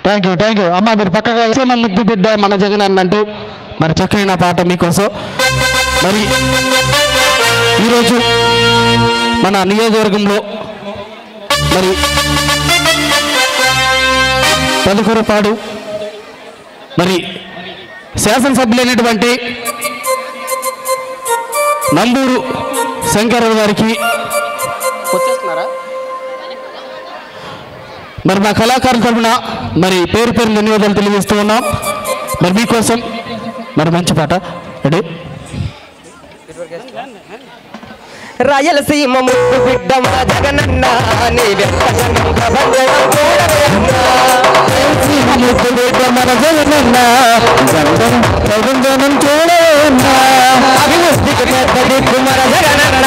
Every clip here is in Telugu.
థ్యాంక్ యూ అమ్మ. మీరు పక్కగా ముద్దు బిడ్డ మన జగన్ అన్నట్టు మరి చక్కైన పాట మీకోసం. మరి ఈరోజు మన నియోజకవర్గంలో మరి పదుకూరపాడు మరి శాసనసభ్యులైనటువంటి నంబూరు శంకరరావు గారికి వచ్చేస్తున్నారా మరి మా కళాకారుల తరఫున మరి పేరు ధన్యవాదాలు తెలియజేస్తూ ఉన్నాం. మరి మీకోసం మరి మంచి పాట రెడీ. రాయలసీమ ముద్దు బిడ్డ మా జగనన్న నీ వెంకటనం ప్రపంచం చూడవేన్నా. రాయలసీమ ముద్దు బిడ్డ మన జగనన్న ప్రపంచం చూడవేన్నా. అభివృద్ధికి పెద్ద దిక్కు మన జగనన్న,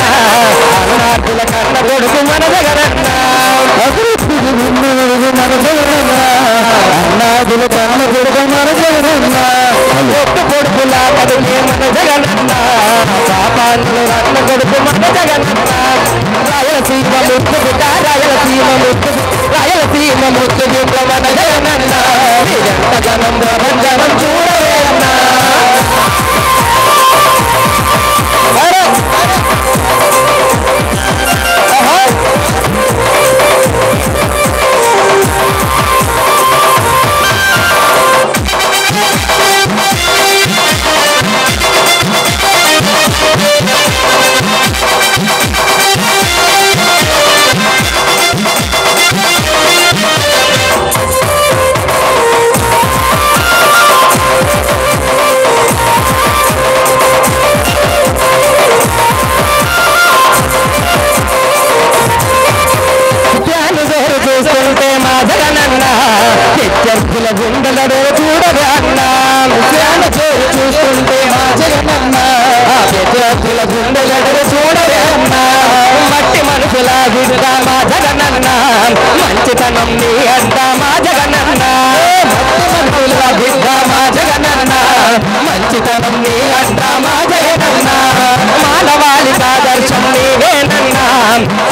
అనాథుల కన్న కొడుకు మన జగనన్న. అభివృద్ధికి మన జగనన్న, అనాథుల కన్న కొడుకు మన జగనన్న. ఒట్టు కొడుకులా కదిలే మన జగనన్న, పాపాలు రత్న కొడుకు మన జగనన్న. రాయలసీమ ముద్దు బిడ్డ, రాయలసీమ ముద్దు, రాయలసీమ ముద్దు బిడ్డ మన జగనన్న. ఎంత జనం ప్రపంచం చూడవేన్నా. విద్యార్థుల గుండెలలో చూడవే అన్నా. చూస్తుంటే మా జగనన్న, విద్యార్థుల గుండెలలో చూడవే అన్నా. మట్టి మనుషుల బిడ్డ మా జగనన్న, మంచితనం నీ అంట మా జగనన్న. మట్టి మనుషుల బిడ్డ మా జగనన్న, మంచితనం నీ అంట మా జగనన్న. మానవాళికి ఆదర్శం నీవేనన్నా,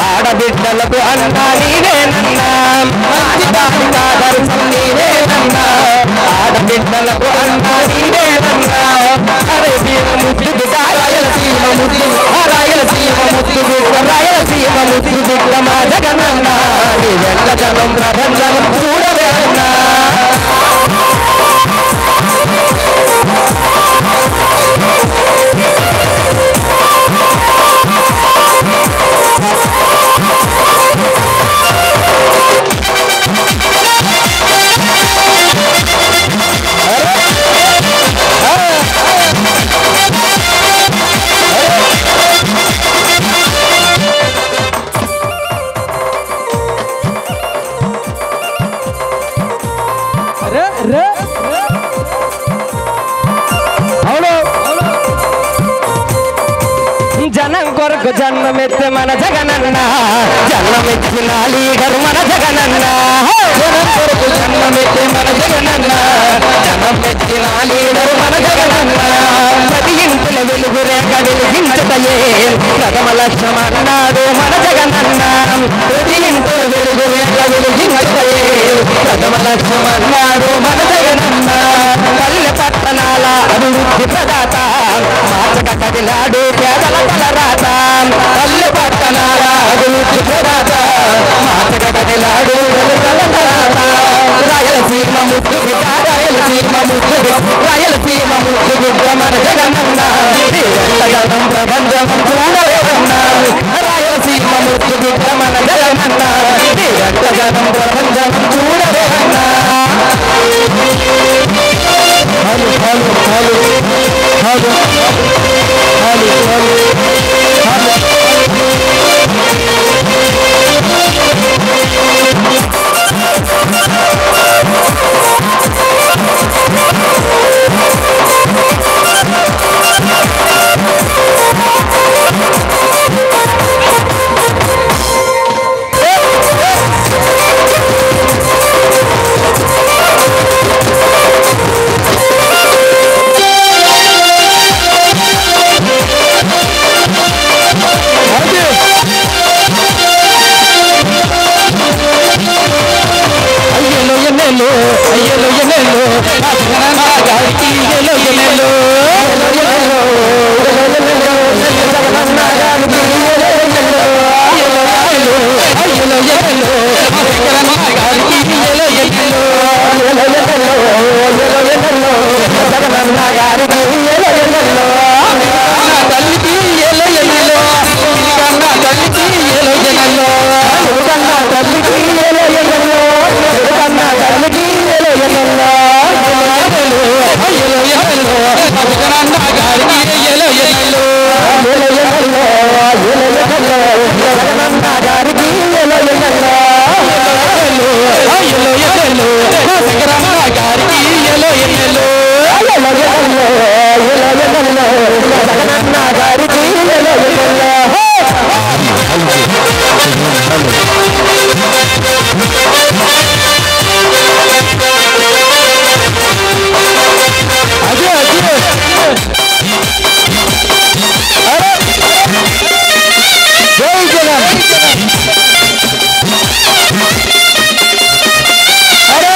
ఆడబిడ్డలకు అంతా నీవేనన్నా. మంచిదానికి ఆదర్శం నీవేనన్నా, ఆడబిడ్డలకు అంతా నీవేనన్నా. రాయలసీమ ముద్దు బిడ్డ, రాయలసీమ ముద్దు, రాయలసీమ ముద్దు బిడ్డ, రాయలసీమ ముద్దు బిడ్డ మా జగనన్న. నీ వెంట జనం ప్రపంచం చూడవేనా. కొరకు జన్మమెత్తే మన జగనన్న జన్మమెచ్చిన లీడర్ మన జగనన్న జనం కొరకు జన్మమెత్తే మన జగనన్న జన్మమెచ్చిన లీడర్ మన జగనన్న ప్రతి ఇంటిన వెలుగు రేఖ వెలిగించటయే ప్రథమ లక్ష్యమన్నాడు మన జగనన్న ప్రతి ఇంటిన వెలుగు రేఖ వెలిగించటయే ప్రథమ లక్ష్యమన్నాడు మన జగనన్న పల్లె పట్టణాల అభివృద్ధి ప్రదాత మార్చక కదిలాడు పేదల తలరాత పల్లె పట్టణాల అభివృద్ధి ప్రదాత మార్చక కదిలాడు పేదల తలరాత రాయలసీమ ముద్దు బిడ్డ రాయలసీమ ముద్దు రాయలసీమ ముద్దు బిడ్డ మన జగనన్న ఎంతగానం ప్రపంచం చూడలేదన్నా రాయలసీమ ముద్దు బిడ్డ మన జగనన్న ఎంతగానం ప్రపంచం చూడలేదన్నా hello hello hello hello hello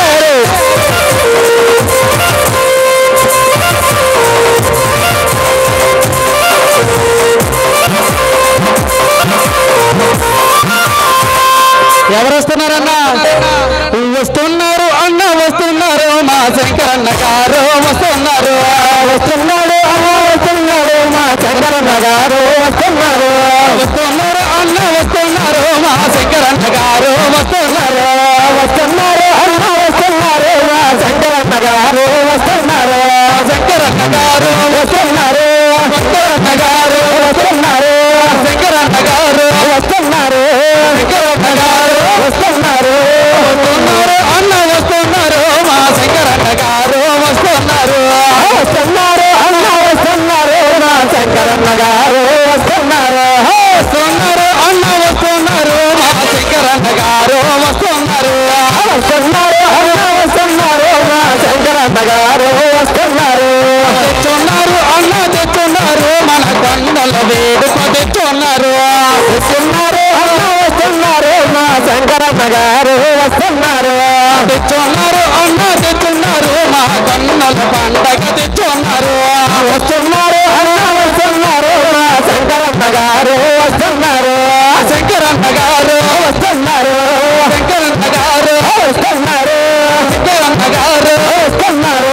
hello ఎవరు వస్తున్నారన్నా వస్తున్నారు అన్న వస్తున్నారు మా శంకరన్న గారు వస్తున్నారు వస్తున్నాడు అన్న వస్తున్నాడు మా శంకరన్న గారు వస్తున్నారు వస్తున్నారు అన్న వస్తున్నారు మా శంకరన్న గారు వస్తున్నారు వస్తున్నారు అన్న వస్తున్నారు మా శంకరన్న గారు వస్తున్నారు శంకరన్న గారు వస్తున్నారు శంకరన్న గారు వస్తున్నారు శంకరన్న గారు వస్తున్నారు శంకరన్న గారు వస్తున్నారు వస్తున్నారు అన్న వస్తున్నారు మా శంకరన్న గారు వస్తున్నారు వస్తున్నారు అన్న వస్తున్నారు మా శంకరన్న గారు వస్తున్నారు వస్తున్నారు అన్న వస్తున్నారు మా శంకరన్న గారు వస్తున్నారు వస్తున్నారు అన్న వస్తున్నారు మా శంకరన్న గారు వస్తున్నారు తెచ్చున్నారు అన్న తెచ్చున్నారు మన కొండల వేడుక తెచ్చున్నారు తెచ్చున్నారు అన్న వస్తున్నారు మా శంకరన్న గారు వస్తున్నారు తెచ్చున్నారు అన్న తెచ్చున్నారు మా కొండల పండగ తెచ్చున్నారు వస్తున్నారు అన్న వస్తున్నారు మా శంకరన్న గారు వస్తున్నారు శంకరన్న గారు వస్తున్నారు శంకరన్న గారు వస్తున్నారు శంకరన్న గారు వస్తున్నారు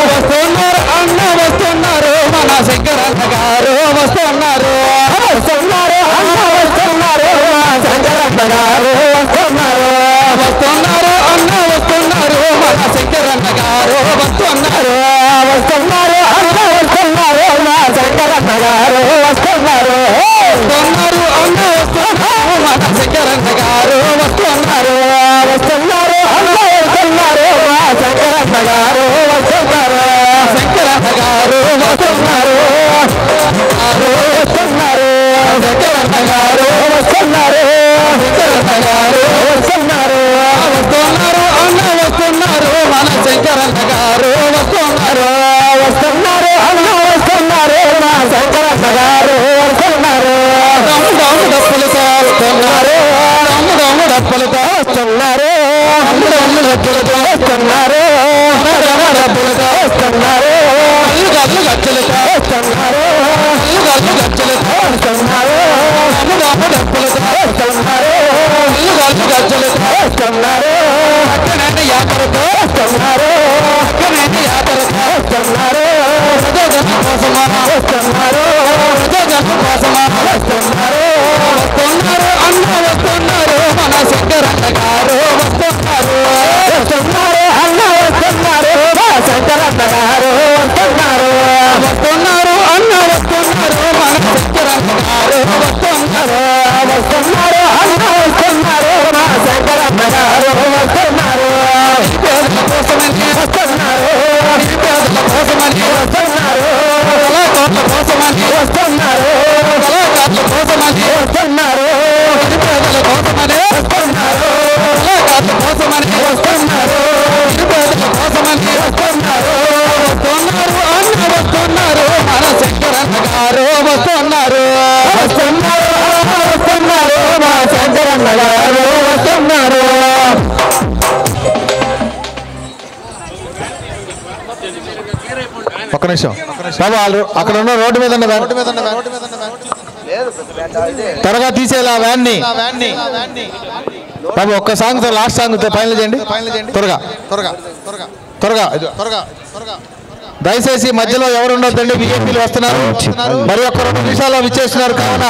వస్తున్నారు అన్న వస్తున్నారు మన శంకరన్న గారు వస్తున్నారు వస్తున్నారు అన్న వస్తున్నారు మా శంకరన్న గారు వస్తున్నారు వస్తున్నారు అన్న వస్తున్నారు మన శంకరన్న గారు వస్తున్నారు వస్తున్నారు అన్న వస్తున్నారు మా శంకరన్న గారు వస్తున్నారు వస్తున్నారు అన్న వస్తున్నారు మన శంకరన్న గారు వస్తున్నారు వస్తున్నారు అన్న వస్తున్నారు మా శంకరన్న గారు వస్తున్నారు శంకరన్న గారు వస్తున్నారు వస్తున్నారు శంకరన్న శంకరన్న గారు వస్తున్నారు వస్తున్నారు అన్న వస్తున్నారు మా శంకరన్న గారు వస్తున్నారు డప్పులతో వస్తున్నారు డప్పులతో వస్తున్నారు డప్పులతో వస్తున్నారు డప్పులతో వస్తున్నారు గల్లు గచ్చులతో వస్తున్నారు గల్లు గచ్చులతో వస్తున్నారు డప్పులతో వస్తున్నారు గల్లు గచ్చులతో వస్తున్నారు అక్కనైనా యాత్రతో వస్తున్నారు అక్కనైనా యాత్రతో వస్తున్నారు కోసమా వస్తున్నారు కోసమా వస్తున్నారు వస్తున్నారు అన్న వస్తున్నారు మన శంకరన్న గారు వస్తున్నారు వస్తున్నారు అన్న వస్తున్నారు మా శంకరన్న గారు వస్తున్నారు వస్తున్నారు అన్న వస్తున్నారు మన శంకరన్న గారు వస్తున్నారు వస్తున్నారు అన్న వస్తున్నారు మా శంకరన్న గారు వస్తున్నారు పేదల కోసమని వస్తున్నారు పేదల కోసమని వస్తున్నారు కళాకారుల కోసమని వస్తున్నారు కళాకారుల కోసమని వస్తున్నారు పేదల కోసమని వస్తున్నారు కళాకారుల కోసమని వస్తున్నారు పేదల కోసమని వస్తున్నారు వస్తున్నారు అన్న వస్తున్నారు మన శంకరన్న గారు వస్తున్నారు వస్తున్నారు వస్తున్నారు మా శంకరన్న గారు వస్తున్నారు ఒక్క నిమిషం బాబు వాళ్ళు అక్కడ ఉన్న రోడ్డు మీద త్వరగా తీసేలా వ్యాన్ ని బాబు ఒక్క సాంగ్ తో లాస్ట్ సాంగ్ తో ఫైనల్ చేయండి త్వరగా త్వరగా త్వరగా త్వరగా త్వరగా త్వరగా దయచేసి మధ్యలో ఎవరు ఉండొద్దండి విఐపీలు వస్తున్నారు మరి ఒక్క 2 నిమిషాల్లో విచ్చేస్తున్నారు కావున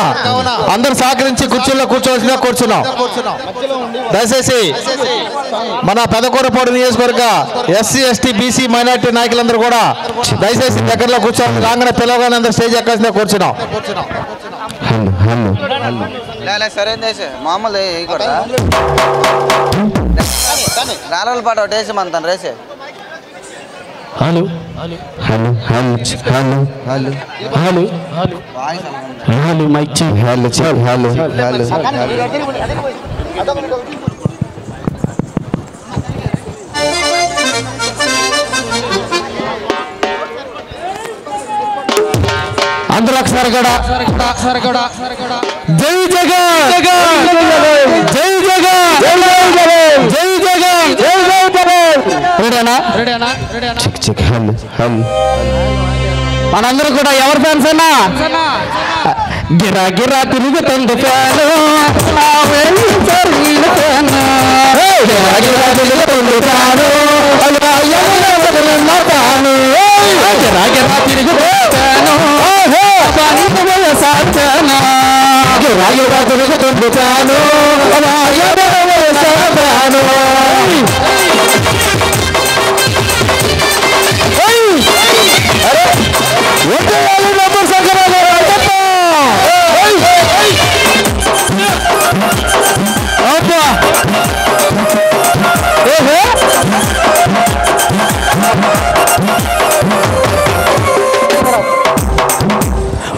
అందరూ సహకరించి కుర్చీల్లో కూర్చోవలసిందిగా కూర్చున్నాం దయచేసి మన పెదకూరపాడు నియోజకవర్గ ఎస్సీ ఎస్టీ బీసీ మైనార్టీ నాయకులందరూ కూడా దయచేసి దగ్గరలో కూర్చోవాలి రాగానే పిలవగానే అందరూ స్టేజ్ ఎక్కాల్సిందిగా కూర్చున్నాం సరే మామూలు రాళ్ళ పాట ఒకటి వేసి మన తను రేసే hello hello hello hello hello hello hello mike check hello check hello hello అందరూ ఒకసారి కూడా జై జగన్ జై జగన్ జై జగన్ జై జగన్ రెడీనా చెక్ చెక్ హలో హలో మనందరూ కూడా ఎవరి ఫ్యాన్స్ అన్నా గిరా గిరా తిరుగుతుంది ఫ్యాను గిరా గిరా తిరుగుతుంది ఫ్యాను గిరా గిరా తిరుగుతుంది ఫ్యాను సాచనా గిరా గిరా తిరుగుతుంది ఫ్యాను ఫ్యాను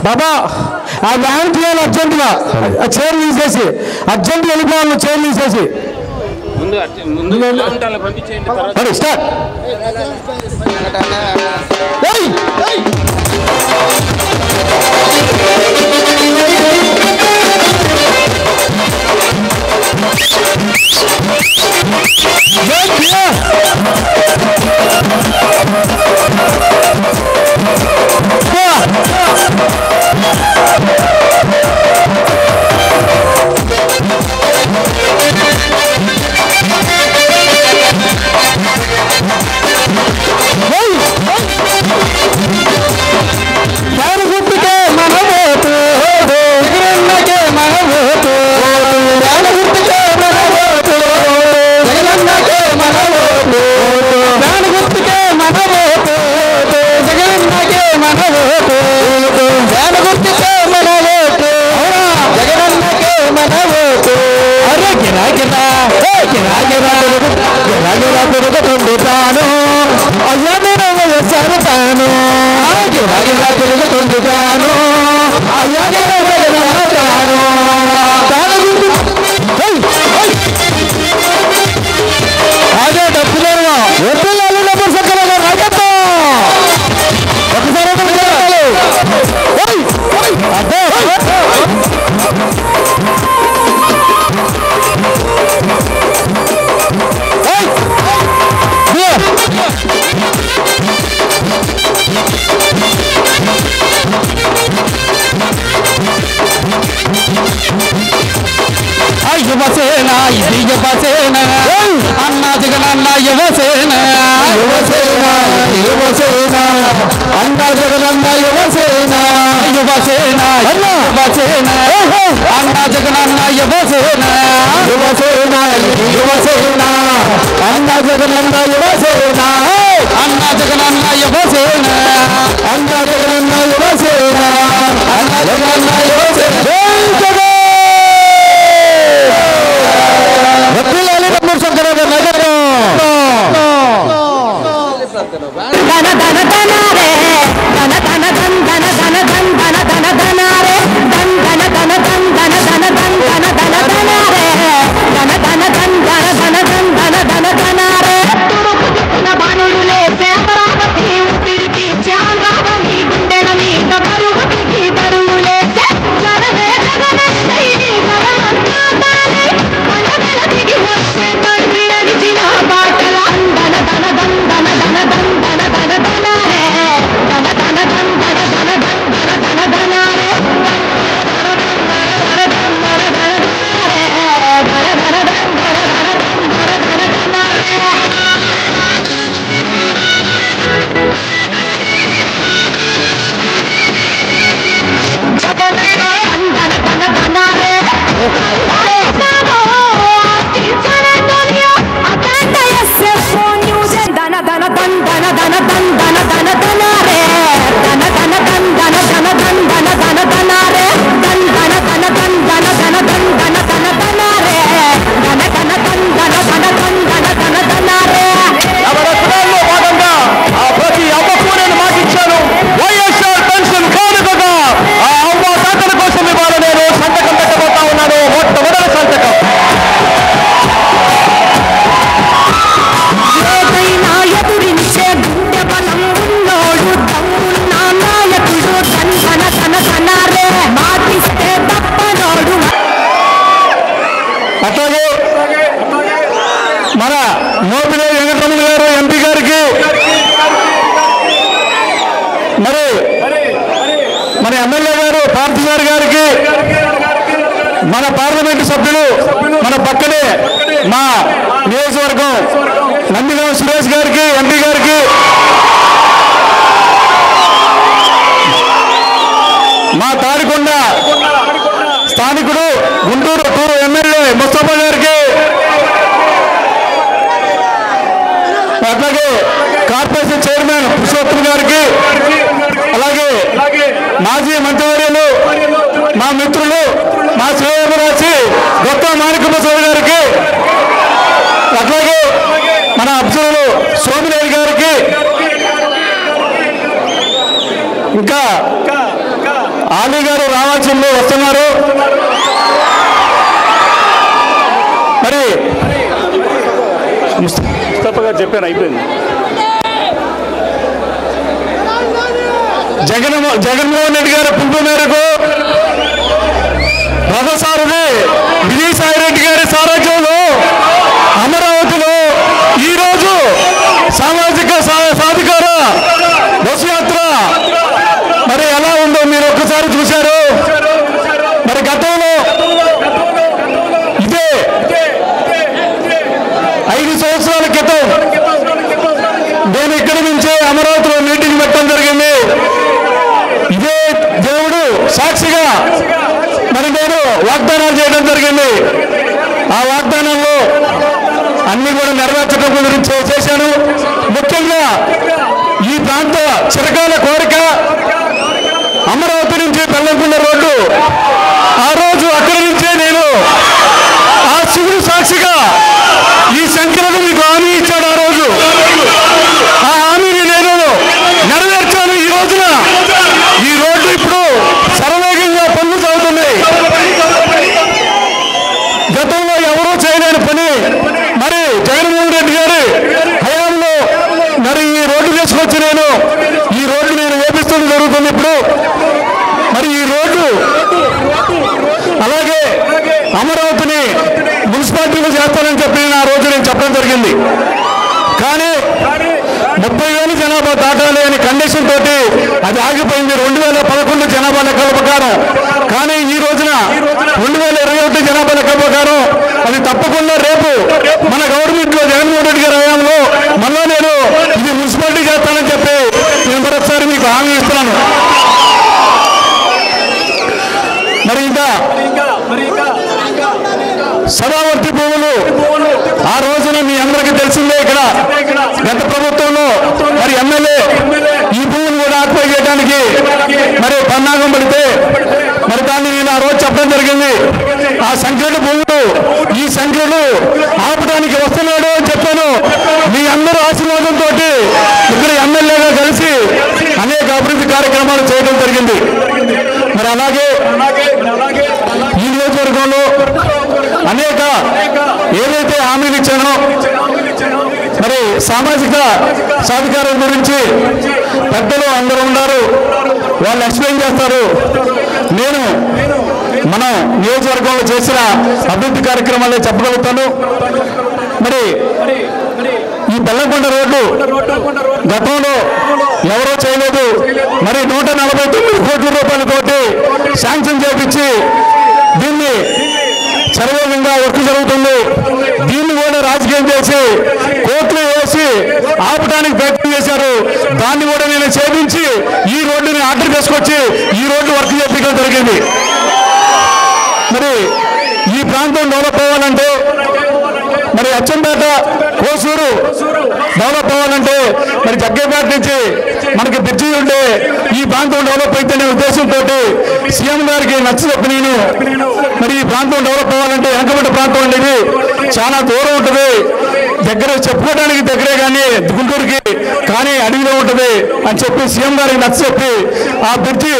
బాబా ఆ వ్యాన్ చేయాలి అర్జెంటుగా చైర్ తీసేసి అర్జెంట్ వెళ్ళిపోవాలి చైర్ తీసేసి స్టార్ట్ అదే డబ్బులు యువసేన ఇది యువసేన అన్నా జగనన్న యువసేన యువసేన యువసేన అన్నా జగనన్న యువసేన యువసేన యువసేన అన్నా జగనన్న యువసేన యువసేన యువసేన అన్నా జగనన్న యువసేన అన్నా జగనన్న యువసేన అన్నా జగనన్న యువసేన అన్నా జగనన్న యువసేన మన మోపిదేవి వెంకటరమణ గారు ఎంపీ గారికి మన ఎమ్మెల్యే గారు పార్థసారి గారికి మన పార్లమెంటు సభ్యులు మన పక్కనే మా నియోజకవర్గం నందిగామ సురేష్ గారికి ఎంపీ గారికి మా తాడికొండ స్థానికుడు గుంటూరు 2 ఎమ్మెల్యే ముస్తఫా గారికి అట్లాగే కార్పొరేషన్ చైర్మన్ పురుషోత్తమ్ గారికి అలాగే మాజీ మంత్రివర్యులు మా మిత్రులు మా శ్రేయభిలాషి గొప్ప మాణిక్యప్రసాద్ గారికి అట్లాగే మన అబ్జర్వులు సోమిరెడ్డి గారికి ఇంకా ఆలీ గారు రావాల్సిందో వస్తున్నారు. మరి ముస్తఫా గారు చెప్పాను అయిపోయింది. జగన్మోహన్ రెడ్డి గారి పిలుపు మేరకు రథసారథి విజయసాయి రెడ్డి గారి సారథ్యంలో అమరావతిలో ఈరోజు సామాజిక సాధికార బస్సు యాత్ర మరి ఎలా ఉందో మీరు ఒక్కసారి చూశారు. మరి గతంలో ఇదే 5 సంవత్సరాల క్రితం నేను ఇక్కడి నుంచే అమరావతిలో మీటింగ్ పెట్టడం జరిగింది. ఇదే దేవుడు సాక్షిగా మరి నేను వాగ్దానాలు చేయడం జరిగింది. ఆ వాగ్దానంలో అన్ని కూడా నెరవేర్చడం గురించి చేశాను. ముఖ్యంగా ఈ ప్రాంత చిరకాల కోరిక అమరావతి నుంచి బెల్లంకొండ రోడ్డు. ఆ రోజు అక్కడి నుంచే నేను ఆ శివుడు సాక్షిగా ఈ సంఖ్యలను మీకు హామీ ఇచ్చాడు. ఆ రోజు ఆ హామీని నేను నెరవేర్చాను. ఈ రోజున ఈ రోడ్డు ఇప్పుడు శరవేగంగా పనులు సాగుతున్నాయి. గతంలో ఎవరూ చేయలేని పని మరి జగన్మోహన్ రెడ్డి గారి హయాంలో మరి ఈ రోడ్డు తీసుకొచ్చి నేను ఈ రోడ్డు నేను వేపిస్తుంది జరుగుతుంది. ఇప్పుడు మరి ఈ రోడ్డు అలాగే అమరావతిని మున్సిపాలిటీలో చేస్తానని చెప్పి ఆ రోజు నేను చెప్పడం జరిగింది. కానీ 30,000 జనాభా దాటాలి అని కండిషన్ తోటి అది ఆగిపోయింది 2011 జనాభా లెక్కల ప్రకారం. కానీ ఈ రోజున 2021 జనాభా లెక్కల ప్రకారం అది తప్పకుండా రేపు మన గవర్నమెంట్ లో జగన్మోహన్ రెడ్డి గారి హయాంలో మళ్ళా నేను ఇది మున్సిపాలిటీ చేస్తానని చెప్పి నేను మరొకసారి మీకు హామీ ఇస్తున్నాను. మరి ఇంకా సదావర్తి భూములు ఆ రోజున మీ అందరికీ తెలిసిందే. ఇక్కడ గత ప్రభుత్వంలో మరి ఎమ్మెల్యే ఈ భూములు కూడా ఆక్యుపై చేయడానికి మరి పన్నాగం పడితే మరి దాన్ని నేను ఆ రోజు చెప్పడం జరిగింది. ఆ సంఖ్యల భూములు ఈ సంఖ్యలు ఆపడానికి వస్తున్నాడు అని చెప్పాను. మీ అందరూ ఆశీర్వాదంతో ఇక్కడ ఎమ్మెల్యేగా కలిసి అనేక అభివృద్ధి కార్యక్రమాలు చేయడం జరిగింది. మరి అలాగే ఈ నియోజకవర్గంలో అనేక ఏదైతే హామీలు ఇచ్చానో మరి సామాజిక సాధికారం గురించి పెద్దలు అందరూ ఉన్నారు, వాళ్ళు ఎక్స్ప్లెయిన్ చేస్తారు. నేను మన నియోజకవర్గంలో చేసిన అభివృద్ధి కార్యక్రమాలే చెప్పగలుగుతాను. మరి ఈ బెల్లంకొండ రోడ్డు గతంలో ఎవరో చేయలేదు. మరి 149 కోట్ల రూపాయలతోటి శాంక్షన్ చేపించి దీన్ని సర్వేగంగా వర్క్ జరుగుతుంది. దీన్ని కూడా రాజకీయం చేసి కోర్టులు వేసి ఆపడానికి ప్రయత్నం చేశారు. దాన్ని కూడా నేను చేపించి ఈ రోడ్డుని ఆర్డర్ తీసుకొచ్చి ఈ రోడ్డు వర్క్ చేయించడం జరిగింది. మరి ఈ ప్రాంతం డెవలప్ అవ్వాలంటే మరి అచ్చంపేట కోసూరు డెవలప్ అవ్వాలంటే మరి జగ్గేపేట నుంచి మనకి బ్రిడ్జి ఉంటే ఈ ప్రాంతం డెవలప్ అయితేనే ఉద్దేశంతో సీఎం గారికి నచ్చచెప్పి నేను మరి ఈ ప్రాంతం డెవలప్ అవ్వాలంటే వెనకబడ్డ ప్రాంతం అనేది చాలా దూరం ఉంటుంది. దగ్గర చెప్పుకోవడానికి దగ్గరే కానీ గుంటూరుకి కానీ అడవిలో ఉంటుంది అని చెప్పి సీఎం గారికి నచ్చచెప్పి ఆ బ్రిడ్జి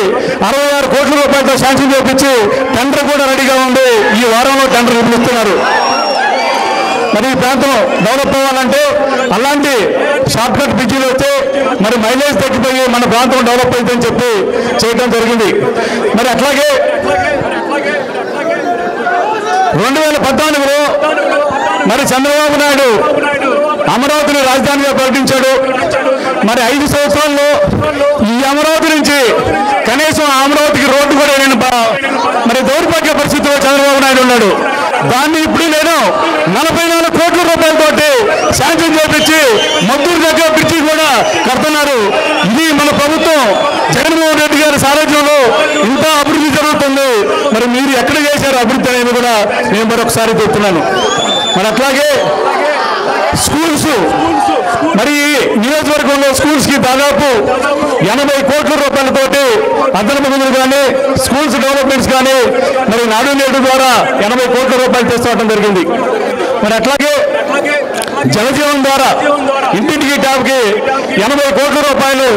66 కోట్ల రూపాయలతో శాంక్షన్ చేపించి టెండర్ కూడా రెడీగా ఉంది. ఈ వారంలో టెండర్ నిర్మిస్తున్నారు. మరి ఈ ప్రాంతం డెవలప్ అవ్వాలంటే అలాంటి షార్ట్ కట్ బ్రిడ్జీలు వస్తే మరి మైలేజ్ తగ్గిపోయి మన ప్రాంతం డెవలప్ అవుతుందని చెప్పి చేయడం జరిగింది. మరి అట్లాగే 2014లో మరి చంద్రబాబు నాయుడు అమరావతిని రాజధానిగా ప్రకటించాడు. మరి 5 సంవత్సరాల్లో ఈ అమరావతి నుంచి కనీసం అమరావతికి రోడ్డు కూడా నేను మరి దౌర్భాగ్య పరిస్థితిలో చంద్రబాబు నాయుడు ఉన్నాడు. దాన్ని ఇప్పుడు నేను 44 కోట్ల రూపాయలతోటి శాంక్షన్ చేపించి మద్దూరు దగ్గర బ్రిడ్జి కూడా కడుతున్నారు. ఇది మన ప్రభుత్వం జగన్మోహన్ రెడ్డి గారి సారథ్యంలో ఇంత అభివృద్ధి జరుగుతుంది. మరి మీరు ఎక్కడ చేశారు అభివృద్ధి అనేది కూడా నేను మరొకసారి చెప్తున్నాను. మరి అట్లాగే స్కూల్స్ మరి నియోజకవర్గంలో స్కూల్స్ కి దాదాపు 80 కోట్ల రూపాయలతోటి అదనపు నిధులు కానీ స్కూల్స్ డెవలప్మెంట్స్ కానీ మరి నాడు నేడు ద్వారా 80 కోట్ల రూపాయలు తీసుకురావడం జరిగింది. మరి అట్లాగే జలజీవన్ ద్వారా ఇంటింటికి ట్యాబ్ కి 80 కోట్ల రూపాయలు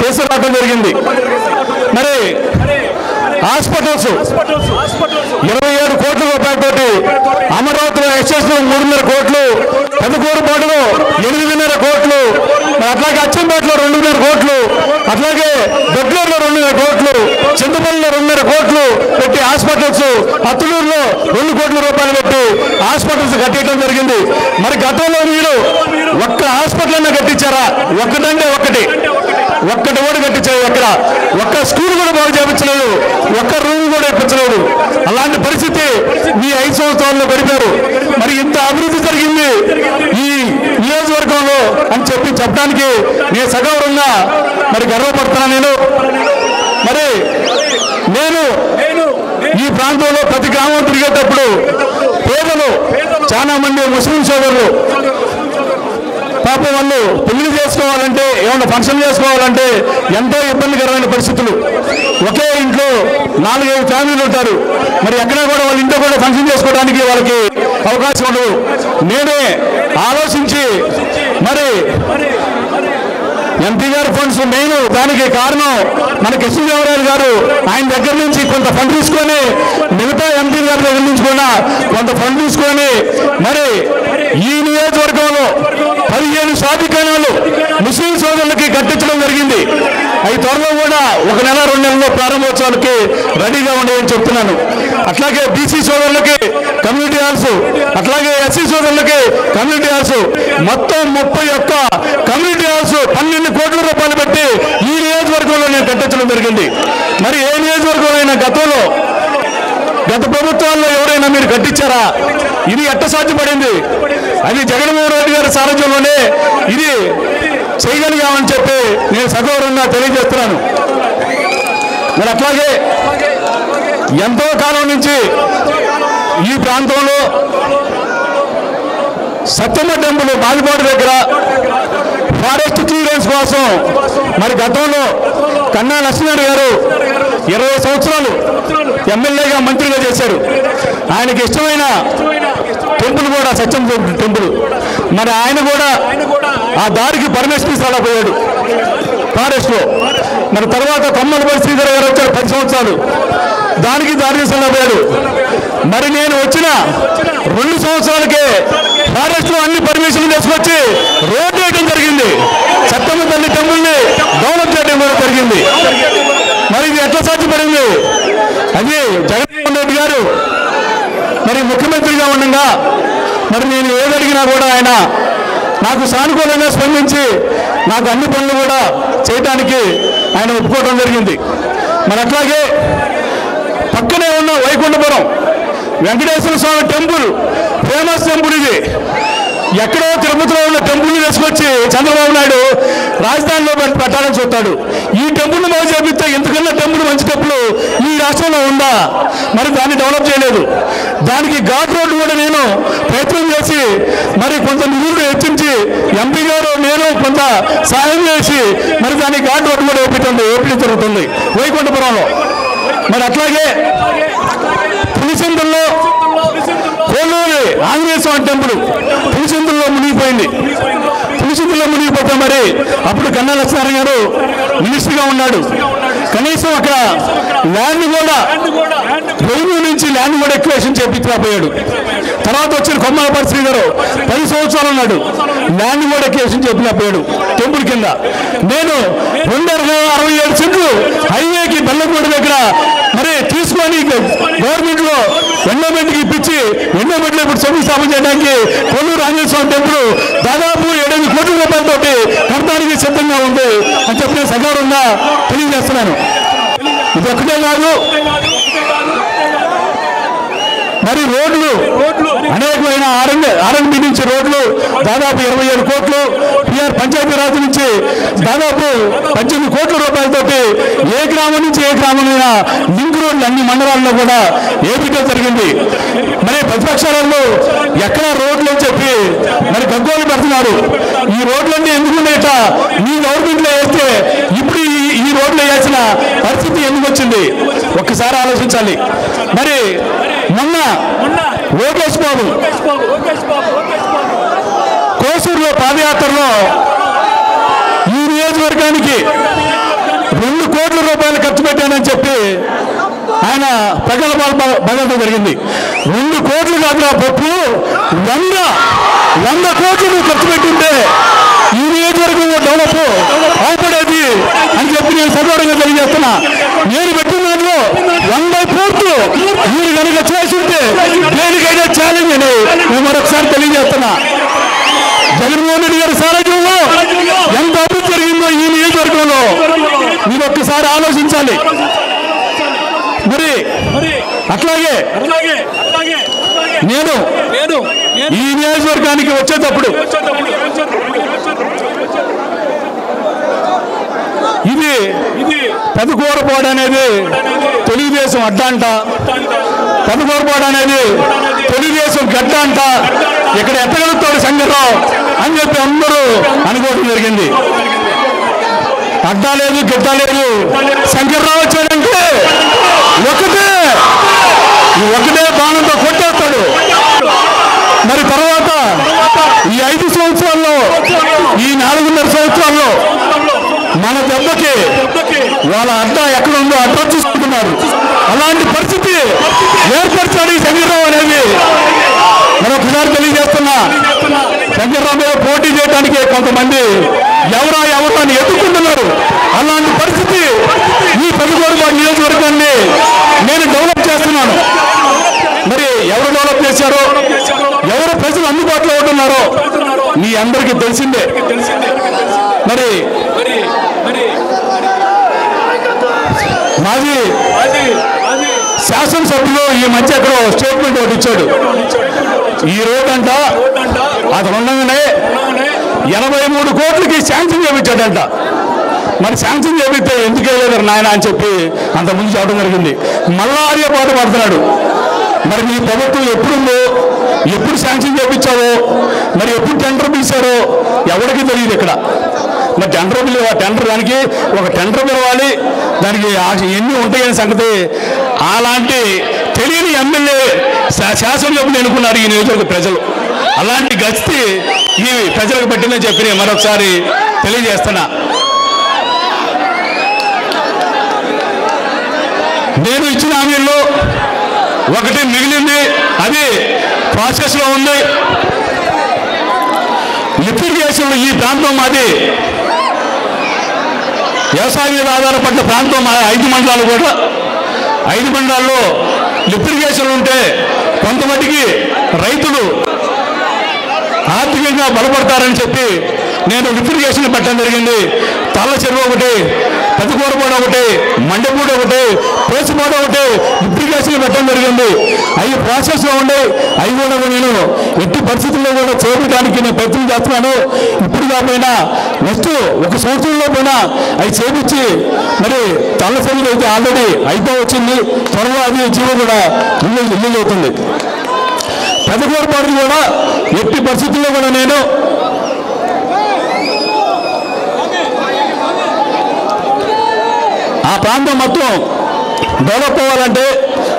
తీసుకురావడం జరిగింది. మరి హాస్పిటల్స్ 27 కోట్ల రూపాయలతోటి అమరావతిలో ఎక్సెస్లో 3.5 కోట్లు, పెదకూరుపాడులో 8.5 కోట్లు, అట్లాగే అచ్చంపేటలో 2.5 కోట్లు, అట్లాగే దొడ్లూరులో 2.5 కోట్లు, చింతపల్లిలో 2.5 కోట్లు పెట్టి హాస్పిటల్స్, అత్తులూరులో 2 కోట్ల రూపాయలు పెట్టి హాస్పిటల్స్ కట్టించడం జరిగింది. మరి గతంలో మీరు ఒక్క హాస్పిటల్ అన్నా కట్టించారా? ఒక్కటంటే ఒక్కటి కూడా కట్టించారు. ఎక్కడ ఒక్క స్కూల్ కూడా బాగు చేయించలేదు, ఒక్క రూమ్ కూడా ఇప్పించలేదు. అలాంటి పరిస్థితి మీ 5 సంవత్సరాల్లో గడిపారు. మరి ఇంత అభివృద్ధి జరిగింది ఈ నియోజకవర్గంలో అని చెప్పడానికి నేను సగౌరవంగా మరి గర్వపడుతున్నాను. మరి నేను ఈ ప్రాంతంలో ప్రతి గ్రామం తిరిగేటప్పుడు పేదలు చాలా మంది ముస్లిం సోదరులు పాపం వాళ్ళు పెళ్లి చేసుకోవాలంటే ఏమన్నా ఫంక్షన్ చేసుకోవాలంటే ఎంతో ఇబ్బందికరమైన పరిస్థితులు. ఒకే ఇంట్లో 4-5 ఫ్యామిలీలు ఉంటారు. మరి ఎక్కడా కూడా వాళ్ళ ఇంట్లో కూడా ఫంక్షన్ చేసుకోవడానికి వాళ్ళకి అవకాశం ఉండదు. నేనే ఆలోచించి మరి ఎంపీ గారి ఫండ్స్ మెయిన్ దానికి కారణం మన కృష్ణదేవరాయలు గారు ఆయన దగ్గర నుంచి కొంత ఫండ్ తీసుకొని మిగతా ఎంపీ గారి దగ్గర నుంచి కూడా కొంత ఫండ్ తీసుకొని మరి ఈ నియోజకవర్గంలో 15 షాదీఖానాలు ముస్లిం సోదరులకి కట్టించడం జరిగింది. అవి త్వరలో కూడా 1 నెల 2 నెలల్లో ప్రారంభోత్సవాలకి రెడీగా ఉండేదని చెప్తున్నాను. అట్లాగే బీసీ సోదరులకి కమ్యూనిటీ హాల్స్, అట్లాగే ఎస్సీ సోదరులకి కమ్యూనిటీ హాల్స్, మొత్తం 31 కమ్యూనిటీ హాల్స్ 12 కోట్ల రూపాయలు పెట్టి ఈ నియోజకవర్గంలో నేను కట్టించడం జరిగింది. మరి ఏ నియోజకవర్గం అయినా గత ప్రభుత్వాల్లో ఎవరైనా మీరు కట్టించారా? ఇది ఎట్ట సాధ్యపడింది? అది జగన్మోహన్ రెడ్డి గారి సారథ్యంలోనే ఇది చేయగలిగామని చెప్పి నేను సగౌరవంగా తెలియజేస్తున్నాను. మరి అట్లాగే ఎంతో కాలం నుంచి ఈ ప్రాంతంలో సత్యమ్మ టెంపుల్ బాలిపాడు దగ్గర ఫారెస్ట్ క్లియరెన్స్ కోసం మరి గతంలో కన్నా లక్ష్మీనారాయణ గారు 20 సంవత్సరాలు ఎమ్మెల్యేగా మంత్రిగా చేశారు. ఆయనకి ఇష్టమైన టెంపుల్ కూడా సత్యం టెంపుల్. మరి ఆయన కూడా ఆ దారికి పర్మిషన్ ఇస్తాడపోయాడు ఫారెస్ట్లో. మరి తర్వాత కొమ్మలపల్లి శ్రీధర్ గారు వచ్చారు 10 సంవత్సరాలు, దానికి దారి తీసుకోలేకపోయాడు. మరి నేను వచ్చిన 2 సంవత్సరాలకే ఫారెస్ట్లో అన్ని పర్మిషన్లు తీసుకొచ్చి రోడ్డు వేయడం జరిగింది. సత్తమ్మ తల్లి టెంపుల్ని డెవలప్ చేయడం కూడా జరిగింది. మరి ఇది ఎట్లా సాధ్యపడింది? అది జగన్మోహన్ రెడ్డి గారు మరి ముఖ్యమంత్రిగా ఉండగా మరి నేను ఏదడిగినా కూడా ఆయన నాకు సానుకూలంగా స్పందించి నాకు అన్ని పనులు కూడా చేయడానికి ఆయన ఒప్పుకోవడం జరిగింది. మరి అట్లాగే పక్కనే ఉన్న వైకుంఠపురం వెంకటేశ్వర స్వామి టెంపుల్ ఫేమస్ టెంపుల్. ఇది ఎక్కడో తిరుపతిలో ఉన్న టెంపుల్ని తీసుకొచ్చి చంద్రబాబు నాయుడు రాజధానిలో పెట్టాలని చూస్తాడు. ఈ టెంపుల్ని బాగు చేపిస్తే ఇంతకన్నా టెంపుల్ మంచి టెంపుల్ ఈ రాష్ట్రంలో ఉందా? మరి దాన్ని డెవలప్ చేయలేదు. దానికి ఘాట్ రోడ్డు కూడా నేను ప్రయత్నం చేసి మరి కొంత నిధులు హెచ్చించి ఎంపీ గారు నేను కొంత సాయం చేసి మరి దానికి ఘాట్ రోడ్డు కూడా ఓపెన్ జరుగుతుంది వైకుంఠపురంలో. మరి అట్లాగే పులిసిందుల్లో కోల్లూరి ఆంజనేయ స్వామి టెంపుల్ పులిసిందుల్లో మునిగిపోయింది. పులిసిందుల్లో మునిగిపోతే మరి అప్పుడు కన్నా లక్ష్మీనారాయణ గారు మినిస్టర్గా ఉన్నాడు. కనీసం అక్కడ ల్యాండ్ కూడా రెవెన్యూ నుంచి ల్యాండ్ కూడా ఎక్వేషన్ చేపించలేకపోయాడు. తర్వాత వచ్చిన కొమ్మలపల్లి శ్రీ గారు 10 సంవత్సరాలు ఉన్నాడు, ల్యాండ్ కూడా ఎక్వేషన్ చేపించలేకపోయాడు టెంపుల్ కింద. నేను 267 సెంట్లు హైవేకి బెల్లంకోట దగ్గర మరి తీసుకొని గవర్నమెంట్లో ఎండోమెంట్కి ఇప్పించి ఎండోమెంట్లో ఇప్పుడు శంకుస్థాపన చేయడానికి కొల్లూరు ఆంజనేయ స్వామి టెంపుల్ దాదాపు 7 కోట్ల రూపాయలతో కడతానికి సిద్ధంగా ఉంది అని చెప్పి నేను సగౌరవంగా తెలియజేస్తున్నాను. ఇది ఒక్కటే కాదు, మరి రోడ్లు అనేకమైన ఆర్ఎండ్బి నుంచి రోడ్లు దాదాపు 27 కోట్లు, పిఆర్ పంచాయతీరాజ్ నుంచి దాదాపు 18 కోట్ల రూపాయలతోటి ఏ గ్రామం నుంచి ఏ గ్రామమైనా లింక్ రోడ్లు అన్ని మండలాల్లో కూడా వేపించడం జరిగింది. మరి ప్రతిపక్షాలలో ఎక్కడ రోడ్లు అని చెప్పి మరి గగ్గోలు పెడుతున్నారు. ఈ రోడ్లన్నీ ఎందుకున్నాయట? మీ గవర్నమెంట్లో వేస్తే ఇప్పుడు ఈ రోడ్లు వేయాల్సిన పరిస్థితి ఎందుకు వచ్చింది? ఒక్కసారి ఆలోచించాలి. మరి మొన్న లోకేష్ బాబు కోసూరులో పాదయాత్రలో ఈ నియోజకవర్గానికి 2 కోట్ల రూపాయలు ఖర్చు పెట్టానని చెప్పి ఆయన ప్రగల్భాలు జరిగింది. 2 కోట్లు కాదు పప్పు 100 కోట్లు ఖర్చు పెట్టుంటే ఈ నియోజకవర్గంలో డెవలప్ అవపడేది అని చెప్పి నేను సగౌరవంగా తెలియజేస్తున్నా. నేను పెట్టిన దాంట్లో 1/4 మీరు కనుక చేస్తుంటే దేనికైనా ఛాలెంజ్ అని నేను మరొకసారి తెలియజేస్తున్నా. జగన్మోహన్ రెడ్డి గారి సారథ్యంలో ఎంత అభివృద్ధి జరిగిందో ఈ నియోజకవర్గంలో మీరు ఒక్కసారి ఆలోచించాలి. మరి అట్లాగే నేను ఈ నియోజకవర్గానికి వచ్చేటప్పుడు ఇది పెదకూరపాడు అనేది తెలుగుదేశం అడ్డ అంట, పెదకూరపాడు అనేది తెలుగుదేశం గడ్డ అంట, ఇక్కడ ఎత్తగలుగుతాడు శంకర్రావు అని చెప్పి అందరూ అనుకోవడం జరిగింది. అడ్డా లేదు గిడ్డ లేదు, శంకర్రావు వచ్చాడంటే ఒకటే బాణంతో కొట్టేస్తాడు. మరి తర్వాత ఈ 5 సంవత్సరాల్లో ఈ 4.5 సంవత్సరాల్లో మన దెబ్బకి వాళ్ళ అడ్డా ఎక్కడ ఉందో అడ్డా చూసుకుంటున్నారు. అలాంటి పరిస్థితి ఏర్పరిచాడు ఈ శంకర్రావు అనేది మరొకసారి తెలియజేస్తున్నా. శంకర్రావు మీద పోటీ చేయడానికి కొంతమంది ఎవరా అని ఎత్తుకుంటున్నారు. అలాంటి పరిస్థితి ఈ పెదకూరపాడు నియోజకవర్గాన్ని నేను డెవలప్ చేస్తున్నాను. మరి ఎవరు డెవలప్ చేశారో, ఎవరు ప్రజలు అందుబాటులో ఉంటున్నారో మీ అందరికీ తెలిసిందే. మరి మాజీ శాసనసభ్యులు ఈ మధ్య ఎక్కడో స్టేట్మెంట్ ఒకటి ఇచ్చాడు. ఈ రోజంట అతను ఉండగానే 83 కోట్లకి శాంక్షన్ చేయించాడంట. మరి శాంక్షన్ చేపిస్తే ఎందుకు వేయలేదు నాయన అని చెప్పి అంతకుముందు చెప్పడం జరిగింది. మళ్ళా అదే పాట పడుతున్నాడు. మరి మీ ప్రభుత్వం ఎప్పుడుందో, ఎప్పుడు శాంక్షన్ చేయించావో, మరి ఎప్పుడు టెండర్ పిలిచారో ఎవరికి తెలియదు ఇక్కడ. మరి టెండర్ దానికి ఒక టెండర్ పిలవాలి, దానికి ఎన్ని ఉంటాయని సంగతి అలాంటి తెలియని ఎమ్మెల్యే శాసనసభ్యులు ఎన్నుకున్నారు ఈ నియోజకవర్గ ప్రజలు. అలాంటి గతి ఈ ప్రజలకు పెట్టిందని చెప్పి మరొకసారి తెలియజేస్తున్నా. నేను ఇచ్చిన హామీల్లో ఒకటి మిగిలింది, అది ప్రాసెస్లో ఉంది. లిఫ్ట్ ఇరిగేషన్ ఈ ప్రాంతం మాది వ్యవసాయం మీద ఆధారపడ్డ ప్రాంతం. 5 మండలాలు కూడా 5 మండలాల్లో లిఫ్ట్ ఇరిగేషన్ ఉంటే కొంతమందికి రైతులు ఆర్థికంగా బలపడతారని చెప్పి నేను లిఫ్ట్ ఇరిగేషన్ పెట్టడం జరిగింది. తల్ల చెరువు ఒకటి, పెద్దకూరపూడ ఒకటి, మండపూడ ఒకటి, పేసిపూడ ఒకటి లిఫ్ట్ ఇరిగేషన్ పెట్టడం జరిగింది. అవి ప్రాసెస్లో ఉండే అవి కూడా నేను ఎట్టి పరిస్థితుల్లో కూడా చేపట్టడానికి నేను ప్రయత్నం చేస్తున్నాను. ఇప్పుడు కాకపోయినా నెక్స్ట్ 1 సంవత్సరంలో పోయినా అవి చేపించి మరి తల్ల చెరువులు అయితే ఆల్రెడీ వచ్చింది. త్వరలో అది జీవో కూడా రిలీజ్ అవుతుంది. పెద్దకూరపాడు కూడా ఎట్టి పరిస్థితుల్లో కూడా నేను ఆ ప్రాంతం మొత్తం డెవలప్ అవ్వాలంటే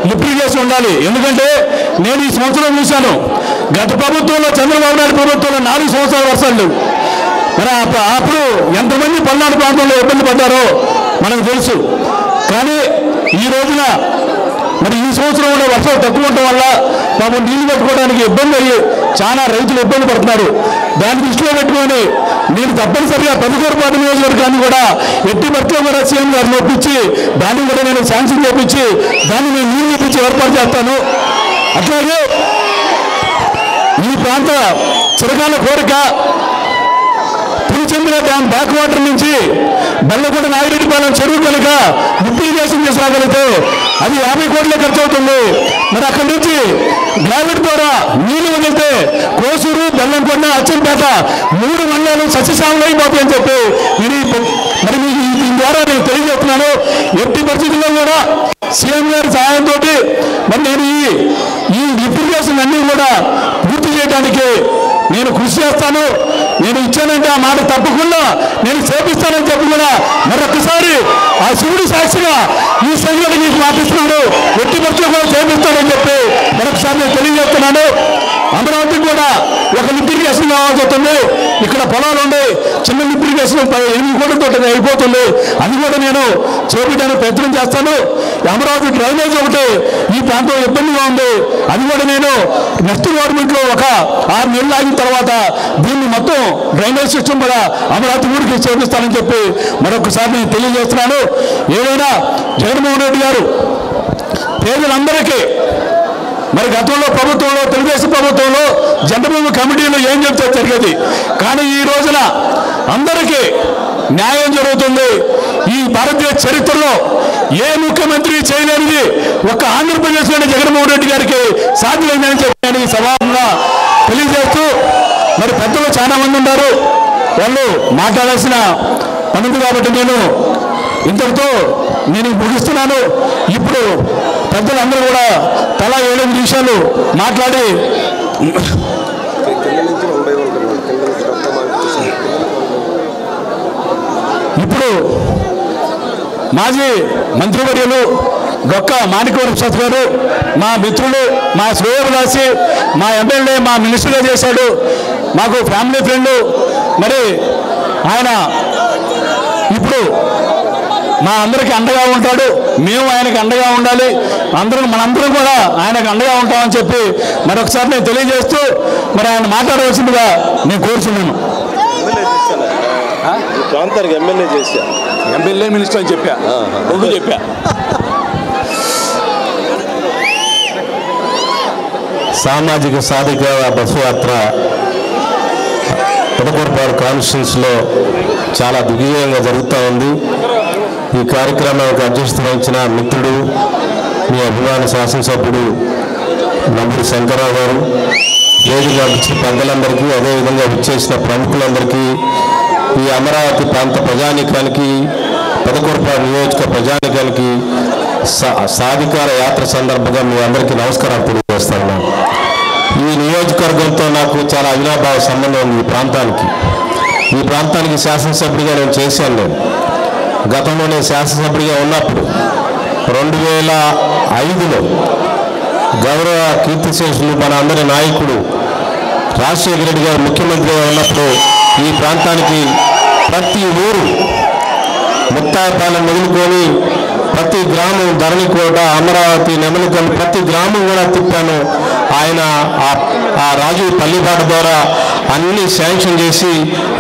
లిఫ్ట్ ఇరిగేషన్ ఉండాలి. ఎందుకంటే నేను ఈ సంవత్సరం చూశాను, గత ప్రభుత్వంలో చంద్రబాబు నాయుడు ప్రభుత్వంలో 4 సంవత్సరాల వర్షాలు లేవు. మరి అప్పుడు ఎంతమంది పల్నాడు ప్రాంతంలో ఇబ్బంది పడ్డారో మనకు తెలుసు. కానీ ఈ రోజున మరి ఈ సంవత్సరం కూడా వర్షాలు తక్కువ ఉండటం వల్ల పాపం నీళ్లు పెట్టుకోవడానికి ఇబ్బంది అయ్యి చాలా రైతులు ఇబ్బంది పడుతున్నారు. దాన్ని దృష్టిలో పెట్టుకొని నేను తప్పనిసరిగా పెద్దకూరపాడు నియోజకవర్గాన్ని కూడా ఎట్టి భర్తీ కూడా సీఎం గారిని ఒప్పించి దాన్ని కూడా నేను శాంక్షన్ చేపించి దాన్ని నేను నీళ్ళు ఇప్పించి ఏర్పాటు చేస్తాను. అట్లాగే ఈ ప్రాంత చిరకాల కోరిక పులిచెంద్ర డ్యామ్ బ్యాక్ వాటర్ నుంచి బెల్లకొండ నాగిరెడ్డిపాలెం చెరువు కనుక లిఫ్ట్ ఇరిగేషన్ చేసుకురాగలిగితే అది 50 కోట్లే ఖర్చు అవుతుంది. మరి అక్కడి నుంచి గ్రావిడ్ ద్వారా నీళ్లు వదిలితే కోసూరు, బెల్లంకొండ, అచ్చంపేట 3 మండలాలు సస్యశ్యామలు అయిపోతాయని చెప్పి మరి దీని ద్వారా నేను తెలియజేస్తున్నాను. ఎట్టి పరిస్థితుల్లో కూడా సీఎం గారి సహాయంతో మరి నేను ఈ లిఫ్ట్ ఇరిగేషన్ అన్నీ కూడా పూర్తి చేయడానికి నేను కృషి చేస్తాను. నేను ఇచ్చానంటే ఆ మాట తప్పకుండా నేను చేపిస్తానని చెప్పి కూడా మరొకసారి ఆ శివుడు సాక్షిగా ఈ సంఘటన మీకు మాటిస్తున్నాడు. ఎట్టి పరిస్థితుల్లో కూడా చేపిస్తానని చెప్పి మరొకసారి నేను తెలియజేస్తున్నాను. అమరావతికి కూడా ఒక లిఫ్ట్ ఇరిగేషన్ కావాల్సి వస్తుంది. ఇక్కడ పొలాలు ఉండే చిన్న లిఫ్ట్ ఇరిగేషన్ 8 కోట్లతో అయిపోతుంది. అది కూడా నేను చేపించడానికి ప్రయత్నం చేస్తాను. అమరావతి డ్రైనేజ్ ఒకటి ఈ ప్రాంతం ఇబ్బందిగా ఉంది. అది కూడా నేను నెక్స్ట్ గవర్నమెంట్లో ఒక 6 నెలలు ఆగిన తర్వాత దీన్ని మొత్తం డ్రైనేజ్ సిస్టమ్ కూడా అమరావతి ఊరికి చేపిస్తానని చెప్పి మరొకసారి నేను తెలియజేస్తున్నాను. ఏదైనా జగన్మోహన్ రెడ్డి గారు పేదలందరికీ మరి గతంలో ప్రభుత్వంలో తెలుగుదేశం ప్రభుత్వంలో జనభూమి కమిటీలో ఏం చెప్తే జరిగేది. కానీ ఈ రోజున అందరికీ న్యాయం జరుగుతుంది. ఈ భారతీయ చరిత్రలో ఏ ముఖ్యమంత్రి చేయలేనిది ఒక ఆంధ్రప్రదేశ్లోని జగన్మోహన్ రెడ్డి గారికి సాధ్యమైందని చెప్పి సభాముగా తెలియజేస్తూ మరి పెద్దలు చాలా మంది ఉన్నారు, వాళ్ళు మాట్లాడాల్సిన పనుంది కాబట్టి నేను ఇంతటితో నేను ముగిస్తున్నాను. ఇప్పుడు పెద్దలందరూ కూడా తలా 7 నిమిషాలు మాట్లాడి ఇప్పుడు మాజీ మంత్రివర్యులు గొక్క మాణిక్యవర ప్రసాద్ గారు మా మిత్రులు, మా శ్రేయోభిలాషి, మా ఎమ్మెల్యే, మా మినిస్టర్గా చేశాడు, మాకు ఫ్యామిలీ ఫ్రెండ్. మరి ఆయన ఇప్పుడు మా అందరికి అండగా ఉంటాడు, మేము ఆయనకు అండగా ఉండాలి, మనందరం కూడా ఆయనకు అండగా ఉంటామని చెప్పి మరొకసారి నేను తెలియజేస్తూ మరి ఆయన మాట్లాడవలసిందిగా నేను కోరుతున్నాను. ఎమ్మెల్యే మినిస్టర్ అని చెప్పా, రెండు చెప్పా. సామాజిక సాధికార బస్సు యాత్ర పెదకూరపాడు కాన్స్టిట్యూన్సీలో చాలా దిగ్విజయంగా జరుగుతూ ఉంది. ఈ కార్యక్రమానికి అధ్యక్షత వహించిన మిత్రుడు, మీ అభిమాన శాసనసభ్యుడు నంబూరి శంకర్రావు గారు, వేదిక ఇచ్చిన పెద్దలందరికీ, అదేవిధంగా విచ్చేసిన ప్రముఖులందరికీ, ఈ అమరావతి ప్రాంత ప్రజానీకానికి, పెదకూరపాడు నియోజక ప్రజానీకానికి సాధికార యాత్ర సందర్భంగా మీ అందరికీ నమస్కారాలు తెలియజేస్తాను. ఈ నియోజకవర్గంతో నాకు చాలా అవినాభావ సంబంధం ఉంది. ఈ ప్రాంతానికి శాసనసభ్యుడిగా నేను చేశాను. గతంలో నేను శాసనసభ్యుడిగా ఉన్నప్పుడు 2005లో గౌరవ కీర్తిశేషులు మన అందరి నాయకుడు రాజశేఖర రెడ్డి గారు ముఖ్యమంత్రిగా ఉన్నప్పుడు ఈ ప్రాంతానికి ప్రతి ఊరు ముత్తాయపాలెం మొదలుకొని ప్రతి గ్రామం, ధరణికోట, అమరావతి, నెమలికల్ ప్రతి గ్రామం కూడా తిప్పాను. ఆయన ఆ రాజు పల్లిపాట ద్వారా అన్ని శాంక్షన్ చేసి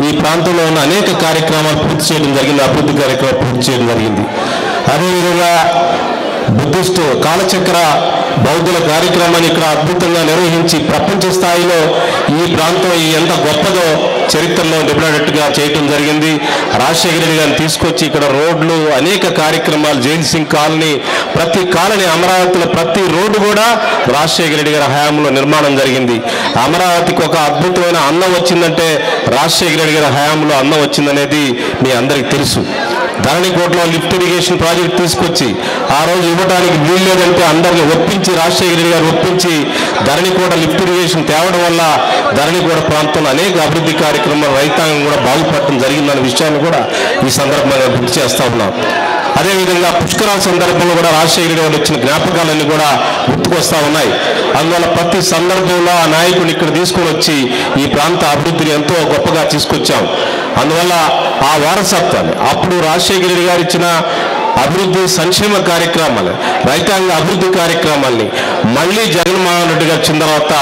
ఈ ప్రాంతంలో ఉన్న అనేక కార్యక్రమాలు పూర్తి చేయడం జరిగింది, అభివృద్ధి కార్యక్రమాలు పూర్తి చేయడం జరిగింది. అదేవిధంగా బుద్ధిస్టు కాలచక్ర బౌద్ధుల కార్యక్రమాన్ని ఇక్కడ అద్భుతంగా నిర్వహించి ప్రపంచ స్థాయిలో ఈ ప్రాంతం ఎంత గొప్పదో చరిత్రలో నిలబడేట్టుగా చేయటం జరిగింది. రాజశేఖర రెడ్డి గారిని తీసుకొచ్చి ఇక్కడ రోడ్లు, అనేక కార్యక్రమాలు, జైల్ సింగ్ కాలనీ, ప్రతి కాలనీ అమరావతిలో ప్రతి రోడ్డు కూడా రాజశేఖర రెడ్డి గారి హయాంలో నిర్మాణం జరిగింది. అమరావతికి ఒక అద్భుతమైన అన్నం వచ్చిందంటే రాజశేఖర రెడ్డి గారి హయాంలో అన్నం వచ్చిందనేది మీ అందరికీ తెలుసు. ధరణికోటలో లిఫ్ట్ ఇరిగేషన్ ప్రాజెక్ట్ తీసుకొచ్చి ఆ రోజు ఇవ్వడానికి వీలు లేదంటే అందరిని ఒప్పించి, రాజశేఖర రెడ్డి గారు ఒప్పించి ధరణికోట లిఫ్ట్ ఇరిగేషన్ తేవడం వల్ల ధరణికోట ప్రాంతంలో అనేక అభివృద్ధి కార్యక్రమాలు, రైతాంగం కూడా బాగుపడటం జరిగిందన్న విషయాన్ని కూడా ఈ సందర్భంగా గుర్తు చేస్తా ఉన్నాం. అదేవిధంగా పుష్కరాల సందర్భంలో కూడా రాజశేఖర రెడ్డి గారు వచ్చిన జ్ఞాపకాలన్నీ కూడా గుర్తుకొస్తా ఉన్నాయి. అందువల్ల ప్రతి సందర్భంలో ఆ నాయకుడిని ఇక్కడ తీసుకొని వచ్చి ఈ ప్రాంత అభివృద్ధిని ఎంతో గొప్పగా తీసుకొచ్చాం. అందువల్ల ఆ వారసత్వాన్ని, అప్పుడు రాజశేఖర రెడ్డి గారు ఇచ్చిన అభివృద్ధి సంక్షేమ కార్యక్రమాలు, రైతాంగ అభివృద్ధి కార్యక్రమాల్ని మళ్ళీ జగన్మోహన్ రెడ్డి గారు వచ్చిన తర్వాత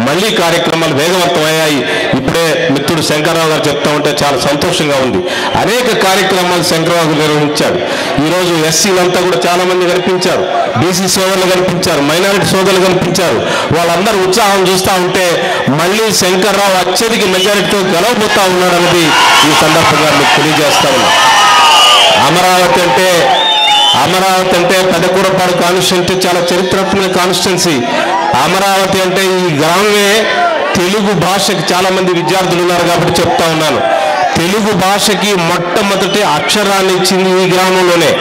మళ్ళీ కార్యక్రమాలు వేగవంతమయ్యాయి. ఇప్పుడే మిత్రుడు శంకర్రావు గారు చెప్తా ఉంటే చాలా సంతోషంగా ఉంది. అనేక కార్యక్రమాలు శంకర్రావు నిర్వహించాడు. ఈరోజు ఎస్సీలంతా కూడా చాలా మంది కనిపించారు, బీసీ సోదరులు కనిపించారు, మైనారిటీ సోదరులు కనిపించారు. వాళ్ళందరూ ఉత్సాహం చూస్తూ ఉంటే మళ్ళీ శంకర్రావు అత్యధిక మెజారిటీతో గెలవబోతా ఉన్నాడు అనేది ఈ సందర్భంగా మీకు తెలియజేస్తా ఉన్నా. అమరావతి అంటే పెదకూరపాడు కాన్స్టిట్యున్సీ చాలా చరిత్రాత్మక కాన్స్టిట్యున్సీ. అమరావతి అంటే ఈ గ్రామమే తెలుగు భాషకి చాలా మంది విద్యార్థులు ఉన్నారు కాబట్టి చెప్తా ఉన్నాను. తెలుగు భాషకి మొట్టమొదటి అక్షరాన్ని ఇచ్చింది ఈ గ్రామంలోనే.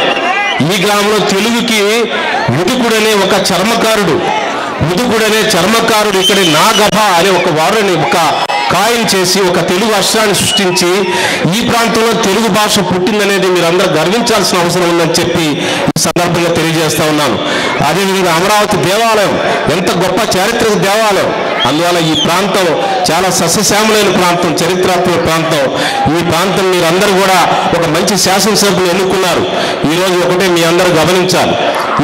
ఈ గ్రామంలో తెలుగుకి ముదుకుడనే ఒక చర్మకారుడు ఇక్కడ నాగభ అనే ఒక వారిని కాయిన్ చేసి ఒక తెలుగు అక్షరాన్ని సృష్టించి ఈ ప్రాంతంలో తెలుగు భాష పుట్టిందనేది మీరందరూ గర్వించాల్సిన అవసరం ఉందని చెప్పి ఈ సందర్భంగా తెలియజేస్తా ఉన్నాను. అదేవిధంగా అమరావతి దేవాలయం ఎంత గొప్ప చారిత్రక దేవాలయం. అందువల్ల ఈ ప్రాంతం చాలా సస్యశ్యామలైన ప్రాంతం, చరిత్రాత్మక ప్రాంతం. ఈ ప్రాంతం మీరందరూ కూడా ఒక మంచి శాసనసభ్యులు ఎన్నుకున్నారు. ఈరోజు ఒకటే మీ అందరూ గమనించాలి.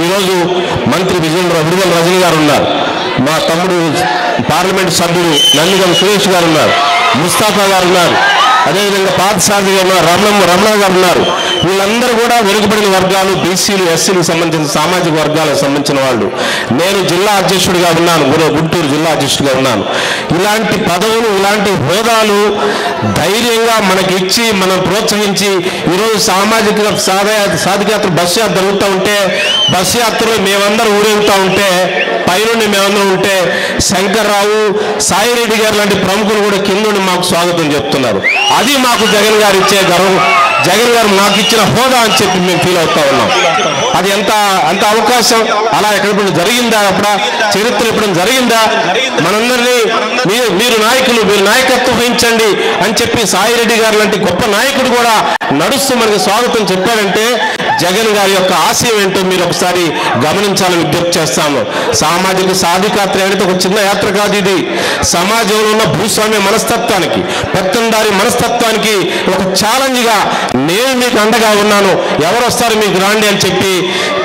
ఈరోజు మంత్రి విడుదల రజనీ గారు ఉన్నారు, మా తమ్ముడు పార్లమెంట్ సభ్యుడు నందిగం సురేష్ గారు ఉన్నారు, ముస్తాఫా గారు ఉన్నారు, అదేవిధంగా పార్థసారథి గారు ఉన్నారు, రమణ గారు ఉన్నారు. వీళ్ళందరూ కూడా వెనుకబడిన వర్గాలు, బీసీలు, ఎస్సీలకు సంబంధించిన సామాజిక వర్గాలకు సంబంధించిన వాళ్ళు. నేను జిల్లా అధ్యక్షుడిగా ఉన్నాను, గుంటూరు జిల్లా అధ్యక్షుడిగా ఉన్నాను. ఇలాంటి పదవులు, ఇలాంటి హోదాలు ధైర్యంగా మనకి ఇచ్చి మనం ప్రోత్సహించి ఈరోజు సామాజిక సాధికారత బస్సు యాత్ర జరుగుతూ ఉంటే, బస్సు యాత్రలో మేమందరూ ఊరేగుతూ ఉంటే, పైనుండి మేమందరం ఉంటే శంకర్రావు, సాయిరెడ్డి గారు లాంటి ప్రముఖులు కూడా కింద మాకు స్వాగతం చెప్తున్నారు. అది మాకు జగన్ గారు ఇచ్చే గర్వం, జగన్ గారు మాకు ఇచ్చిన హోదా అని చెప్పి మేము ఫీల్ అవుతా ఉన్నాం. అది అంత అవకాశం అలా ఎక్కడ జరిగిందా? అప్పుడు చరిత్ర ఎప్పుడు జరిగిందా? మనందరినీ మీరు నాయకులు, మీరు నాయకత్వం వహించండి అని చెప్పి సాయిరెడ్డి గారు లాంటి గొప్ప నాయకుడు కూడా నడుస్తూ మనకి స్వాగతం చెప్పారంటే జగన్ గారి యొక్క ఆశయం ఏంటో మీరు ఒకసారి గమనించాలని విజ్ఞప్తి చేస్తాము. సామాజిక సాధికారత అనేది ఒక చిన్న యాత్ర కాదు. ఇది సమాజంలో ఉన్న భూస్వామ్య మనస్తత్వానికి, పెత్తందారి మనస్తత్వానికి ఒక ఛాలెంజ్గా నేను మీకు అండగా ఉన్నాను, ఎవరు వస్తారు మీకు రాండి అని చెప్పి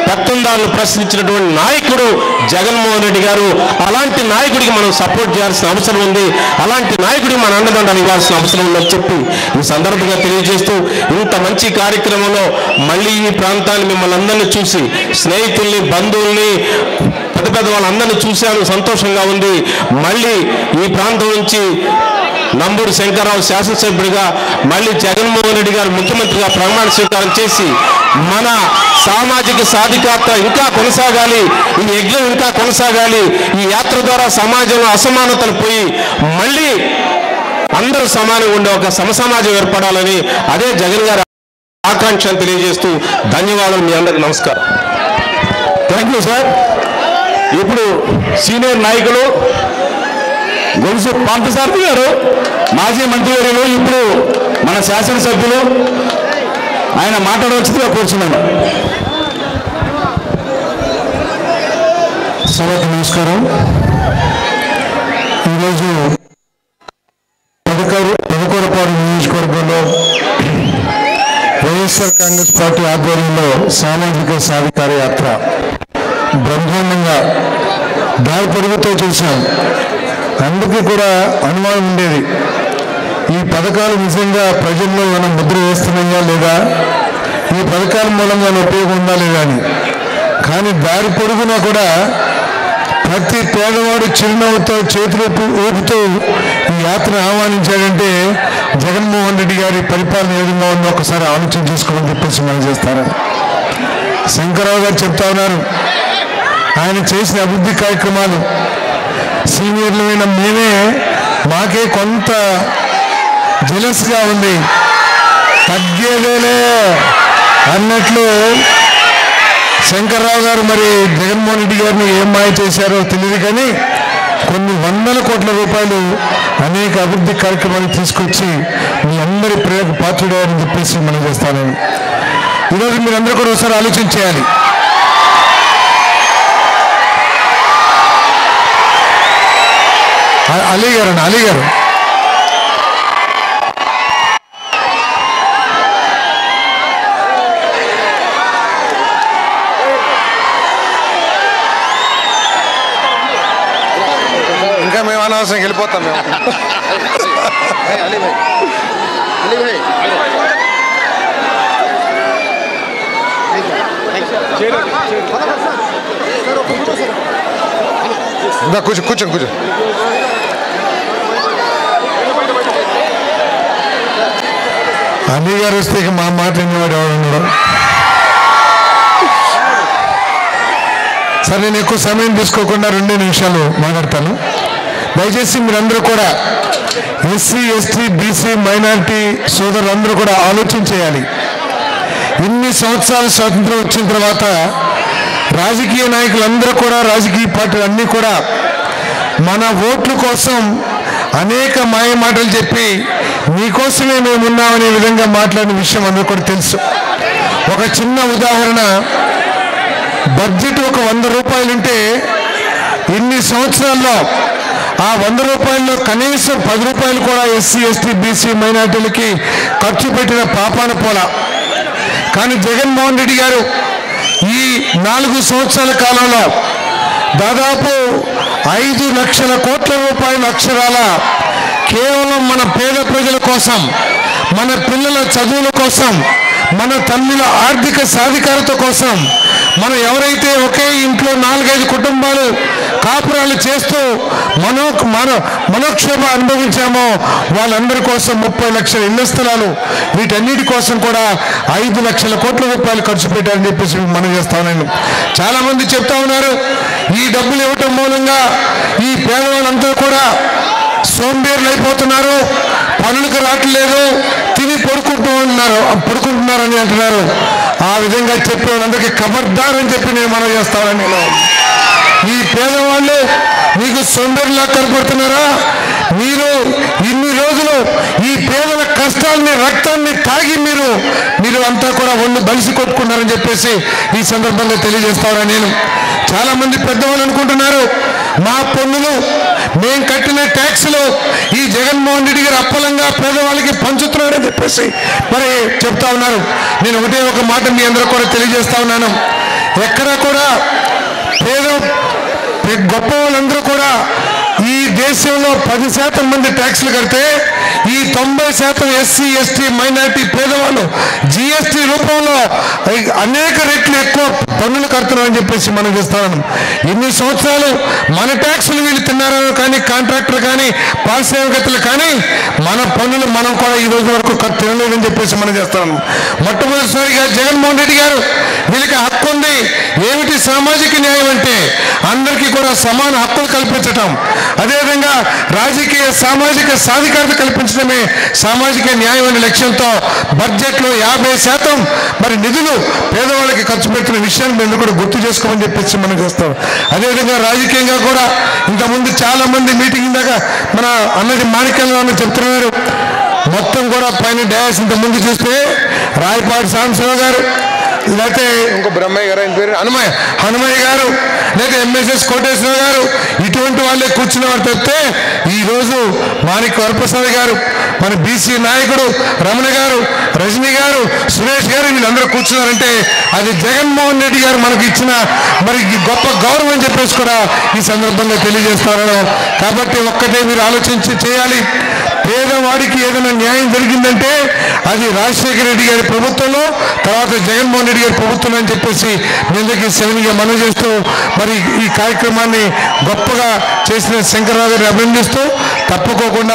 పెత్తందారులు ప్రశ్నించినటువంటి నాయకుడు జగన్మోహన్ రెడ్డి గారు. అలాంటి నాయకుడికి మనం సపోర్ట్ చేయాల్సిన అవసరం ఉంది, అలాంటి నాయకుడికి మన అండదండలు ఇవ్వాల్సిన అవసరం ఉందని చెప్పి ఈ సందర్భంగా తెలియజేస్తూ, ఇంత మంచి కార్యక్రమంలో మళ్ళీ ఈ ప్రాంతాన్ని మిమ్మల్ని అందరినీ చూసి, స్నేహితుల్ని, బంధువుల్ని, పెద్ద వాళ్ళందరినీ చూశాను, సంతోషంగా ఉంది. మళ్ళీ ఈ ప్రాంతం నుంచి నంబూరు శంకర్రావు శాసనసభ్యుడిగా, మళ్ళీ జగన్మోహన్ రెడ్డి గారు ముఖ్యమంత్రిగా ప్రమాణ స్వీకారం చేసి మన సామాజిక సాధికారత ఇంకా కొనసాగాలి, ఈ యజ్ఞం ఇంకా కొనసాగాలి, ఈ యాత్ర ద్వారా సమాజంలో అసమానతలు పోయి మళ్ళీ అందరూ సమానంగా ఉండే ఒక సమసమాజం ఏర్పడాలని అదే జగన్ గారి ఆకాంక్షను తెలియజేస్తూ ధన్యవాదాలు. మీ అందరికీ నమస్కారం. Thank you sir. ఇప్పుడు సీనియర్ నాయకులు గొలుసు పార్థసారథి గారు, మాజీ మంత్రివర్యులు, ఇప్పుడు మన శాసనసభ్యులు, ఆయన మాట్లాడవలసిందిగా కూర్చున్నాను. సభకు నమస్కారం. ఈరోజు పదకొరపాడు నియోజకవర్గంలో వైఎస్ఆర్ కాంగ్రెస్ పార్టీ ఆధ్వర్యంలో సామాజిక సాధికార యాత్ర బ్రహ్మాండంగా దారి పొరుగుతో చూశాం. అందుకు కూడా అనుమానం ఉండేది, ఈ పథకాలు నిజంగా ప్రజల్లో మనం ముద్ర వేస్తున్నాయా లేదా, ఈ పథకాల మూలంగా ఉపయోగం ఉందా లేదా అని. కానీ దారి పొరుగునా కూడా ప్రతి పేదవాడు చిరునవ్వుతో చేతులు ఊపుతూ ఈ యాత్ర ఆహ్వానించాడంటే జగన్మోహన్ రెడ్డి గారి పరిపాలన ఏ విధంగా ఉందో ఒకసారి ఆలోచన చేసుకోమని చెప్పేసి మనం చేస్తారు. శంకర్రావు గారు చెప్తా ఉన్నారు, ఆయన చేసిన అభివృద్ధి కార్యక్రమాలు సీనియర్లమైన మాకే కొంత జెలస్గా ఉంది, తగ్గేదేలే అన్నట్లు శంకర్రావు గారు మరి జగన్మోహన్ రెడ్డి గారిని ఏం మాయ చేశారో తెలియదు, కానీ కొన్ని వందల కోట్ల రూపాయలు అనేక అభివృద్ధి కార్యక్రమాలు తీసుకొచ్చి మీ అందరి ప్రేమకు పాత్రుడని చెప్పేసి మనం చేస్తాను. ఈరోజు మీరందరూ కూడా ఒకసారి ఆలోచన చేయాలి. అలీ గారు ఇంకా మేము అనవసరం వెళ్ళిపోతాం మేము. కూర్చో అలీ గారు వస్తే ఇక మా మాట వినేవాడు ఎవరు. సరే, నేను ఎక్కువ సమయం తీసుకోకుండా 2 నిమిషాలు మాట్లాడతాను. దయచేసి మీరందరూ కూడా ఎస్సీ, ఎస్టీ, బీసీ, మైనారిటీ సోదరులందరూ కూడా ఆలోచన చేయాలి. ఇన్ని సంవత్సరాల స్వాతంత్రం వచ్చిన తర్వాత రాజకీయ నాయకులందరూ కూడా, రాజకీయ పార్టీలు అన్నీ కూడా మన ఓట్ల కోసం అనేక మాయ మాటలు చెప్పి మీకోసమే మేమున్నామనే విధంగా మాట్లాడిన విషయం అందరూ కూడా తెలుసు. ఒక చిన్న ఉదాహరణ, బడ్జెట్ ఒక 100 రూపాయలుంటే ఇన్ని సంవత్సరాల్లో ఆ 100 రూపాయల్లో కనీసం 10 రూపాయలు కూడా ఎస్సీ, ఎస్టీ, బీసీ, మైనార్టీలకి ఖర్చు పెట్టిన పాపాన పోలా. కానీ జగన్మోహన్ రెడ్డి గారు ఈ 4 సంవత్సరాల కాలంలో దాదాపు 5 లక్షల కోట్ల రూపాయల అక్షరాల కేవలం మన పేద ప్రజల కోసం, మన పిల్లల చదువుల కోసం, మన తల్లుల ఆర్థిక సాధికారత కోసం, మనం ఎవరైతే ఒకే ఇంట్లో 4-5 కుటుంబాలు కాపురాలు చేస్తూ మనోక్షోభ అనుభవించామో వాళ్ళందరి కోసం 30 లక్షల ఇళ్ల స్థలాలు, వీటన్నిటి కోసం కూడా 5 లక్షల కోట్ల రూపాయలు ఖర్చు పెట్టారని చెప్పేసి మనం చేస్తామని చాలా మంది చెప్తా ఉన్నారు. ఈ డబ్బులు ఇవ్వటం మూలంగా ఈ పేదవాళ్ళంతా కూడా సోంబేర్లు అయిపోతున్నారు, పనులకు రావట్లేదు, తిని పడుకుంటున్నారని అంటున్నారు. ఆ విధంగా చెప్పే వాళ్ళందరికీ ఖబర్దార్ అని చెప్పి నేను మనం చేస్తానని. ఈ పేదవాళ్ళు మీకు సోంబేరులా కనపడుతున్నారా? మీరు ఇన్ని రోజులు ఈ పేదల కష్టాన్ని, రక్తాన్ని తాగి మీరు అంతా కూడా ఒళ్ళు బలిసి కొట్టుకున్నారని చెప్పేసి ఈ సందర్భంగా తెలియజేస్తానని నేను. చాలా మంది పెద్దవాళ్ళు అనుకుంటున్నారు మా పన్నులు, మేము కట్టిన ట్యాక్సులు ఈ జగన్మోహన్ రెడ్డి గారు అప్పలంగా పేదవాళ్ళకి పంచుతున్నారని చెప్పేసి మరి చెప్తా ఉన్నారు. నేను ఒక మాట మీ అందరూ కూడా తెలియజేస్తా ఉన్నాను. ఎక్కడా కూడా గొప్ప వాళ్ళందరూ కూడా ఈ దేశంలో 10% మంది ట్యాక్సులు కడితే ఈ 90% ఎస్సీ ఎస్టీ మైనారిటీ పేదవాళ్ళు జిఎస్టీ రూపంలో అనేక రెట్లు ఎక్కువ పన్నులు కడుతున్నారని చెప్పేసి మనం చేస్తాను. ఇన్ని సంవత్సరాలు మన ట్యాక్సులు వీళ్ళు తిన్నారో కానీ కాంట్రాక్టర్ కానీ పారిశ్రామికతలు కానీ మన పన్నులు మనం కూడా ఈ రోజు వరకు తినలేదని చెప్పేసి మనం చేస్తాను. మొట్టమొదటిసారిగా జగన్మోహన్ రెడ్డి గారు వీళ్ళకి హక్కు ఉంది. ఏమిటి సామాజిక న్యాయం అంటే అందరికీ కూడా సమాన హక్కులు కల్పించటం, అదేవిధంగా రాజకీయ సామాజిక సాధికారత కల్పించడమే సామాజిక న్యాయం అనే లక్ష్యంతో బడ్జెట్లో 50% మరి నిధులు పేదవాళ్ళకి ఖర్చు పెట్టిన విషయాన్ని మేము కూడా గుర్తు చేసుకోమని చెప్పేసి మనం చేస్తాం. అదేవిధంగా రాజకీయంగా కూడా ఇంతకుముందు చాలా మంది మీటింగ్ దాకా మన అన్నది మాణిక్యంలో చెప్తున్నారు. మొత్తం కూడా పైన డ్యాస్ ఇంత ముందు చూస్తే రాయపాటి సాంబశివరావు గారు, లేకపోతే ఇంకో బ్రహ్మయ్య గారు, ఆయన పేరు హనుమయ్య గారు, లేదా ఎంఎస్ఎస్ కోటేశ్వర గారు, ఇటువంటి వాళ్ళే కూర్చున్నవారు తప్పితే ఈరోజు మాణిక్ వరప్రసాద్ గారు, మన బీసీ నాయకుడు రమణ గారు, రజనీ గారు, సురేష్ గారు వీళ్ళందరూ కూర్చున్నారంటే అది జగన్మోహన్ రెడ్డి గారు మనకు ఇచ్చిన మరి గొప్ప గౌరవం అని చెప్పేసి కూడా ఈ సందర్భంగా తెలియజేస్తారు. కాబట్టి ఒక్కటే మీరు ఆలోచించి చేయాలి. పేదవాడికి ఏదైనా న్యాయం జరిగిందంటే అది రాజశేఖర రెడ్డి గారి ప్రభుత్వంలో, తర్వాత జగన్మోహన్ రెడ్డి గారి ప్రభుత్వం అని చెప్పేసి నిందకి సెవెన్గా మనవి చేస్తూ మరి ఈ కార్యక్రమాన్ని గొప్పగా చేసిన శంకర్రావు గారిని అభినందిస్తూ తప్పుకోకుండా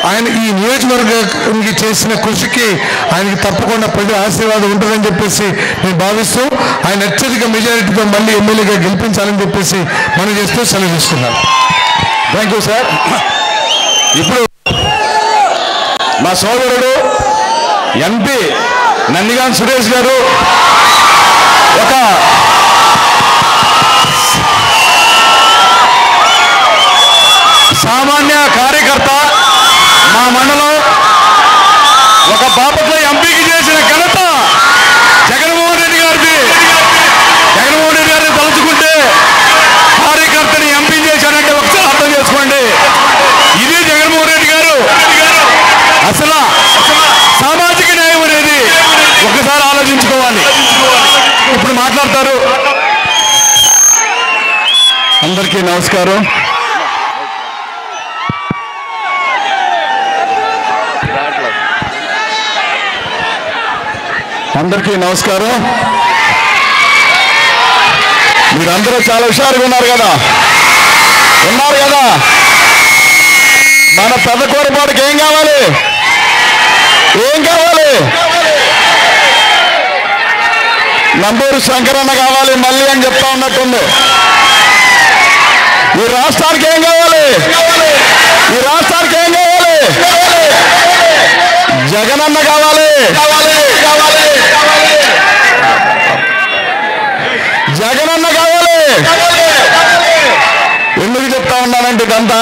ఆయన ఈ నియోజకవర్గానికి చేసిన కృషికి ఆయనకి తప్పకుండా ప్రజల ఆశీర్వాదం ఉంటుందని చెప్పేసి నేను భావిస్తూ ఆయన అత్యధిక మెజారిటీతో మళ్ళీ ఎమ్మెల్యేగా గెలిపించాలని చెప్పేసి మనం చేస్తూ సెలవు తీసుకున్నాను. Thank you sir. ఇప్పుడు మా సోదరుడు ఎంపీ నందిగాం సురేష్ గారు ఒక సామాన్య కార్యకర్త, మా మండలం ఒక బాపట్ల ఎంపీకి చేసిన ఘనత జగన్మోహన్ రెడ్డి గారిది. జగన్మోహన్ రెడ్డి గారిని తలుచుకుంటే కార్యకర్తని ఎంపీ చేశానంటే ఒకసారి అర్థం చేసుకోండి. ఇది జగన్మోహన్ రెడ్డి గారు. అసలు సామాజిక న్యాయం అనేది ఒకసారి ఆలోచించుకోవాలి. ఇప్పుడు మాట్లాడతారు. అందరికీ నమస్కారం. అందరికీ నమస్కారం. మీరందరూ చాలా హుషారుగా ఉన్నారు కదా. మన పెద్ద కోరపాటుకి ఏం కావాలి? నంబూరు శంకరన్న కావాలి మళ్ళీ అని చెప్తా ఉన్నట్టుంది. ఈ రాష్ట్రానికి ఏం కావాలి? జగనన్న కావాలి. ఎందుకు చెప్తా ఉన్నానంటే ఇదంతా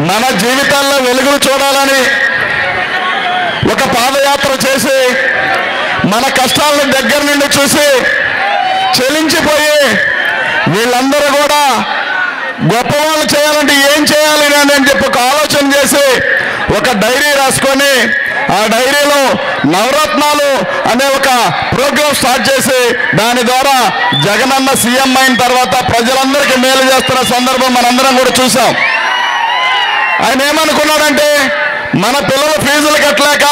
మన జీవితాల్లో వెలుగులు చూడాలని ఒక పాదయాత్ర చేసి మన కష్టాలను దగ్గర నుండి చూసి చెలించిపోయి వీళ్ళందరూ కూడా గొప్పవాళ్ళు చేయాలంటే ఏం చేయాలి అని చెప్పి ఒక ఆలోచన చేసి ఒక డైరీ రాసుకొని ఆ డైరీలో నవరత్నాలు అనే ఒక ప్రోగ్రామ్ స్టార్ట్ చేసి దాని ద్వారా జగనన్న సీఎం అయిన తర్వాత ప్రజలందరికీ మేలు చేస్తున్న సందర్భం మనందరం కూడా చూసాం. ఆయన ఏమనుకున్నాడంటే మన పిల్లల ఫీజులు కట్టలేక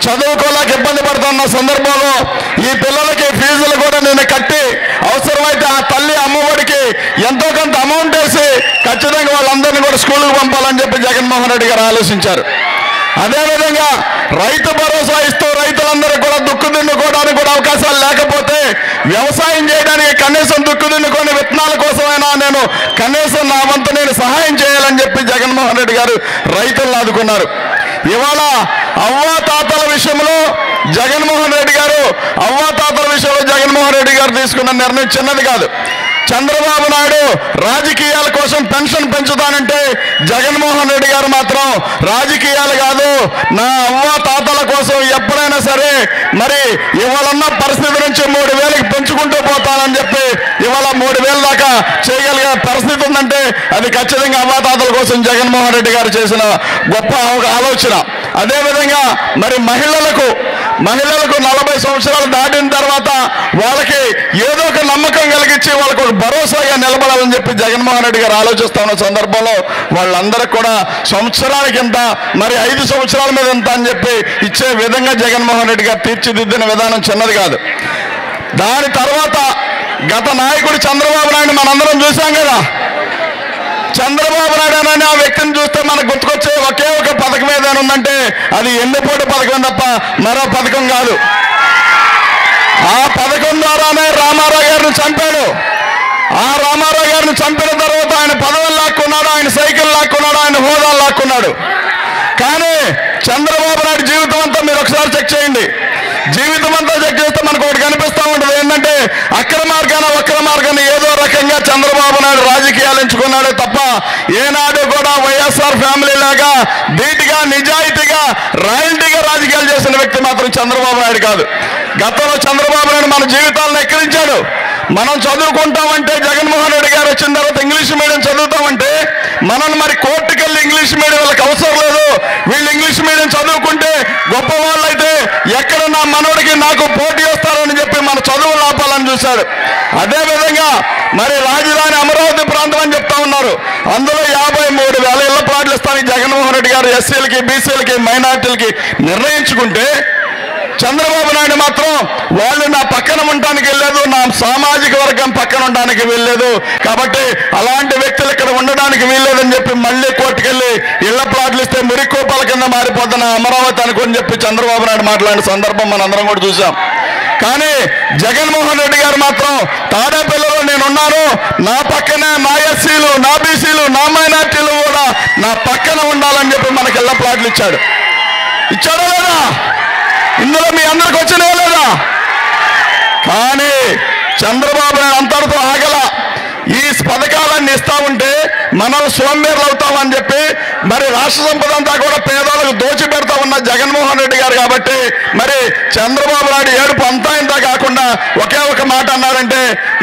చదువుకోలేక ఇబ్బంది పడుతున్న సందర్భంలో ఈ పిల్లలకి ఫీజులు కూడా నేను కట్టి అవసరమైతే ఆ తల్లి అమ్మఒడికి ఎంతో కొంత అమౌంట్ వేసి ఖచ్చితంగా వాళ్ళందరినీ కూడా స్కూల్కి పంపాలని చెప్పి జగన్మోహన్ రెడ్డి గారు ఆలోచించారు. అదేవిధంగా రైతు భరోసా ఇస్తూ రైతులందరూ కూడా దుక్కు దున్నుకోవడానికి కూడా అవకాశాలు లేకపోతే వ్యవసాయం చేయడానికి కనీసం దుక్కు దున్నుకొని విత్తనాల కోసమైనా నేను కనీసం నా వంతు నేను సహాయం చేయాలని చెప్పి జగన్మోహన్ రెడ్డి గారు రైతులను ఆదుకున్నారు. ఇవాళ అవ్వాతాతల విషయంలో జగన్మోహన్ రెడ్డి గారు తీసుకున్న నిర్ణయం చిన్నది కాదు. చంద్రబాబు నాయుడు రాజకీయాల కోసం పెన్షన్ పెంచుతానంటే జగన్మోహన్ రెడ్డి గారు మాత్రం రాజకీయాలు కాదు, నా అవ్వ తాతల కోసం ఎప్పుడైనా సరే మరి ఇవాళన్న పరిస్థితి నుంచి 3,000కి పెంచుకుంటూ పోతానని చెప్పి ఇవాళ 3,000 దాకా చేయగలిగే పరిస్థితి ఉందంటే అది ఖచ్చితంగా అవ్వాతాతల కోసం జగన్మోహన్ రెడ్డి గారు చేసిన గొప్ప ఆలోచన. అదేవిధంగా మరి మహిళలకు 40 సంవత్సరాలు దాటిన తర్వాత వాళ్ళకి ఏదో ఒక నమ్మకం కలిగించి వాళ్ళకు ఒక భరోసాగా నిలబడాలని చెప్పి జగన్మోహన్ రెడ్డి గారు ఆలోచిస్తున్న సందర్భంలో వాళ్ళందరూ కూడా సంవత్సరానికి ఎంత, మరి 5 సంవత్సరాల మీద ఎంత అని చెప్పి ఇచ్చే విధంగా జగన్మోహన్ రెడ్డి గారు తీర్చిదిద్దిన విధానం చిన్నది కాదు. దాని తర్వాత గత నాయకుడు చంద్రబాబు నాయుడు మనందరం చూసాం కదా. చంద్రబాబు నాయుడు అనే ఆ వ్యక్తిని చూస్తే మనకు గుర్తుకొచ్చే ఒకే ఒక పథకం ఏదైనా ఉందంటే అది ఎన్నిపోటు పథకం తప్ప మరో పథకం కాదు. ఆ పథకం ద్వారానే రామారావు గారిని చంపాడు. ఆ రామారావు గారిని చంపిన తర్వాత ఆయన పదవులు లాక్కున్నాడు, ఆయన సైకిల్ లాక్కున్నాడు, ఆయన హోదాలు లాక్కున్నాడు. కానీ చంద్రబాబు నాయుడు జీవితం అంతా మీరు ఒకసారి చెక్ చేయండి. జీవితం అంతా చెక్ చేస్తే మనకు ఒకటి కనిపిస్తూ ఉంటుంది. ఏంటంటే వక్ర మార్గాన్ని ఏదో రకంగా చంద్రబాబు నాయుడు రాజకీయాలు ఎంచుకున్నాడే తప్ప ఏనాడు కూడా వైఎస్ఆర్ ఫ్యామిలీ లాగా ధీటుగా, నిజాయితీగా, రాయల్టీగా రాజకీయాలు చేసిన వ్యక్తి మాత్రం చంద్రబాబు నాయుడు కాదు. గతంలో చంద్రబాబు నాయుడు మన జీవితాలను ఎక్కిరించాడు. మనం చదువుకుంటామంటే జగన్మోహన్ రెడ్డి గారు వచ్చిన తర్వాత ఇంగ్లీష్ మీడియం చదువుతామంటే మనల్ని మరి కోర్టుకి వెళ్ళి ఇంగ్లీష్ మీడియం వాళ్ళకి అవసరం లేదు, వీళ్ళు ఇంగ్లీష్ మీడియం చదువుకుంటే గొప్ప వాళ్ళు అయితే ఎక్కడ నా మనోడికి నాకు పోటీ వస్తారని చెప్పి మన చదువులు ఆపాలని చూశాడు. అదేవిధంగా మరి రాజధాని అమరావతి ప్రాంతం అని చెప్తా ఉన్నారు. అందులో 53,000 ఇళ్ల ప్లాట్లు ఇస్తానికి జగన్మోహన్ రెడ్డి గారు ఎస్సీలకి, బీసీలకి, మైనార్టీలకి నిర్ణయించుకుంటే చంద్రబాబు నాయుడు మాత్రం వాళ్ళు నా పక్కన ఉండడానికి వెళ్ళలేదు, నా సామాజిక వర్గం పక్కన ఉండడానికి వెళ్ళలేదు, కాబట్టి అలాంటి వ్యక్తులు ఇక్కడ ఉండడానికి వీల్లేదని చెప్పి మళ్ళీ కోర్టుకెళ్ళి ఇళ్ల ప్లాట్లు ఇస్తే మురికోపాల కింద మారిపోతున్న అమరావతి అనుకుని చెప్పి చంద్రబాబు నాయుడు మాట్లాడిన సందర్భం మనందరం కూడా చూసాం. కానీ జగన్మోహన్ రెడ్డి గారు మాత్రం తాడేపల్లిలో నేనున్నాను, నా పక్కనే నా ఎస్సీలు, నా బీసీలు, నా మైనార్టీలు కూడా నా పక్కన ఉండాలని చెప్పి మనకి ఇళ్ల ప్లాట్లు ఇచ్చాడా లేదా? ఇందులో మీ అందరికి వచ్చినా లేదా? కానీ చంద్రబాబు నాయుడు అంతటితో ఆగల. ఈ పథకాలన్నీ ఇస్తా ఉంటే మనం సోంబేర్లు అవుతామని చెప్పి మరి రాష్ట్ర సంపద అంతా కూడా పేదలకు దోచిపెడతా ఉన్న జగన్మోహన్ రెడ్డి గారు కాబట్టి మరి చంద్రబాబు నాయుడు ఏడుపు అంతా ఇంత కాకుండా ఒకే ఒక మాట అన్నారంటే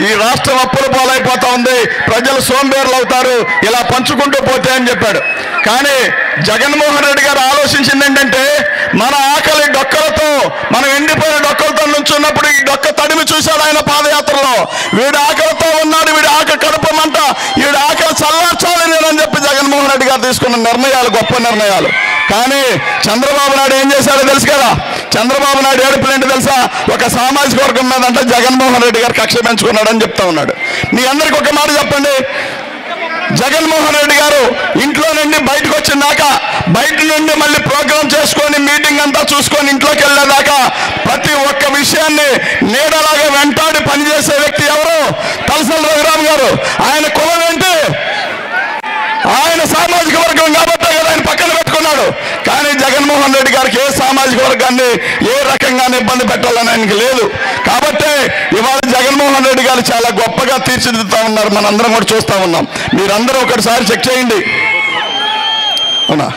ఈ రాష్ట్రం అప్పుల పాలైపోతా ఉంది, ప్రజలు సోంబేర్లు అవుతారు ఇలా పంచుకుంటూ పోతే అని చెప్పాడు. కానీ జగన్మోహన్ రెడ్డి గారు ఆలోచించింది ఏంటంటే మన ఆకలి డొక్కలతో, మనం ఎండిపోయిన డొక్కలతో నుంచున్నప్పుడు ఈ డొక్క తడిమి చూశాడు ఆయన పాదయాత్రలో. వీడి ఆకలితో ఉన్నాడు, వీడి ఆకలి కడుపమంట, వీడి ఆకలి చల్లార్చాలి నేనని చెప్పి జగన్మోహన్ రెడ్డి గారు తీసుకున్న నిర్ణయాలు గొప్ప నిర్ణయాలు. కానీ చంద్రబాబు నాయుడు ఏం చేశాడో తెలుసు కదా. చంద్రబాబు నాయుడు ఏడుపులేంటి తెలుసా? ఒక సామాజిక వర్గం మీద అంటే జగన్మోహన్ రెడ్డి గారు కక్ష పెంచుకున్నాడని చెప్తా ఉన్నాడు. మీ అందరికి ఒక మాట చెప్పండి, జగన్మోహన్ రెడ్డి గారు ఇంట్లో నుండి బయటకు వచ్చిందాకా, బయట నుండి మళ్ళీ ప్రోగ్రాం చేసుకొని మీటింగ్ అంతా చూసుకొని ఇంట్లోకి వెళ్ళేదాకా ప్రతి ఒక్క విషయాన్ని నీడలాగా వెంటాడి పనిచేసే వ్యక్తి ఎవరు? తలసాని రఘురామ్ గారు. ఆయన కులం ఏంటి? ఆయన సామాజిక వర్గం కాబట్టి కదా ఆయన పక్కన పెట్టుకున్నాడు. కానీ జగన్మోహన్ రెడ్డి గారికి ఏ సామాజిక వర్గాన్ని ఏ రకంగానే ఇబ్బంది పెట్టాలని ఆయనకి లేదు. కాబట్టి ఇవాళ జగన్మోహన్ రెడ్డి గారు చాలా గొప్పగా తీర్చిదిద్దుతా ఉన్నారు, మనందరం కూడా చూస్తూ ఉన్నాం. మీరందరూ ఒకటిసారి చెక్ చేయండి. అవునా?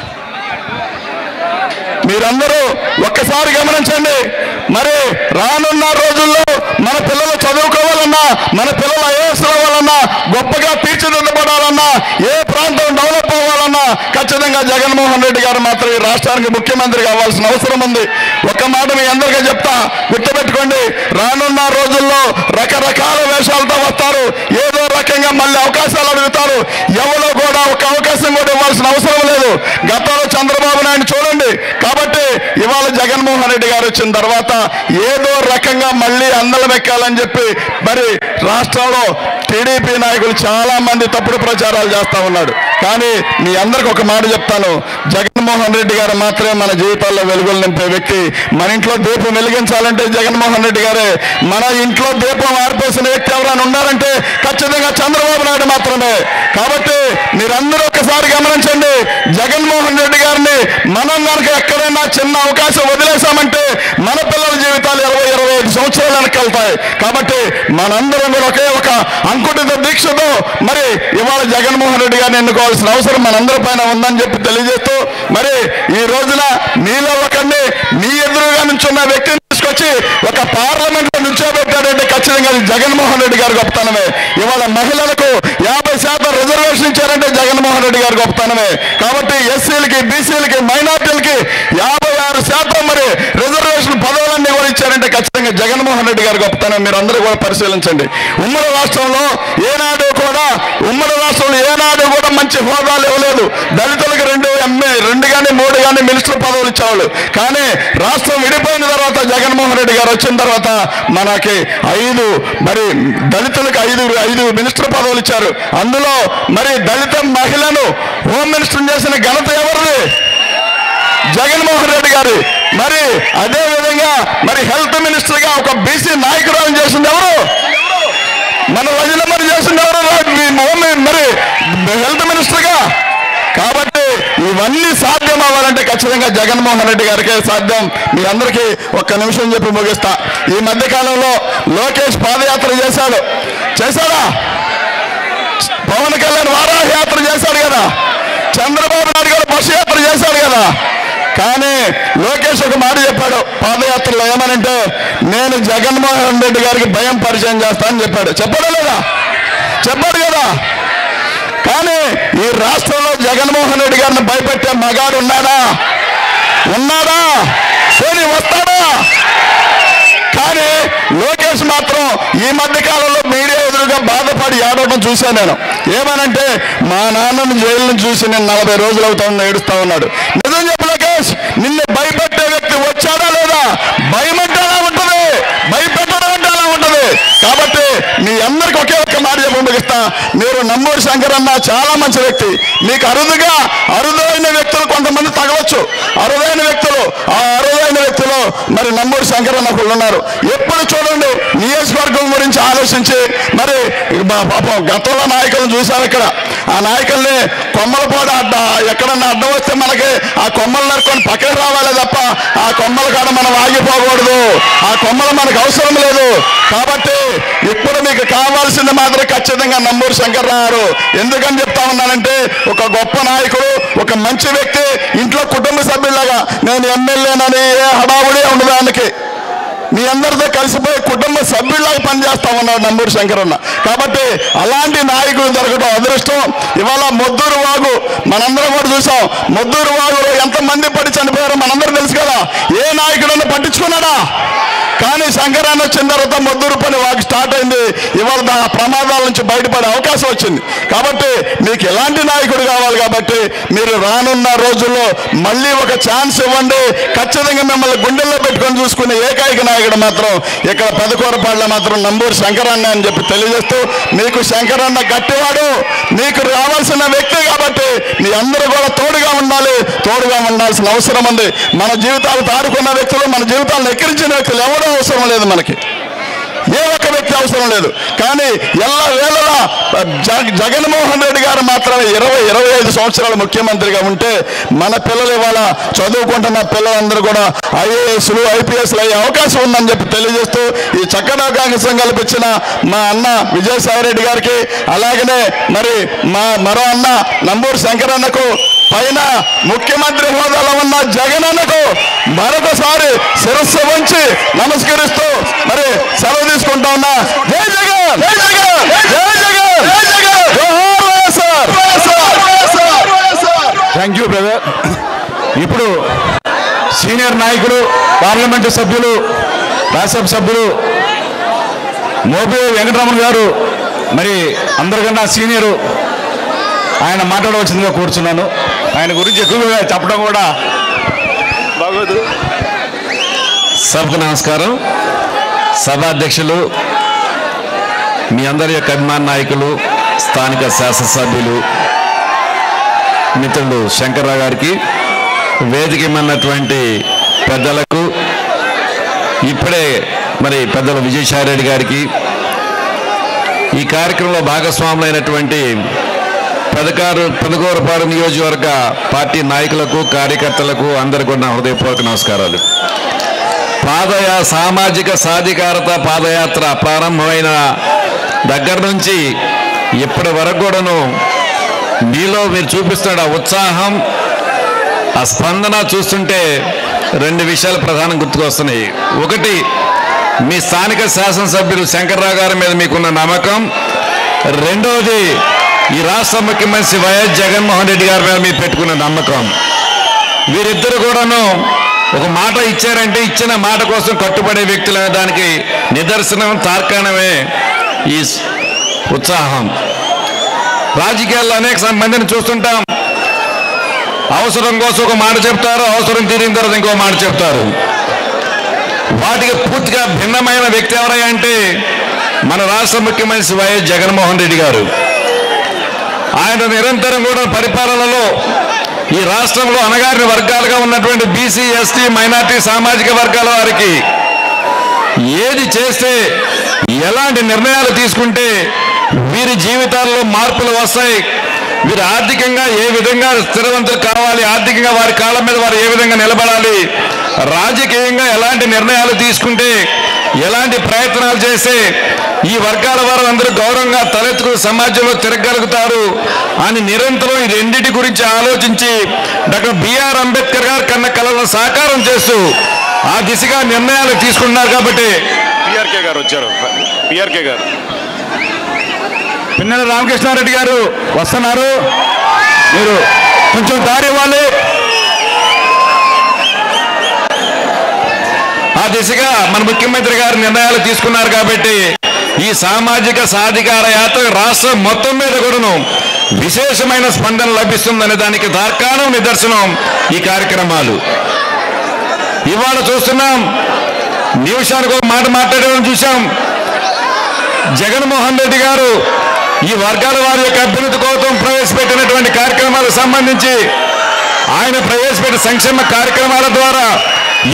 మీరందరూ ఒక్కసారి గమనించండి. మరి రానున్న రోజుల్లో మన పిల్లలు చదువుకోవాలన్నా, మన పిల్లలు ఐఏఎస్ అవ్వాలన్నా, గొప్పగా తీర్చిదిద్దబడాలన్నా, ఏ ప్రాంతం డెవలప్ అవ్వాలన్నా ఖచ్చితంగా జగన్మోహన్ రెడ్డి గారు మాత్రం ఈ రాష్ట్రానికి ముఖ్యమంత్రి కావాల్సిన అవసరం ఉంది. ఒక్క మాట మీ అందరికీ చెప్తా, గుర్తుపెట్టుకోండి. రానున్న రోజుల్లో రకరకాల వేషాలతో వస్తారు, ఏదో రకంగా మళ్ళీ అవకాశాలు అడుగుతారు. ఎవరో కూడా ఒక అవకాశం కూడా ఇవ్వాల్సిన అవసరం లేదు. గతంలో చంద్రబాబు నాయుడు చూడండి. కాబట్టి ఇవాళ జగన్మోహన్ రెడ్డి గారు వచ్చిన తర్వాత ఏదో రకంగా మళ్ళీ అందలం ఎక్కాలని చెప్పి మరి రాష్ట్రంలో టీడీపీ నాయకులు చాలా మంది తప్పుడు ప్రచారాలు చేస్తా ఉన్నాడు. కానీ మీ అందరికి ఒక మాట చెప్తాను, జగన్మోహన్ రెడ్డి గారు మాత్రమే మన జీవితాల్లో వెలుగులు నింపే వ్యక్తి. మన ఇంట్లో దీపం వెలిగించాలంటే జగన్మోహన్ రెడ్డి గారే. మన ఇంట్లో దీపం ఆర్పేసిన వ్యక్తి ఎవరైనా ఉన్నారంటే ఖచ్చితంగా చంద్రబాబు నాయుడు మాత్రమే. కాబట్టి మీరందరూ ఒకసారి గమనించండి, జగన్మోహన్ రెడ్డి గారిని మనం కనుక ఎక్కడైనా చిన్న అవకాశం వదిలేశామంటే మన పిల్లల జీవితాలు 20-25 సంవత్సరాలు వెనకెళ్తాయి. కాబట్టి మనందరం కూడా ఒకే ఒక అంకుటిత దీక్షతో మరి ఇవాళ జగన్మోహన్ రెడ్డి గారిని ఎన్నుకోవాల్సిన అవసరం మనందరి పైన ఉందని చెప్పి తెలియజేస్తూ, మరి ఈ రోజున మీలో ఒకరిని మీ ఎదురుగా నుంచున్న వ్యక్తిని తీసుకొచ్చి ఒక పార్లమెంట్ లో నుంచోబెట్టాడంటే ఖచ్చితంగా జగన్మోహన్ రెడ్డి గారి గొప్పతనమే. ఇవాళ మహిళలకు 50% రిజర్వేషన్ ఇచ్చారంటే జగన్మోహన్ రెడ్డి గారి గొప్పతనమే. కాబట్టి ఎస్సీలకి, బీసీలకి, మైనార్టీలకి 56% మరి రిజర్వేషన్ పదవులు వచ్చారంటే ఖచ్చితంగా జగన్మోహన్ రెడ్డి గారి గొప్పతనం మీరు అందరూ కూడా పరిశీలించండి. ఉమ్మడి రాష్ట్రంలో ఏనాడు కూడా మంచి హోదాలు ఇవ్వలేదు. దళితులకు 2 కానీ 3 కానీ మినిస్టర్ పదవులు ఇచ్చేవాళ్ళు. కానీ రాష్ట్రం విడిపోయిన తర్వాత జగన్మోహన్ రెడ్డి గారు వచ్చిన తర్వాత మనకి 5 మరి దళితులకు 5 మినిస్టర్ పదవులు ఇచ్చారు. అందులో మరి దళిత మహిళను హోమ్ మినిస్టర్ చేసిన ఘనత ఎవరిది? జగన్మోహన్ రెడ్డి గారు. మరి అదే విధంగా మరి హెల్త్ మినిస్టర్ గా ఒక బీసీ నాయకురాలు చేసింది ఎవరు? మన రజనమ్మని చేసింది ఎవరు? మరి హెల్త్ మినిస్టర్ గా. కాబట్టి ఇవన్నీ సాధ్యం అవ్వాలంటే ఖచ్చితంగా జగన్మోహన్ రెడ్డి గారికే సాధ్యం. మీ అందరికీ ఒక్క నిమిషం చెప్పి ముగిస్తా. ఈ మధ్య కాలంలో లోకేష్ పాదయాత్ర చేశాడా? పవన్ కళ్యాణ్ వారాహ యాత్ర చేశాడు కదా, చంద్రబాబు నాయుడు గారు బస్సు యాత్ర చేశాడు కదా. కానీ లోకేష్ ఒక మాట చెప్పాడు పాదయాత్రలో, ఏమనంటే నేను జగన్మోహన్ రెడ్డి గారికి భయం పరిచయం చేస్తానని చెప్పాడు. చెప్పాడా లేదా? చెప్పాడు కదా. కానీ ఈ రాష్ట్రంలో జగన్మోహన్ రెడ్డి గారిని భయపెట్టే మగాడు ఉన్నాడా? పోనీ వస్తాడా? కానీ లోకేష్ మాత్రం ఈ మధ్య కాలంలో మీడియా ఎదురుగా బాధపడి ఏడవడం చూశాను నేను. ఏమనంటే మా నాన్నను జైలు నుంచి చూసి నేను 40 రోజులు అవుతాను ఏడుస్తా ఉన్నాడు. నిజం చెప్పు లోకేష్, నిన్ను భయపెట్టే వ్యక్తి వచ్చాడా లేదా? భయమంటే అలా ఉంటుంది, భయపెట్టడం అంటే అలా ఉంటుంది. కాబట్టి మీ అందరికి ఒకే ఒక్క మాట చెప్పి ముగిస్తా. మీరు నంబూరి శంకర్ అన్న చాలా మంచి వ్యక్తి. మీకు అరుదైన వ్యక్తులు కొంతమంది తగవచ్చు. అరుదైన వ్యక్తులు మరి నంబూరి శంకర్ అన్న ఒకళ్ళు ఉన్నారు. ఎప్పుడు చూడండి నియోజకవర్గం గురించి ఆలోచించి మరి పాపం గతంలో నాయకులను చూశారు. ఇక్కడ ఆ నాయకుల్ని కొమ్మలపాడు ఎక్కడన్నా అడ్డం వస్తే మనకి ఆ కొమ్మలు నరుకొని పక్కకి రావాలి తప్ప ఆ కొమ్మల కాడ మనం ఆగిపోకూడదు. ఆ కొమ్మలు మనకు అవసరం లేదు. కాబట్టి ఇప్పుడు మీకు కావాల్సింది మాత్రం ఖచ్చితంగా నంబూరి శంకర్ రావు. ఎందుకని చెప్తా ఉన్నానంటే ఒక గొప్ప నాయకుడు, ఒక మంచి వ్యక్తి, ఇంట్లో కుటుంబ సభ్యులాగా నేను ఎమ్మెల్యేనని ఏ హడావుడి ఉండదానికి మీ అందరితో కలిసిపోయి కుటుంబ సభ్యులాగా పనిచేస్తా ఉన్నాడు నంబూరి శంకర్ అన్న. కాబట్టి అలాంటి నాయకులు దొరకడం అదృష్టం. ఇవాళ మొద్దూరు వాగు మనందరం కూడా చూసాం. మొద్దూరు వాగులో ఎంతమంది పడి చనిపోయారో మనందరం తెలుసు కదా. ఏ నాయకుడన్నా పట్టించుకున్నాడా? కానీ శంకర్ అన్న వచ్చిన తర్వాత మొద్దూరు పని వాగు స్టార్ట్ అయింది. ఇవాళ ఆ ప్రమాదాల నుంచి బయటపడే అవకాశం వచ్చింది. కాబట్టి మీకు ఎలాంటి నాయకుడు కావాలి? కాబట్టి మీరు రానున్న రోజుల్లో మళ్ళీ ఒక ఛాన్స్ ఇవ్వండి. ఖచ్చితంగా మిమ్మల్ని గుండెల్లో పెట్టుకొని చూసుకునే ఏకైక నాయకుడు మాత్రం ఇక్కడ పెదకూరపాడులో మాత్రం నంబూరి శంకర్ అన్న అని చెప్పి తెలియజేస్తూ, మీకు శంకర్ అన్న గట్టివాడు, మీకు రావాల్సిన వ్యక్తి. కాబట్టి మీ అందరూ కూడా తోడుగా ఉండాల్సిన అవసరం ఉంది. మన జీవితాలు తాడుకున్న వ్యక్తులు, మన జీవితాలను ఎక్కిరించిన వ్యక్తులు ఎవరో అవసరం లేదు. మనకి ఏ ఒక్క వ్యక్తి అవసరం లేదు. కానీ ఎల్లవేళలా జగన్మోహన్ రెడ్డి గారు మాత్రమే 20-25 సంవత్సరాలు ముఖ్యమంత్రిగా ఉంటే మన పిల్లలు ఇవాళ చదువుకుంటున్న పిల్లలందరూ కూడా ఐఏఎస్లు IPSలు అయ్యే అవకాశం ఉందని చెప్పి తెలియజేస్తూ, ఈ చక్కటి అవకాశం కల్పించిన మా అన్న విజయసాయిరెడ్డి గారికి, అలాగనే మరి మరో అన్న నంబూరి శంకర్ అన్నకు, పైన ముఖ్యమంత్రి హోదాలో ఉన్న జగన్ అన్నకు మరొకసారి శిరస్సు వంచి నమస్కరిస్తూ మరి సెలవు తీసుకుంటా ఉన్నా. జై జగన్, జై జగన్, జై జగన్, జై జగన్, జోహార్ వైఎస్ఆర్. Thank you brother. ఇప్పుడు సీనియర్ నాయకులు, పార్లమెంటు సభ్యులు, రాజ్యసభ సభ్యులు మోపిదేవి వెంకటరమణ గారు, మరి అందరికన్నా సీనియరు, ఆయన మాట్లాడవలసిందిగా కూర్చున్నాను. ఆయన గురించి ఎక్కువగా చెప్పడం కూడా బాగోదు. సభకు నమస్కారం. సభాధ్యక్షులు, మీ అందరి యొక్క అభిమాన నాయకులు, స్థానిక శాసనసభ్యులు, మిత్రులు శంకర్రావు గారికి, వేదిక ఇమ్మన్నటువంటి పెద్దలకు, ఇప్పుడే మరి పెద్దలు విజయసాయిరెడ్డి గారికి, ఈ కార్యక్రమంలో భాగస్వాములైనటువంటి పెదకూరపాడు నియోజకవర్గ పార్టీ నాయకులకు, కార్యకర్తలకు అందరికీ కూడా హృదయపూర్వక నమస్కారాలు. సామాజిక సాధికారత పాదయాత్ర ప్రారంభమైన దగ్గర నుంచి ఇప్పటి వరకు కూడాను మీలో మీరు చూపిస్తున్న ఉత్సాహం, ఆ స్పందన చూస్తుంటే 2 విషయాలు ప్రధానం గుర్తుకొస్తున్నాయి. ఒకటి, మీ స్థానిక శాసనసభ్యులు శంకర్రావు గారి మీద మీకున్న నమ్మకం. రెండవది, ఈ రాష్ట్ర ముఖ్యమంత్రి వైఎస్ జగన్మోహన్ రెడ్డి గారి మీద మీరు పెట్టుకున్న నమ్మకం. వీరిద్దరు కూడాను ఒక మాట ఇచ్చారంటే ఇచ్చిన మాట కోసం కట్టుబడే వ్యక్తులు అనే దానికి నిదర్శనం తార్కాణమే ఈ ఉత్సాహం. రాజకీయాల్లో అనేక మందిని చూస్తుంటాం. అవసరం కోసం ఒక మాట చెప్తారు, అవసరం తీరిన తర్వాత ఇంకో మాట చెప్తారు. వాటికి పూర్తిగా భిన్నమైన వ్యక్తి ఎవరయ్యా అంటే మన రాష్ట్ర ముఖ్యమంత్రి వైఎస్ జగన్మోహన్ రెడ్డి గారు. ఆయన నిరంతరం కూడా పరిపాలనలో ఈ రాష్ట్రంలో అణగారిన వర్గాలుగా ఉన్నటువంటి బీసీ, ఎస్టీ, మైనార్టీ సామాజిక వర్గాల వారికి ఏది చేస్తే, ఎలాంటి నిర్ణయాలు తీసుకుంటే వీరి జీవితాల్లో మార్పులు వస్తాయి, వీరు ఆర్థికంగా ఏ విధంగా స్థిరవంతులు కావాలి, ఆర్థికంగా వారి కాళ్ళ మీద వారు ఏ విధంగా నిలబడాలి, రాజకీయంగా ఎలాంటి నిర్ణయాలు తీసుకుంటే, ఎలాంటి ప్రయత్నాలు చేస్తే ఈ వర్గాల వారు అందరూ గౌరవంగా తలెత్తుకుని సమాజంలో తిరగలుగుతారు అని నిరంతరం ఈ రెండింటి గురించి ఆలోచించి డాక్టర్ బిఆర్ అంబేద్కర్ గారు కన్న కళలను సాకారం చేస్తూ ఆ దిశగా నిర్ణయాలు తీసుకున్నారు. కాబట్టి పిఆర్కే గారు వచ్చారు. పిఆర్కే గారు, పిన్నెల రామకృష్ణారెడ్డి గారు వస్తున్నారు. మీరు కొంచెం దారి ఇవ్వాలి. ఆ దిశగా మన ముఖ్యమంత్రి గారు నిర్ణయాలు తీసుకున్నారు. కాబట్టి ఈ సామాజిక సాధికార యాత్ర రాష్ట్రం మొత్తం మీద కూడాను విశేషమైన స్పందన లభిస్తుందనే దానికి తార్కాణం, నిదర్శనం ఈ కార్యక్రమాలు. ఇవాళ చూస్తున్నాం, నిమిషానికి ఒక మాట మాట్లాడడం చూసాం. జగన్మోహన్ రెడ్డి గారు ఈ వర్గాల వారి యొక్క అభ్యున్నతి కోసం ప్రవేశపెట్టినటువంటి కార్యక్రమాలకు సంబంధించి ఆయన ప్రవేశపెట్టిన సంక్షేమ కార్యక్రమాల ద్వారా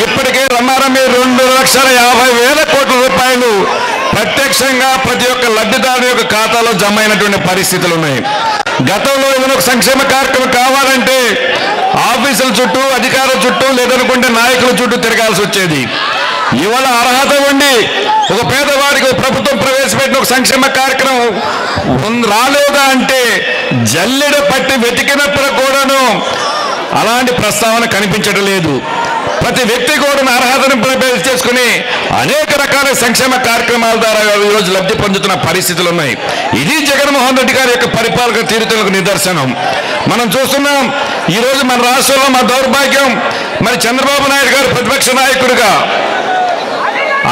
ఇప్పటికే రమారమి 2,50,000 కోట్ల రూపాయలు ప్రత్యక్షంగా ప్రతి ఒక్క లబ్ధిదారుని యొక్క ఖాతాలో జమ అయినటువంటి పరిస్థితులు ఉన్నాయి. గతంలో ఏదైనా ఒక సంక్షేమ కార్యక్రమం కావాలంటే ఆఫీసుల చుట్టూ, అధికారుల చుట్టూ, లేదనుకుంటే నాయకుల చుట్టూ తిరగాల్సి వచ్చేది. ఇవాళ అర్హత ఉండి ఒక పేదవాడికి ప్రభుత్వం ప్రవేశపెట్టిన ఒక సంక్షేమ కార్యక్రమం రాలేదా అంటే జల్లెడ పట్టి వెతికినప్పుడు కూడాను అలాంటి ప్రస్తావన కనిపించడం లేదు. ప్రతి వ్యక్తి కూడా అర్హతను చేసుకుని అనేక రకాల సంక్షేమ కార్యక్రమాల ద్వారా ఈరోజు లబ్ధి పొందుతున్న పరిస్థితులు ఉన్నాయి. ఇది జగన్మోహన్ రెడ్డి గారి యొక్క పరిపాలన తీరుతలకు నిదర్శనం. మనం చూస్తున్నాం, ఈరోజు మన రాష్ట్రంలో మా దౌర్భాగ్యం, మరి చంద్రబాబు నాయుడు గారు ప్రతిపక్ష నాయకుడిగా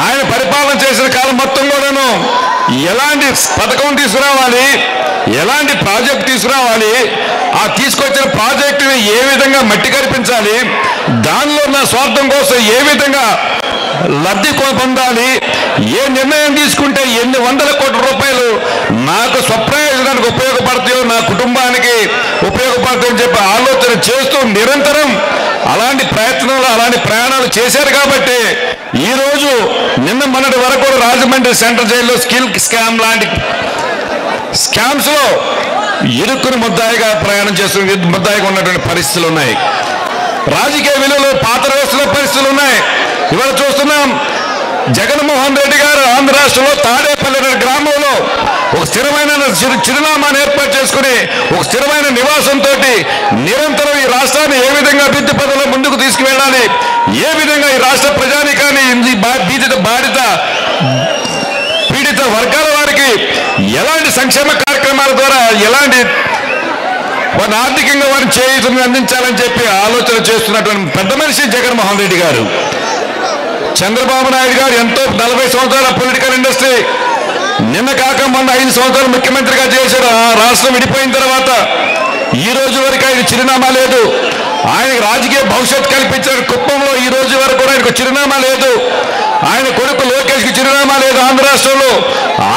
ఆయన పరిపాలన చేసిన కాలం మొత్తం కూడాను ఎలాంటి పథకం తీసుకురావాలి, ఎలాంటి ప్రాజెక్ట్ తీసుకురావాలి, ఆ తీసుకొచ్చిన ప్రాజెక్టుని ఏ విధంగా మట్టి కల్పించాలి, దానిలో నా స్వార్థం కోసం ఏ విధంగా లబ్ధి పొందాలి, ఏ నిర్ణయం తీసుకుంటే ఎన్ని వందల కోట్ల రూపాయలు నాకు స్వప్రయోజనానికి ఉపయోగపడతాయో, నా కుటుంబానికి ఉపయోగపడతాయని చెప్పి ఆలోచన చేస్తూ నిరంతరం అలాంటి ప్రయత్నాలు, అలాంటి ప్రయాణాలు చేశారు. కాబట్టి ఈరోజు నిన్న మొన్నటి వరకు రాజమండ్రి సెంట్రల్ జైల్లో స్కిల్ స్కామ్ లాంటి స్కామ్స్ లో ఇరుక్కుని ముద్దాయిగా ప్రయాణం చేస్తున్న ముద్దాయిగా ఉన్నటువంటి పరిస్థితులు ఉన్నాయి. రాజకీయ విలువలు పాత వ్యవస్థల పరిస్థితులు ఉన్నాయి. ఇవాళ చూస్తున్నాం, జగన్మోహన్ రెడ్డి గారు ఆంధ్ర రాష్ట్రంలో తాడేపల్లి గ్రామంలో ఒక స్థిరమైన చిరునామాను ఏర్పాటు చేసుకుని ఒక స్థిరమైన నివాసంతో నిరంతరం ఈ రాష్ట్రాన్ని ఏ విధంగా అభివృద్ధి పథంలో ముందుకు తీసుకువెళ్ళాలి, ఏ విధంగా ఈ రాష్ట్ర ప్రజానికాన్ని పీడిత వర్గాల వారికి ఎలాంటి సంక్షేమ కార్యక్రమాల ద్వారా ఎలాంటి వారిని ఆర్థికంగా వారిని చేయూతను అందించాలని చెప్పి ఆలోచన చేస్తున్నటువంటి పెద్ద మనిషి జగన్మోహన్ రెడ్డి గారు. చంద్రబాబు నాయుడు గారు ఎంతో 40 సంవత్సరాల పొలిటికల్ ఇండస్ట్రీ, నిన్న కాక మొన్న 5 సంవత్సరాలు ముఖ్యమంత్రిగా చేశారు. ఆ రాష్ట్రం విడిపోయిన తర్వాత ఈ రోజు వరకు ఆయన చిరునామా లేదు. ఆయనకు రాజకీయ భవిష్యత్తు కల్పించారు. కుప్పంలో ఈ రోజు వరకు కూడా ఆయనకు చిరునామా లేదు. ఆయన కొడుకు లోకేష్కి చిరునామా లేదు ఆంధ్ర రాష్ట్రంలో.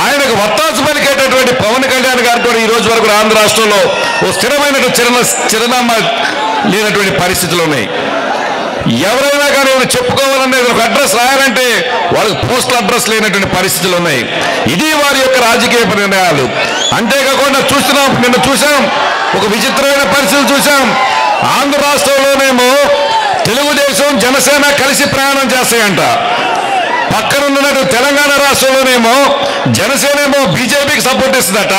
ఆయనకు వత్తాసు పలికేటటువంటి పవన్ కళ్యాణ్ గారు కూడా ఈ రోజు వరకు ఆంధ్ర రాష్ట్రంలో ఓ స్థిరమైన చిరునామా లేనటువంటి పరిస్థితులు ఉన్నాయి. ఎవరైనా కానీ చెప్పుకోవాలనే ఒక అడ్రస్ రాయాలంటే వాళ్ళకి పోస్టల్ అడ్రస్ లేనటువంటి పరిస్థితులు ఉన్నాయి. ఇది వారి యొక్క రాజకీయ నిర్ణయాలు. అంతేకాకుండా చూస్తున్నాం, నిన్న చూసాం, ఒక విచిత్రమైన పరిస్థితులు చూసాం. ఆంధ్ర రాష్ట్రంలోనేమో తెలుగుదేశం, జనసేన కలిసి ప్రయాణం చేస్తాయంట. పక్కన ఉన్నట్టు తెలంగాణ రాష్ట్రంలోనేమో జనసేన ఏమో బీజేపీకి సపోర్ట్ ఇస్తుందట,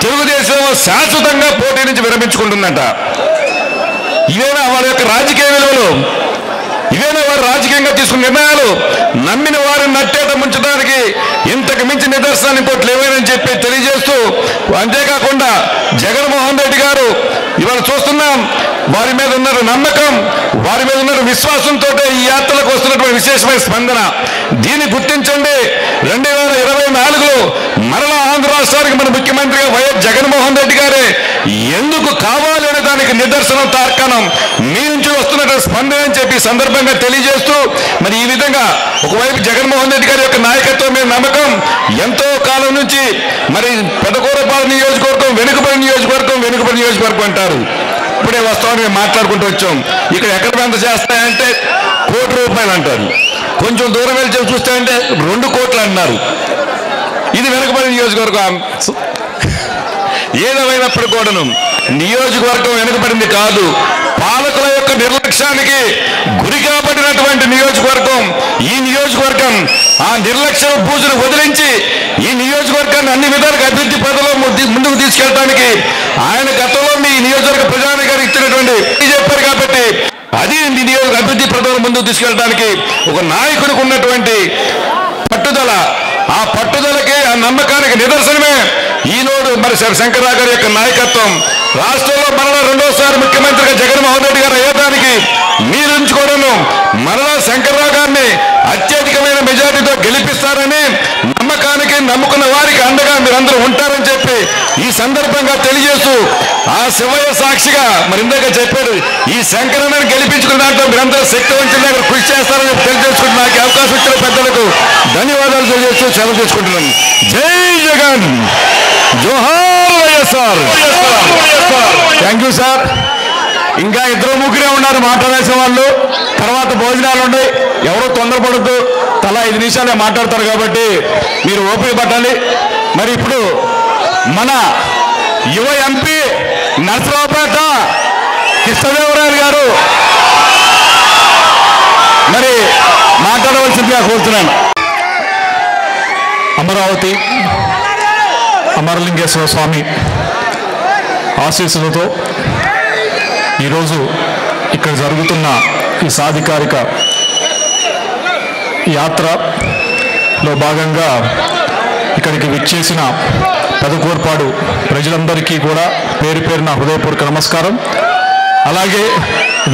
తెలుగుదేశం శాశ్వతంగా పోటీ నుంచి విరమించుకుంటుందట. ఇవేనా వాళ్ళ యొక్క రాజకీయ విలువలు? ఇవేనా వారు రాజకీయంగా తీసుకున్న నిర్ణయాలు? నమ్మిన వారిని నట్టేట ముంచడానికి ఇంతకు మించి నిదర్శనాలు ఇంకోటి లేవని చెప్పి తెలియజేస్తూ, అంతేకాకుండా జగన్మోహన్ రెడ్డి గారు ఇవాళ చూస్తున్నాం వారి మీద ఉన్న నమ్మకం, వారి మీద ఉన్న విశ్వాసంతో ఈ యాత్రలకు వస్తున్నటువంటి విశేషమైన స్పందన. దీన్ని గుర్తించండి. 2024లో మరలా ఆంధ్ర రాష్ట్రానికి మన ముఖ్యమంత్రిగా వైఎస్ జగన్మోహన్ రెడ్డి గారే ఎందుకు కావాలి అనే దానికి నిదర్శనం, తార్కాణం మీ నుంచి వస్తున్నటువంటి స్పందన అని చెప్పి సందర్భంగా తెలియజేస్తూ, మరి ఈ విధంగా ఒకవైపు జగన్మోహన్ రెడ్డి గారి యొక్క నాయకత్వం మీద నమ్మకం, ఎంతో కాలం నుంచి మరి పెదకూరపాడు నియోజకవర్గం వెనుకబడి నియోజకవర్గం అంటారు. ఇప్పుడే వస్తామని మేము మాట్లాడుకుంటూ వచ్చాం. ఇక్కడ ఎక్కడ ఎంత చేస్తాయంటే ₹1 అంటారు. కొంచెం దూరం వెళ్ళి చూస్తాయంటే 2 కోట్లు అంటున్నారు. ఇది వెనుకబడి నియోజకవర్గం. ఏదేమైనప్పుడు కూడాను నియోజకవర్గం వెనుకబడింది కాదు, పాలకుల యొక్క నిర్లక్ష్యానికి గురి కాబడినటువంటి నియోజకవర్గం. ఈ నియోజకవర్గం ఆ నిర్లక్ష్య పూజను వదిలించి ఈ నియోజకవర్గాన్ని అన్ని విధాలుగా అభివృద్ధి పథంలో ముందుకు తీసుకెళ్ళడానికి ఆయన గతంలో మీ నియోజకవర్గ ప్రజానికానికి ఇచ్చినటువంటి చెప్పారు కాబట్టి అది నియోజక అభివృద్ధి పథంలో ముందుకు తీసుకెళ్ళడానికి ఒక నాయకుడికి ఉన్నటువంటి పట్టుదల, ఆ పట్టుదలకి ఆ నమ్మకానికి నిదర్శనమే ఈనాడు మరి శంకర్రావు గారి యొక్క నాయకత్వం. రాష్ట్రంలో మరలా 2వసారి ముఖ్యమంత్రిగా జగన్మోహన్ రెడ్డి గారు అయ్యేదానికి మీరుంచుకోవడం మరలా శంకర్రావు గారిని అత్యధికమైన మెజారిటీతో గెలిపిస్తారని నమ్మకానికి, నమ్ముకున్న వారికి అండగా మీరందరూ ఉంటారని చెప్పి ఈ సందర్భంగా తెలియజేస్తూ, ఆ శివయ్య సాక్షిగా మరి ఇందాక చెప్పారు, ఈ శంకరన్నని గెలిపించుకున్న దాంట్లో మీరందరూ శక్తి వంచిన దగ్గర కృషి చేస్తారని తెలియజేసుకుంటూ నాకు అవకాశం ఇచ్చిన పెద్దలకు ధన్యవాదాలు తెలియజేస్తూ సెలవు తీసుకుంటున్నాను. జై జగన్, జోహార్ వైఎస్ఆర్. Thank you sir. ఇంకా 2-3 ఉన్నారు మాట్లాడాల్సిన వాళ్ళు. తర్వాత భోజనాలు ఉన్నాయి. ఎవరో తొందరపడద్దు, తలా 5 నిమిషాలే మాట్లాడతారు కాబట్టి మీరు ఓపిక పట్టాలి. మరి ఇప్పుడు మన యువ ఎంపీ నరసరావుపేట కృష్ణదేవరాయలు గారు మరి మాట్లాడవలసిందిగా కోరుతున్నాను. అమరావతి అమరలింగేశ్వర స్వామి ఆశీస్సులతో ఈరోజు ఇక్కడ జరుగుతున్న ఈ సాధికారిక యాత్రలో భాగంగా ఇక్కడికి విచ్చేసిన పెదకూర్పాడు ప్రజలందరికీ కూడా పేరు పేరున హృదయపూర్వక నమస్కారం. అలాగే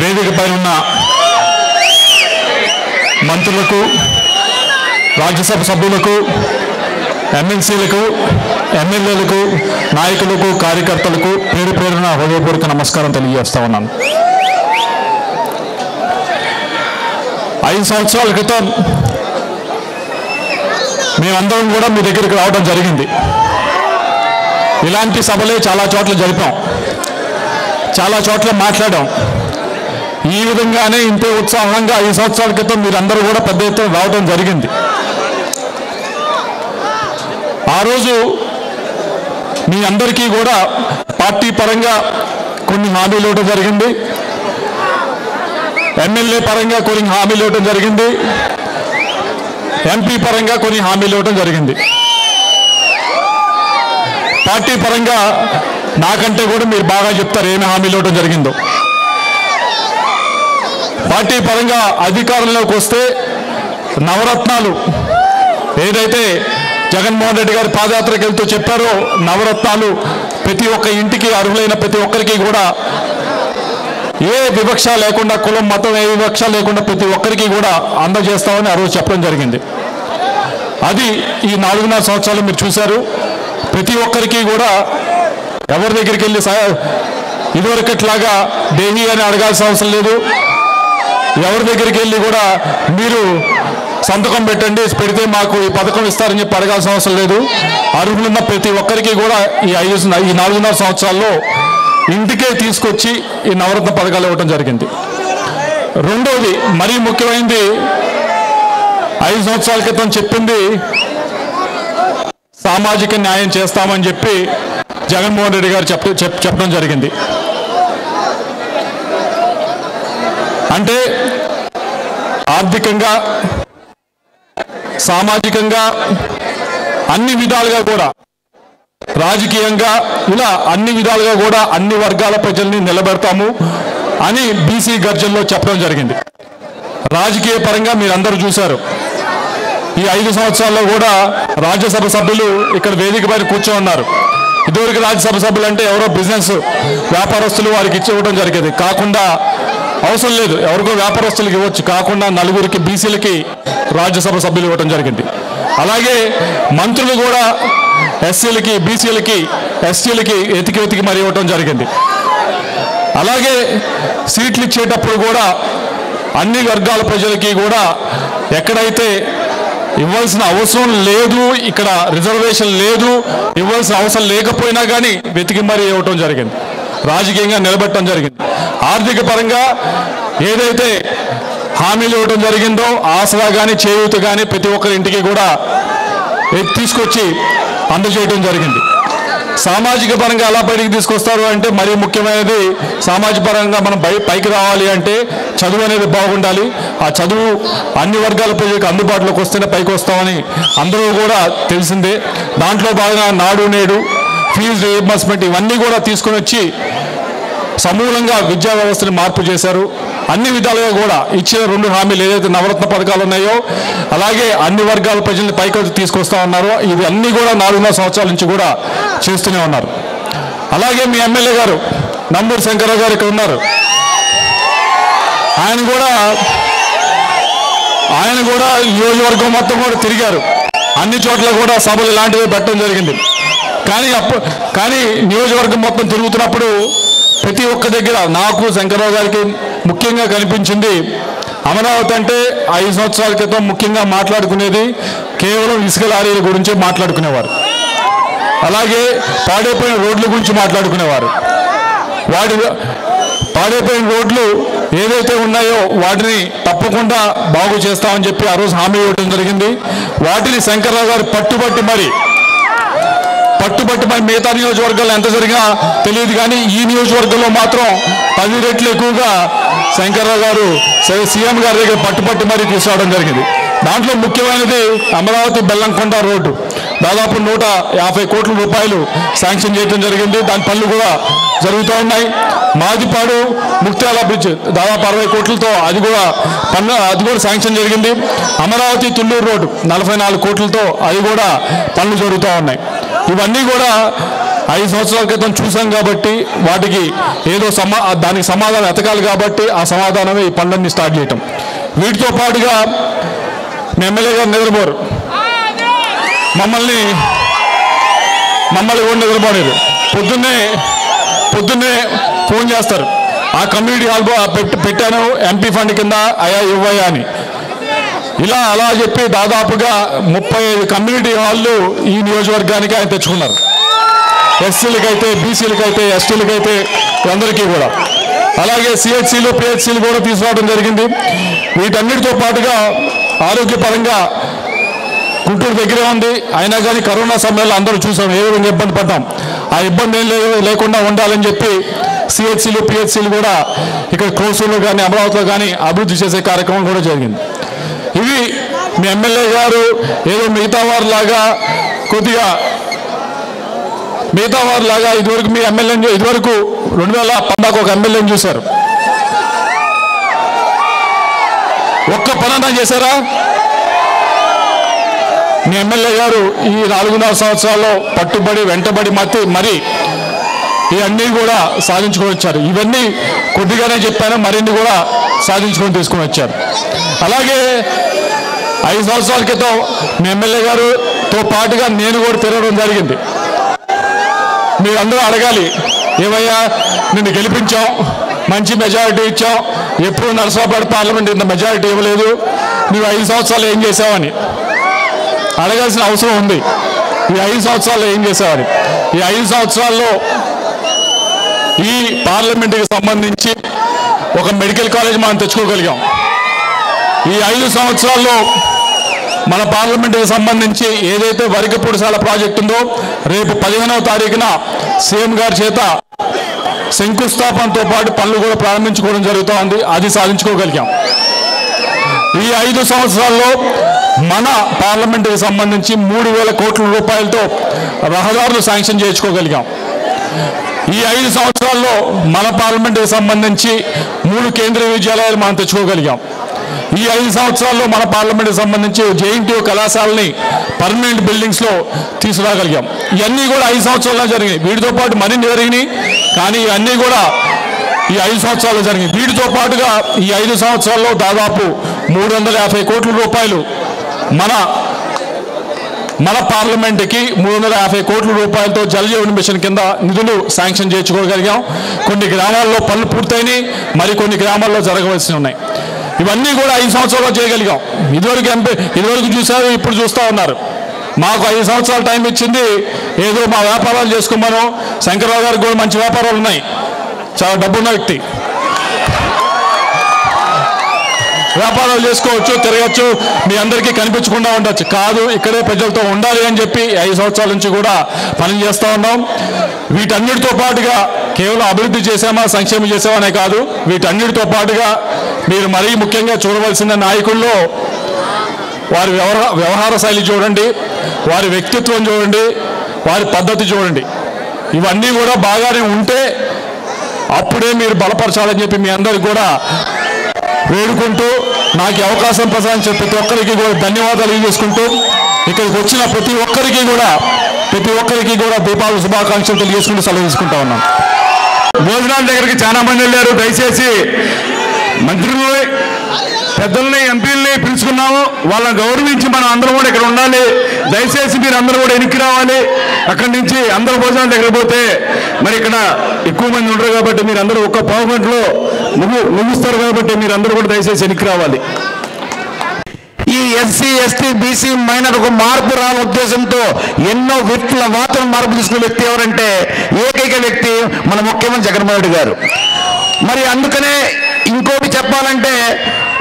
వేదిక పైన ఉన్న మంత్రులకు, రాజ్యసభ సభ్యులకు, ఎమ్మెల్సీలకు, ఎమ్మెల్యేలకు, నాయకులకు, కార్యకర్తలకు పేరు పేరున హృదయపూర్వక నమస్కారం తెలియజేస్తా ఉన్నాను. 5 సంవత్సరాల క్రితం మేమందరం కూడా మీ దగ్గరికి రావడం జరిగింది. ఇలాంటి సభలే చాలా చోట్ల జరిపాం, చాలా చోట్ల మాట్లాడాం. ఈ విధంగానే ఇంతే ఉత్సాహంగా 5 సంవత్సరాల క్రితం మీరందరూ కూడా పెద్ద ఎత్తున రావడం జరిగింది. ఆ రోజు మీ అందరికీ కూడా పార్టీ పరంగా కొన్ని హామీలు ఇవ్వడం జరిగింది, ఎమ్మెల్యే పరంగా కొన్ని హామీలు ఇవ్వడం జరిగింది, ఎంపీ పరంగా కొన్ని హామీలు ఇవ్వడం జరిగింది. పార్టీ పరంగా నాకంటే కూడా మీరు బాగా చెప్తారు ఏమి హామీలు ఇవ్వడం జరిగిందో. పార్టీ పరంగా అధికారంలోకి వస్తే నవరత్నాలు ఏదైతే జగన్మోహన్ రెడ్డి గారు పాదయాత్రకు వెళ్తూ చెప్పారో, నవరత్నాలు ప్రతి ఒక్క ఇంటికి అర్హులైన ప్రతి ఒక్కరికి కూడా ఏ వివక్ష లేకుండా, కులం మతం ఏ వివక్ష లేకుండా ప్రతి ఒక్కరికి కూడా అందజేస్తామని ఆ రోజు చెప్పడం జరిగింది. అది ఈ 4.5 సంవత్సరాలు మీరు చూశారు. ప్రతి ఒక్కరికి కూడా ఎవరి దగ్గరికి వెళ్ళి ఇదివరకట్లాగా దేహి అని అడగాల్సిన అవసరం లేదు. ఎవరి దగ్గరికి వెళ్ళి కూడా మీరు సంతకం పెట్టండి, పెడితే మాకు ఈ పథకం ఇస్తారని చెప్పి అడగాల్సిన అవసరం లేదు. అర్హులున్న ప్రతి ఒక్కరికి కూడా ఈ 4.5 సంవత్సరాల్లో ఇంటికే తీసుకొచ్చి ఈ నవరత్న పథకాలు ఇవ్వడం జరిగింది. రెండోది మరీ ముఖ్యమైనది, 5 సంవత్సరాల క్రితం చెప్పింది సామాజిక న్యాయం చేస్తామని చెప్పి జగన్మోహన్ రెడ్డి గారు చెప్పడం జరిగింది. అంటే ఆర్థికంగా, సామాజికంగా, అన్ని విధాలుగా కూడా, రాజకీయంగా, ఇలా అన్ని విధాలుగా కూడా అన్ని వర్గాల ప్రజల్ని నిలబెడతాము అని బీసీ గర్జనలో చెప్పడం జరిగింది. రాజకీయ పరంగా మీరందరూ చూశారు. ఈ 5 సంవత్సరాల్లో కూడా రాజ్యసభ సభ్యులు ఇక్కడ వేదిక పైన కూర్చోన్నారు. ఇదివరకు రాజ్యసభ సభ్యులు అంటే ఎవరో బిజినెస్ వ్యాపారస్తులు వారికి ఇవ్వడం జరిగేది, కాకుండా అవసరం లేదు ఎవరికో వ్యాపారస్తులకు ఇవ్వచ్చు, కాకుండా నలుగురికి బీసీలకి రాజ్యసభ సభ్యులు ఇవ్వడం జరిగింది. అలాగే మంత్రులు కూడా ఎస్సీలకి, బీసీలకి, ఎస్టీలకి వెతికి మరి ఇవ్వటం జరిగింది. అలాగే సీట్లు ఇచ్చేటప్పుడు కూడా అన్ని వర్గాల ప్రజలకి కూడా ఎక్కడైతే ఇవ్వాల్సిన అవసరం లేదు, ఇక్కడ రిజర్వేషన్ లేదు, ఇవ్వాల్సిన అవసరం లేకపోయినా కానీ వెతికి మరీ ఇవ్వటం జరిగింది, రాజకీయంగా నిలబెట్టడం జరిగింది. ఆర్థిక పరంగా ఏదైతే హామీలు ఇవ్వడం జరిగిందో ఆసరా కానీ చేయూత కానీ ప్రతి ఒక్కరి ఇంటికి కూడా తీసుకొచ్చి అందజేయడం జరిగింది. సామాజిక పరంగా ఎలా బయటికి తీసుకొస్తారు అంటే మరీ ముఖ్యమైనది, సామాజిక పరంగా మనం పైకి రావాలి అంటే చదువు అనేది బాగుండాలి. ఆ చదువు అన్ని వర్గాల ప్రజలకు అందుబాటులోకి వస్తేనే పైకి వస్తామని అందరూ కూడా తెలిసిందే. దాంట్లో భాగంగా నాడు నేడు, ఫీజు రీయింబర్స్మెంట్ ఇవన్నీ కూడా తీసుకొని వచ్చి సమూలంగా విద్యా వ్యవస్థని మార్పు చేశారు. అన్ని విధాలుగా కూడా ఇచ్చిన 2 హామీలు ఏదైతే నవరత్న పథకాలు ఉన్నాయో అలాగే అన్ని వర్గాల ప్రజల్ని పైకి తీసుకొస్తా ఉన్నారో ఇవి అన్నీ కూడా 4.5 సంవత్సరాల నుంచి కూడా చేస్తూనే ఉన్నారు. అలాగే మీ ఎమ్మెల్యే గారు నంబూరు శంకరరావు గారు ఇక్కడ ఉన్నారు. ఆయన కూడా నియోజకవర్గం మొత్తం కూడా తిరిగారు, అన్ని చోట్ల కూడా సభలు ఇలాంటివి పెట్టడం జరిగింది. కానీ నియోజకవర్గం మొత్తం తిరుగుతున్నప్పుడు ప్రతి ఒక్క దగ్గర నాకు శంకరరావు గారికి ముఖ్యంగా కనిపించింది, అమరావతి అంటే 5 సంవత్సరాల క్రితం ముఖ్యంగా మాట్లాడుకునేది కేవలం ఇసుక లారీల గురించే మాట్లాడుకునేవారు. అలాగే పాడైపోయిన రోడ్ల గురించి మాట్లాడుకునేవారు. పాడైపోయిన రోడ్లు ఏదైతే ఉన్నాయో వాటిని తప్పకుండా బాగు చేస్తామని చెప్పి ఆ రోజు హామీ ఇవ్వడం జరిగింది. వాటిని శంకరరావు గారు పట్టుబట్టి మరి మిగతా నియోజకవర్గాల్లో ఎంత జరిగినా తెలియదు, కానీ ఈ నియోజకవర్గంలో మాత్రం 10 రెట్లు ఎక్కువగా శంకరరావు గారు సీఎం గారి దగ్గర పట్టుబట్టి మరీ తీసుకురావడం జరిగింది. దాంట్లో ముఖ్యమైనది అమరావతి బెల్లంకొండ రోడ్డు, దాదాపు 150 కోట్ల రూపాయలు శాంక్షన్ చేయడం జరిగింది. దాని పనులు కూడా జరుగుతూ ఉన్నాయి. మాదిపాడు ముక్త్యాల బ్రిడ్జ్ దాదాపు 60 కోట్లతో అది కూడా శాంక్షన్ జరిగింది. అమరావతి తుళ్ళూరు రోడ్డు 44 కోట్లతో అది కూడా పనులు జరుగుతూ ఉన్నాయి. ఇవన్నీ కూడా 5 సంవత్సరాల క్రితం చూసాం కాబట్టి వాటికి ఏదో దానికి సమాధానం ఎతకాలి కాబట్టి ఆ సమాధానమే ఈ పనులన్నీ స్టార్ట్ చేయటం. వీటితో పాటుగా మీ ఎమ్మెల్యే గారు నిద్రపోరు, మమ్మల్ని కూడా నిద్రపోలేదు. పొద్దున్నే ఫోన్ చేస్తారు, ఆ కమ్యూనిటీ హాల్ పెట్టాను ఎంపీ ఫండ్ కింద అయా ఇవ్వయా అని. అలా చెప్పి దాదాపుగా 35 కమ్యూనిటీ హాళ్ళు ఈ నియోజకవర్గానికి ఆయన తెచ్చుకున్నారు. ఎస్సీలకైతే, బీసీలకైతే, ఎస్టీలకైతే అందరికీ కూడా. అలాగే సిహెచ్సీలు, పిహెచ్సీలు కూడా తీసుకురావడం జరిగింది. వీటన్నిటితో పాటుగా ఆరోగ్యపరంగా గుంటూరు దగ్గరే ఉంది, అయినా కానీ కరోనా సమయంలో అందరూ చూసాం ఏ విధంగా ఇబ్బంది పడ్డాం. ఆ ఇబ్బంది ఏం లేకుండా ఉండాలని చెప్పి సిహెచ్సీలు, పిహెచ్సీలు కూడా ఇక్కడ కోసూరులో కానీ అమరావతిలో కానీ అభివృద్ధి చేసే కార్యక్రమం కూడా జరిగింది. ఇవి మీ ఎమ్మెల్యే గారు ఏదో మిగతా వారిలాగా ఇదివరకు మీ ఎమ్మెల్యేని ఇదివరకు 2010 ఒక ఎమ్మెల్యేని చూశారు. ఒక్క పనన్నా చేశారా? మీ ఎమ్మెల్యే గారు ఈ 4.5 సంవత్సరాల్లో వెంటబడి మరి ఇవన్నీ కూడా సాధించుకొని వచ్చారు. ఇవన్నీ కొద్దిగానే చెప్పాను, మరిన్ని కూడా సాధించుకొని తీసుకొని వచ్చారు. అలాగే 5 సంవత్సరాల క్రితం మీ ఎమ్మెల్యే గారుతో పాటుగా నేను కూడా తిరగడం జరిగింది. మీరందరూ అడగాలి, ఏమయ్యా నిన్ను గెలిపించాం, మంచి మెజారిటీ ఇచ్చాం, ఎప్పుడు నరసరావుపేట పార్లమెంట్ ఇంత మెజారిటీ ఇవ్వలేదు, నువ్వు 5 సంవత్సరాలు ఏం చేసావని అడగాల్సిన అవసరం ఉంది. ఈ 5 సంవత్సరాల్లో ఏం చేసావని. ఈ 5 సంవత్సరాల్లో ఈ పార్లమెంటుకి సంబంధించి ఒక మెడికల్ కాలేజ్ మనం తెచ్చుకోగలిగాం. ఈ 5 సంవత్సరాల్లో మన పార్లమెంటుకి సంబంధించి ఏదైతే వరికపూడిశాల ప్రాజెక్టు ఉందో రేపు 15వ తారీఖున సీఎం గారి చేత శంకుస్థాపనతో పాటు పనులు కూడా ప్రారంభించుకోవడం జరుగుతూ ఉంది. అది సాధించుకోగలిగాం. ఈ 5 సంవత్సరాల్లో మన పార్లమెంటుకి సంబంధించి 3,000 కోట్ల రూపాయలతో రహదారులు శాంక్షన్ చేయించుకోగలిగాం. ఈ 5 సంవత్సరాల్లో మన పార్లమెంటుకి సంబంధించి 3 కేంద్రీయ విద్యాలయాలు మనం తెచ్చుకోగలిగాం. ఈ 5 సంవత్సరాల్లో మన పార్లమెంట్కి సంబంధించి జేఎన్టీయూ కళాశాలని పర్మనెంట్ బిల్డింగ్స్లో తీసుకురాగలిగాం. ఇవన్నీ కూడా 5 సంవత్సరాల్లో జరిగినాయి. వీటితో పాటు మరిన్ని జరిగినాయి, కానీ ఇవన్నీ కూడా ఈ 5 సంవత్సరాల్లో జరిగింది. వీటితో పాటుగా ఈ 5 సంవత్సరాల్లో దాదాపు 350 కోట్ల రూపాయలు మన పార్లమెంట్కి 350 కోట్ల రూపాయలతో జల్ జీవన్ మిషన్ కింద నిధులు శాంక్షన్ చేయించుకోగలిగాం. కొన్ని గ్రామాల్లో పనులు పూర్తయినాయి, మరికొన్ని గ్రామాల్లో జరగవలసి ఉన్నాయి. ఇవన్నీ కూడా 5 సంవత్సరాల్లో చేయగలిగాం. ఇదివరకు చూశారు, ఇప్పుడు చూస్తూ ఉన్నారు. మాకు 5 సంవత్సరాల టైం ఇచ్చింది, ఏదో మా వ్యాపారాలు చేసుకోమను. శంకర్రావు గారికి కూడా మంచి వ్యాపారాలు ఉన్నాయి, చాలా డబ్బున్న వ్యక్తి, వ్యాపారాలు చేసుకోవచ్చు, తిరగచ్చు, మీ అందరికీ కనిపించకుండా ఉండొచ్చు. కాదు, ఇక్కడే ప్రజలతో ఉండాలి అని చెప్పి 5 సంవత్సరాల నుంచి కూడా పని చేస్తూ ఉన్నాం. వీటన్నిటితో పాటుగా కేవలం అభివృద్ధి చేసామా, సంక్షేమం చేసామనే కాదు, వీటన్నిటితో పాటుగా మీరు మరీ ముఖ్యంగా చూడవలసిన నాయకుల్లో వారి వ్యవహార శైలి చూడండి, వారి వ్యక్తిత్వం చూడండి, వారి పద్ధతి చూడండి. ఇవన్నీ కూడా బాగానే ఉంటే అప్పుడే మీరు బలపరచాలని చెప్పి మీ అందరికి కూడా వేడుకుంటూ, నాకు అవకాశం ప్రసాదించిన ప్రతి ఒక్కరికి కూడా ధన్యవాదాలు తెలియజేసుకుంటూ, ఇక్కడికి వచ్చిన ప్రతి ఒక్కరికి కూడా దీపావళి శుభాకాంక్షలు తెలియజేసుకుంటూ సెలవు తీసుకుంటా ఉన్నాం. భోజనాల దగ్గరికి చాలా మంది వెళ్ళారు. దయచేసి మంత్రుల్ని, పెద్దల్ని, ఎంపీలని పిలుచుకున్నాము, వాళ్ళని గౌరవించి మనం అందరం కూడా ఇక్కడ ఉండాలి. దయచేసి మీరు అందరూ కూడా వెనక్కి రావాలి. అక్కడి నుంచి అందరూ భోజనాల దగ్గర పోతే మరి ఇక్కడ ఎక్కువ మంది ఉండరు కాబట్టి మీరు అందరూ ఒక్క పావు గంటలో ముగిస్తారు కాబట్టి మీరు అందరూ కూడా దయచేసి వెనక్కి రావాలి. ఈ ఎస్సీ, ఎస్టీ, బీసీ, మైనర్కు మార్పు రాని ఉద్దేశంతో ఎన్నో విప్లవాత్మక మార్పు తీసుకున్న వ్యక్తి ఎవరంటే ఏకైక వ్యక్తి మన ముఖ్యమంత్రి జగన్మోహన్ రెడ్డి గారు. మరి అందుకనే ఇంకోటి చెప్పాలంటే,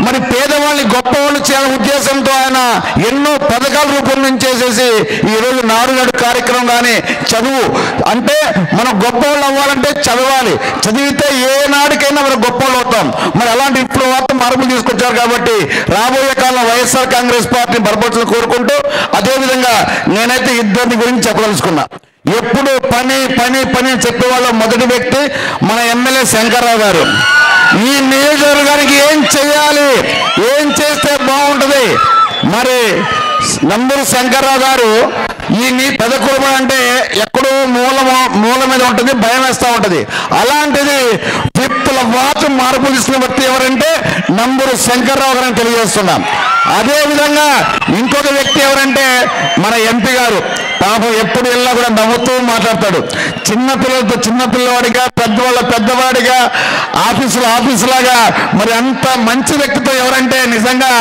మరి పేదవాళ్ళని గొప్పవాళ్ళు చేయాలనే ఉద్దేశంతో ఆయన ఎన్నో పథకాలు రూపొందించేసేసి ఈరోజు నాడు కార్యక్రమం కానీ, చదువు అంటే మనం గొప్పవాళ్ళు అవ్వాలంటే చదవాలి, చదివితే ఏ నాటికైనా మనం గొప్పవాళ్ళు అవుతాం. మరి అలాంటి ఇప్పుడు మాత్రం మార్పులు తీసుకొచ్చారు కాబట్టి రాబోయే కాలంలో వైఎస్ఆర్ కాంగ్రెస్ పార్టీని బలపరచాలని కోరుకుంటూ, అదేవిధంగా నేనైతే ఇద్దరిని గురించి చెప్పదలుచుకున్నా. ఎప్పుడు పని పని పని చెప్పేవాళ్ళ మొదటి వ్యక్తి మన ఎమ్మెల్యే శంకర్రావు గారు. ఈ నియోజకవర్గానికి ఏం చేయాలి, ఏం చేస్తే బాగుంటుంది, మరి నంబూరు శంకర్రావు గారు ఈ పెద్ద కుటుంబం అంటే ఎక్కడో మూల మీద ఉంటుంది, భయం వేస్తూ ఉంటుంది. అలాంటిది విప్లవాత్మక మార్పులు తీసుకున్న వ్యక్తి ఎవరంటే నంబూరు శంకర్రావు గారిని తెలియజేస్తున్నాం. అదేవిధంగా ఇంకొక వ్యక్తి ఎవరంటే మన ఎంపీ గారు. పాపం ఎప్పుడు వెళ్ళినా కూడా నవ్వుతూ మాట్లాడతాడు. చిన్నపిల్లలతో చిన్నపిల్లవాడిగా, పెద్దవాడిగా, ఆఫీసులాగా, మరి అంత మంచి వ్యక్తితో ఎవరంటే నిజంగా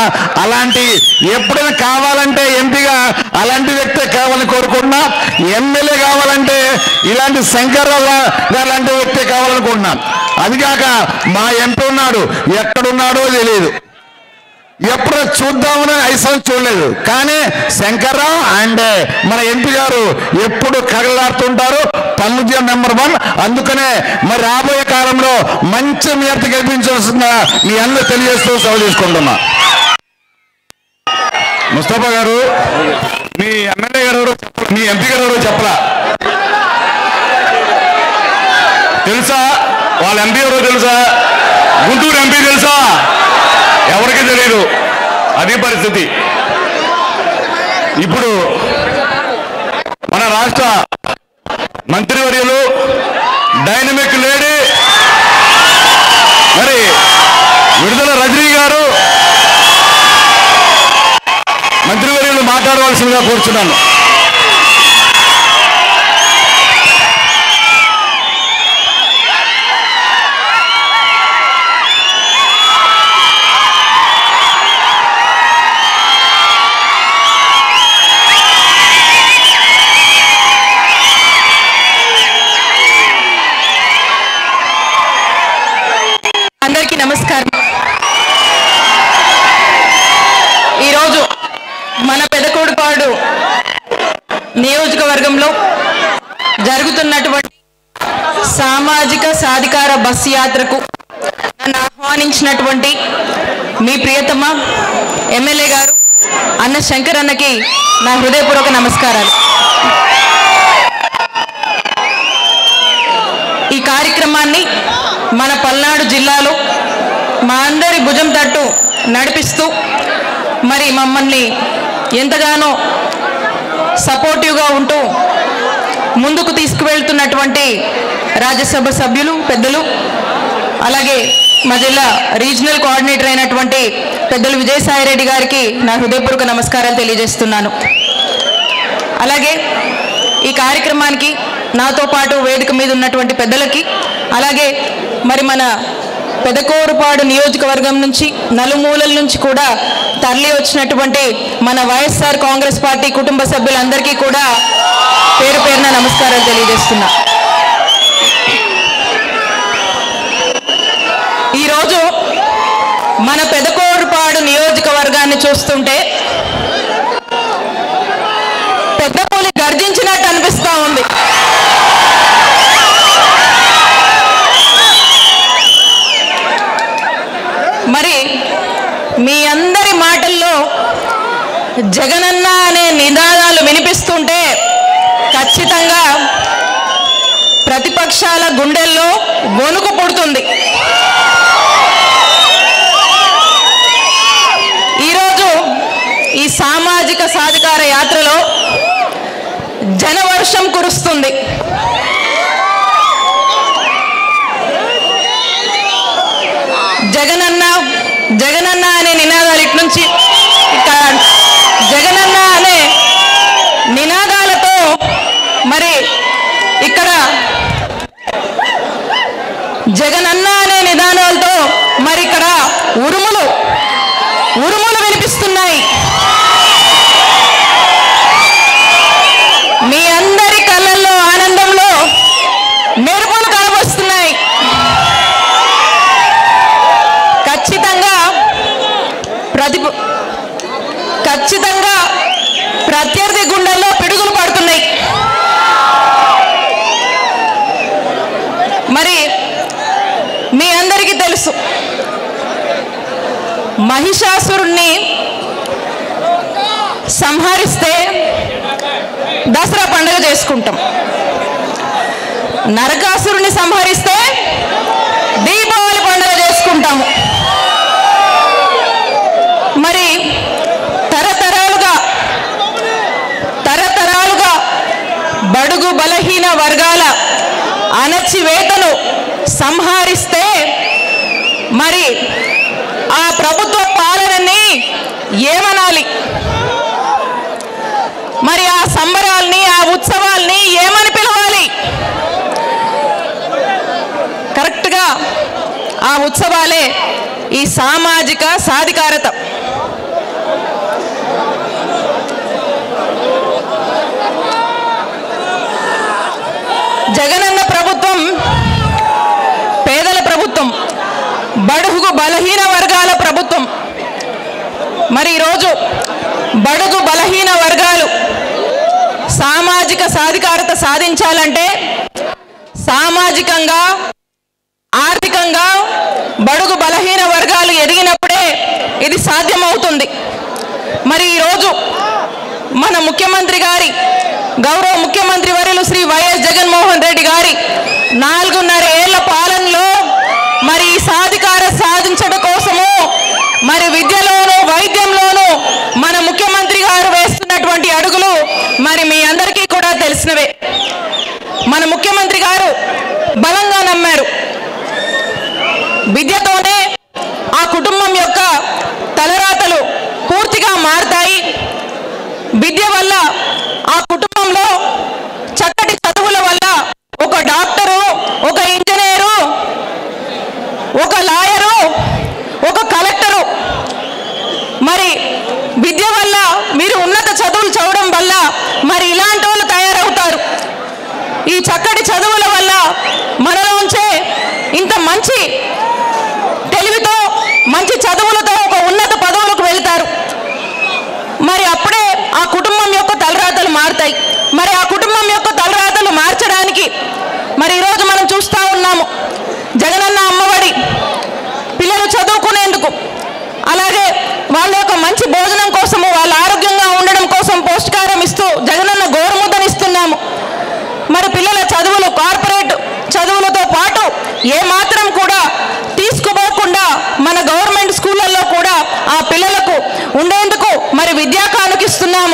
అలాంటి ఎప్పుడైనా కావాలంటే ఎంపీగా అలాంటి వ్యక్తే కావాలని కోరుకుంటున్నా. ఎమ్మెల్యే కావాలంటే ఇలాంటి శంకర్రావు గారు లాంటి వ్యక్తే కావాలనుకుంటున్నా. అదిగాక మా ఎంపీ ఉన్నాడు, ఎక్కడున్నాడో తెలియదు, ఎప్పుడు చూద్దామని 5 సంవత్సరాలు చూడలేదు. కానీ శంకర్రావు అండ్ మన ఎంపీ గారు ఎప్పుడు కగలాడుతుంటారు, పనులు నెంబర్ 1. అందుకనే మరి రాబోయే కాలంలో మంచి మేరకు గెలిపించాల్సిందిగా మీ అందరూ తెలియజేస్తూ సెలవు తీసుకుంటున్నా. ముస్తఫా గారు, మీ ఎమ్మెల్యే గారు ఎవరో, మీ ఎంపీ గారు ఎవరో చెప్పరా? తెలుసా? వాళ్ళ ఎంపీ ఎవరో తెలుసా? గుంటూరు ఎంపీ తెలుసా? ఎవరికి తెలియదు. అది పరిస్థితి. ఇప్పుడు మన రాష్ట్ర మంత్రివర్యులు, డైనమిక్ లేడీ మరి విడుదల రజనీ గారు మంత్రివర్యులు మాట్లాడవలసిందిగా కోరుచున్నాను. అందరికీ నమస్కారం. ఈరోజు మన పెదకోడుపాడు నియోజకవర్గంలో జరుగుతున్నటువంటి సామాజిక సాధికార బస్సు యాత్రకు నన్ను ఆహ్వానించినటువంటి మీ ప్రియతమ ఎమ్మెల్యే గారు అన్న శంకర్ అన్నకి నా హృదయపూర్వక నమస్కారాలు. ఈ కార్యక్రమాన్ని మన పల్నాడు జిల్లాలో మా అందరి భుజం తట్టు నడిపిస్తూ మరి మమ్మల్ని ఎంతగానో సపోర్టివ్గా ఉంటూ ముందుకు తీసుకువెళ్తున్నటువంటి రాజ్యసభ సభ్యులు పెద్దలు, అలాగే మా జిల్లా రీజనల్ కోఆర్డినేటర్ అయినటువంటి పెద్దలు విజయసాయిరెడ్డి గారికి నా హృదయపూర్వక నమస్కారాలు తెలియజేస్తున్నాను. అలాగే ఈ కార్యక్రమానికి నాతో పాటు వేదిక మీద ఉన్నటువంటి పెద్దలకి, అలాగే మరి మన పెదకూరుపాడు నియోజకవర్గం నుంచి నలుమూలల నుంచి కూడా తరలి వచ్చినటువంటి మన వైఎస్ఆర్ కాంగ్రెస్ పార్టీ కుటుంబ సభ్యులందరికీ కూడా పేరు పేరున నమస్కారాలు తెలియజేస్తున్నా. ఈరోజు మన పెదకూరుపాడు నియోజకవర్గాన్ని చూస్తుంటే పెద్ద పులి గర్జించినట్టు అనిపిస్తూ ఉంది. మరి మీ అందరి మాటల్లో జగనన్న అనే నినాదాలు వినిపిస్తుంటే ఖచ్చితంగా ప్రతిపక్షాల గుండెల్లో వణుకు పుడుతుంది. ఈరోజు ఈ సామాజిక సాధికార యాత్రలో జనవర్షం కురుస్తుంది. జగనన్న జగనన్న అనే నినాదాలు ఇటు నుంచి ఇక్కడ జగనన్న అనే నినాదాలతో మరి ఇక్కడ జగనన్న అనే నినాదాలతో మరి ఇక్కడ ఉరుములు వినిపిస్తున్నాయి. మీ అందరి కళ్ళల్లో ఆనందంలో మెరుపులు కనబడుతున్నాయి. ఖచ్చితంగా ప్రత్యర్థి గుండెల్లో పిడుగులు పడుతున్నాయి. మరి మీ అందరికీ తెలుసు, మహిషాసురుణ్ణి సంహరిస్తే దసరా పండుగ చేసుకుంటాం, నరకాసురుణ్ణి సంహరిస్తే దీపావళి పండుగ చేసుకుంటాము. మరి తరతరాలుగా బడుగు బలహీన వర్గాల అణచివేతను సంహరిస్తే మరి ఆ ప్రభుత్వ పాలనని ఏమనాలి? మరి ఆ సంబరాల్ని, ఆ ఉత్సవాల్ని ఏమని పిలవాలి? కరెక్ట్గా ఆ ఉత్సవాలే ఈ సామాజిక సాధికారత. జగనన్న ప్రభుత్వం పేదల ప్రభుత్వం, బడుగు బలహీన వర్గాల ప్రభుత్వం. మరి ఈరోజు బడుగు బలహీన వర్గాలు సామాజిక సాధికారత సాధించాలంటే సామాజికంగా, ఆర్థికంగా బడుగు బలహీన వర్గాలు ఎదిగినప్పుడే ఇది సాధ్యమవుతుంది. మరి ఈరోజు మన ముఖ్యమంత్రి గారి, గౌరవ ముఖ్యమంత్రి వర్యులు శ్రీ వైఎస్ జగన్మోహన్ రెడ్డి గారి 4.5 ఏళ్ల పాలనలో మరి ఈ సాధికారత సాధించడం కోసము మరి విద్యలోను, వైద్యంలోను మన ముఖ్యమంత్రి గారు వేస్తున్నటువంటి అడుగులు మరి మీ అందరికీ కూడా తెలిసినవే. మన ముఖ్యమంత్రి గారు బలంగా నమ్మారు, విద్యతోనే ఆ కుటుంబం యొక్క తలరాతలు పూర్తిగా మారుతాయి, విద్య వల్ల ఆ కుటుంబంలో చక్కటి చదువుల వల్ల ఒక డాక్టరు, ఒక ఇంజనీరు, ఒక లాయరు, ఒక కలెక్టరు, మరి విద్య వల్ల మీరు ఉన్నత చదువులు చదవడం వల్ల మరి ఇలాంటి వాళ్ళు తయారవుతారు. ఈ చక్కటి చదువుల వల్ల మనలోంచే ఇంత మంచి తెలివితో, మంచి చదువులతో ఒక ఉన్నత పదవులకు వెళ్తారు. మరి అప్పుడే ఆ కుటుంబం యొక్క తలరాతలు మారుతాయి. మరి ఆ కుటుంబం యొక్క తలరాతలు మార్చడానికి మరి ఈరోజు మనం చూస్తూ ఉన్నాము, జగనన్న అమ్మఒడి పిల్లలు చదువుకునేందుకు, అలాగే వాళ్ళ యొక్క మంచి భోజనం కోసము, వాళ్ళ ఆరోగ్యంగా ఉండడం కోసం పౌష్టికాహారం ఇస్తూ జగనన్న గోరుముద్దను ఇస్తున్నాము. మరి పిల్లల చదువులు కార్పొరేట్ చదువులతో పాటు ఏ మాత్రం కూడా తీసుకుపోకుండా మన గవర్నమెంట్ స్కూళ్ళల్లో కూడా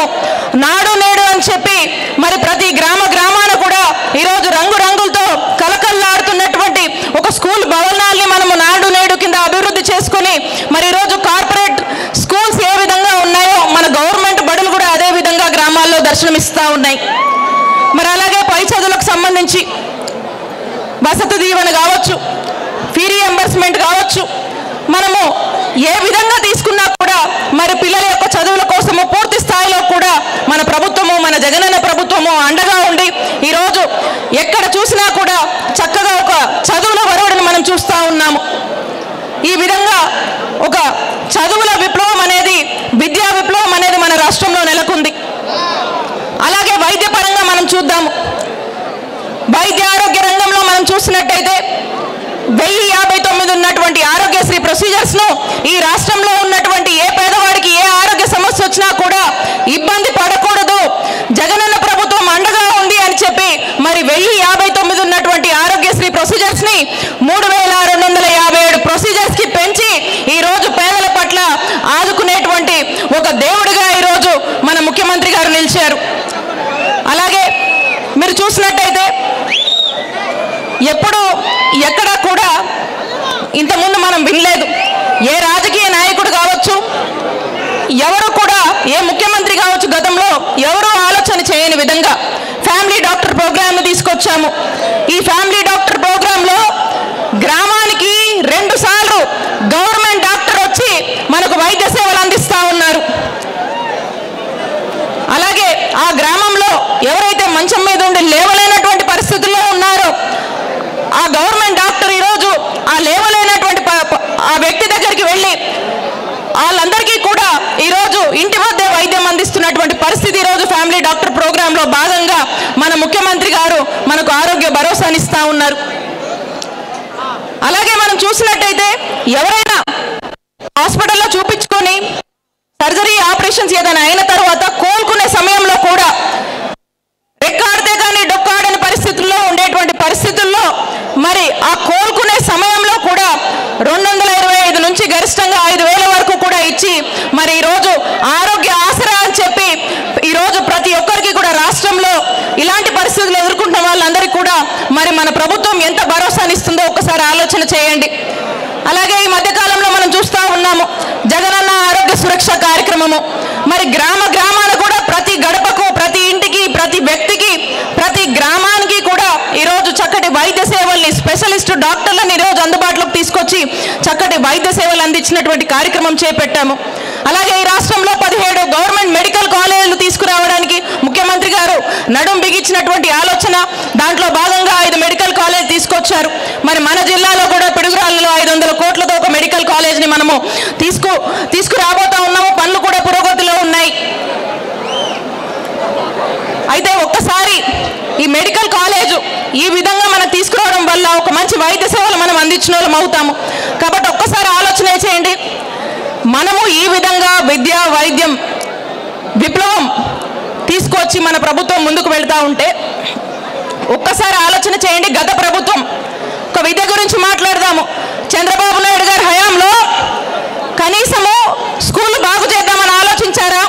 చూస్తున్నాము. నాడు నేడు అని చెప్పి మరి ప్రతి గ్రామాన కూడా ఈరోజు రంగురంగులతో కలకల్లాడుతున్నటువంటి ఒక స్కూల్ భవనాల్ని మనము నాడు నేడు కింద అభివృద్ధి చేసుకుని మరి ఈరోజు కార్పొరేట్ స్కూల్స్ ఏ విధంగా ఉన్నాయో మన గవర్నమెంట్ బడులు కూడా అదే విధంగా గ్రామాల్లో దర్శనమిస్తూ ఉన్నాయి. మరి అలాగే పై చదువులకు సంబంధించి వసతి దీవెన కావచ్చు, ఫీ రియంబర్స్మెంట్ కావచ్చు, మనము ఏ విధంగా తీసుకున్నా కూడా మరి పిల్లల యొక్క చదువుల కోసము పూర్తి స్థాయిలో కూడా మన ప్రభుత్వము, మన జగనన్న ప్రభుత్వము అండగా ఉండి ఈరోజు ఎక్కడ చూసినా కూడా చక్కగా ఒక చదువుల వరవడిని మనం చూస్తూ ఉన్నాము. ఈ విధంగా ఒక చదువుల విప్లవం అనేది, విద్యా విప్లవం అనేది మన రాష్ట్రంలో నెలకొంది. అలాగే వైద్యపరంగా మనం చూద్దాము. వైద్య ఆరోగ్య రంగంలో మనం చూసినట్టయితే 1059 ఉన్నటువంటి ఆరోగ్యశ్రీ ప్రొసీజర్స్ ను ఈ రాష్ట్రంలో ఉన్నటువంటి ఏ పేదవాడికి ఏ ఆరోగ్య సమస్య వచ్చినా కూడా ఇబ్బంది పడకూడదు, జగనన్న ప్రభుత్వం అండగా ఉంది అని చెప్పి మరి 1059 ఉన్నటువంటి ఆరోగ్యశ్రీ ప్రొసీజర్స్ ని 3257 ప్రొసీజర్స్ కి పెంచి ఈ రోజు పేదల పట్ల ఆదుకునేటువంటి ఒక దేవుడిగా ఈరోజు మన ముఖ్యమంత్రి గారు నిలిచారు. అలాగే మీరు చూసినట్టయితే ఎప్పుడు ఎక్కడ కూడా ఇంతకుముందు మనం వినలేదు. ఏ రాజకీయ నాయకుడు కావచ్చు, ఎవరు కూడా ఏ ముఖ్యమంత్రి కావచ్చు, గతంలో ఎవరు ఆలోచన చేయని విధంగా ఫ్యామిలీ డాక్టర్ ప్రోగ్రామ్ను తీసుకొచ్చాము. ఈ ఫ్యామిలీ డాక్టర్ ప్రోగ్రాంలో గ్రామానికి 2 సార్లు గవర్నమెంట్ డాక్టర్ వచ్చి మనకు వైద్య సేవలు అందిస్తూ ఉన్నారు. అలాగే ఆ గ్రామంలో ఎవరైతే మంచం మీద ఉండి లేవలేనటువంటి పరిస్థితుల్లో ఉన్నారో ఆ గవర్నమెంట్ డాక్టర్ ఈరోజు ఆ లేవలేనటువంటి ఆ వ్యక్తి దగ్గరికి వెళ్ళి వాళ్ళందరికీ కూడా ఈరోజు ఇంటి వద్దే వైద్యం అందిస్తున్నటువంటి పరిస్థితి ఈరోజు ఫ్యామిలీ డాక్టర్ ప్రోగ్రాంలో భాగంగా మన ముఖ్యమంత్రి గారు మనకు ఆరోగ్య భరోసాని ఇస్తా ఉన్నారు. అలాగే మనం చూసినట్టయితే ఎవరైనా హాస్పిటల్లో చూపించుకొని సర్జరీ ఆపరేషన్స్ ఏదైనా అయిన తర్వాత కోలుకునే సమయంలో కూడా రెక్కాడితే కానీ డొక్కాడని పరిస్థితుల్లో ఉండేటువంటి పరిస్థితుల్లో మరి ఆ కోలుకునే సమయంలో కూడా 225 నుంచి గరిష్టంగా 5000 వరకు కూడా ఇచ్చి మరి ఈరోజు ఆరోగ్య ఆసరా అని చెప్పి ఈరోజు ప్రతి ఒక్కరికి కూడా రాష్ట్రంలో ఇలాంటి పరిస్థితులు ఎదుర్కొంటున్న వాళ్ళందరికీ కూడా మరి మన ప్రభుత్వం ఎంత భరోసాని ఇస్తుందో ఒక్కసారి ఆలోచన చేయండి. అలాగే ఈ మధ్యకాలంలో మనం చూస్తూ ఉన్నాము జగనన్న ఆరోగ్య సురక్ష కార్యక్రమము. మరి గ్రామాన కూడా ప్రతి గడపకు, ప్రతి ఇంటికి, ప్రతి వ్యక్తికి, ప్రతి గ్రామానికి కూడా ఈరోజు చక్కటి వైద్య సేవల్ని, స్పెషలిస్ట్ డాక్టర్లను ఈరోజు అందుబాటులోకి తీసుకొచ్చి చక్కటి వైద్య సేవలు అందించినటువంటి కార్యక్రమం చేపట్టాము. అలాగే ఈ రాష్ట్రంలో 17 గవర్నమెంట్ మెడికల్ కాలేజీలు తీసుకురావడానికి ముఖ్యమంత్రి గారు నడుం బిగించినటువంటి ఆలోచన, దాంట్లో భాగంగా 5 మెడికల్ కాలేజ్ తీసుకొచ్చారు. మరి మన జిల్లాలో కూడా పిడుగురాళ్ళలో 500 కోట్లతో ఒక మెడికల్ కాలేజ్ని మనము తీసుకురాబోతా ఉన్నాము. పనులు కూడా పురోగతిలో ఉన్నాయి. అయితే ఒక్కసారి ఈ మెడికల్ కాలేజ్ ఈ విధంగా మనం తీసుకురావడం వల్ల ఒక మంచి వైద్య సేవలు మనం అందించిన వాళ్ళం అవుతాము. కాబట్టి ఒక్కసారి ఆలోచన చేయండి. మనము ఈ విధంగా విద్య వైద్యం విప్లవం తీసుకొచ్చి మన ప్రభుత్వం ముందుకు వెళ్తూ ఉంటే ఒక్కసారి ఆలోచన చేయండి. గత ప్రభుత్వం ఒక విద్య గురించి మాట్లాడదాము. చంద్రబాబు నాయుడు గారి హయాంలో కనీసము స్కూల్ బాగు చేద్దామని ఆలోచించారా?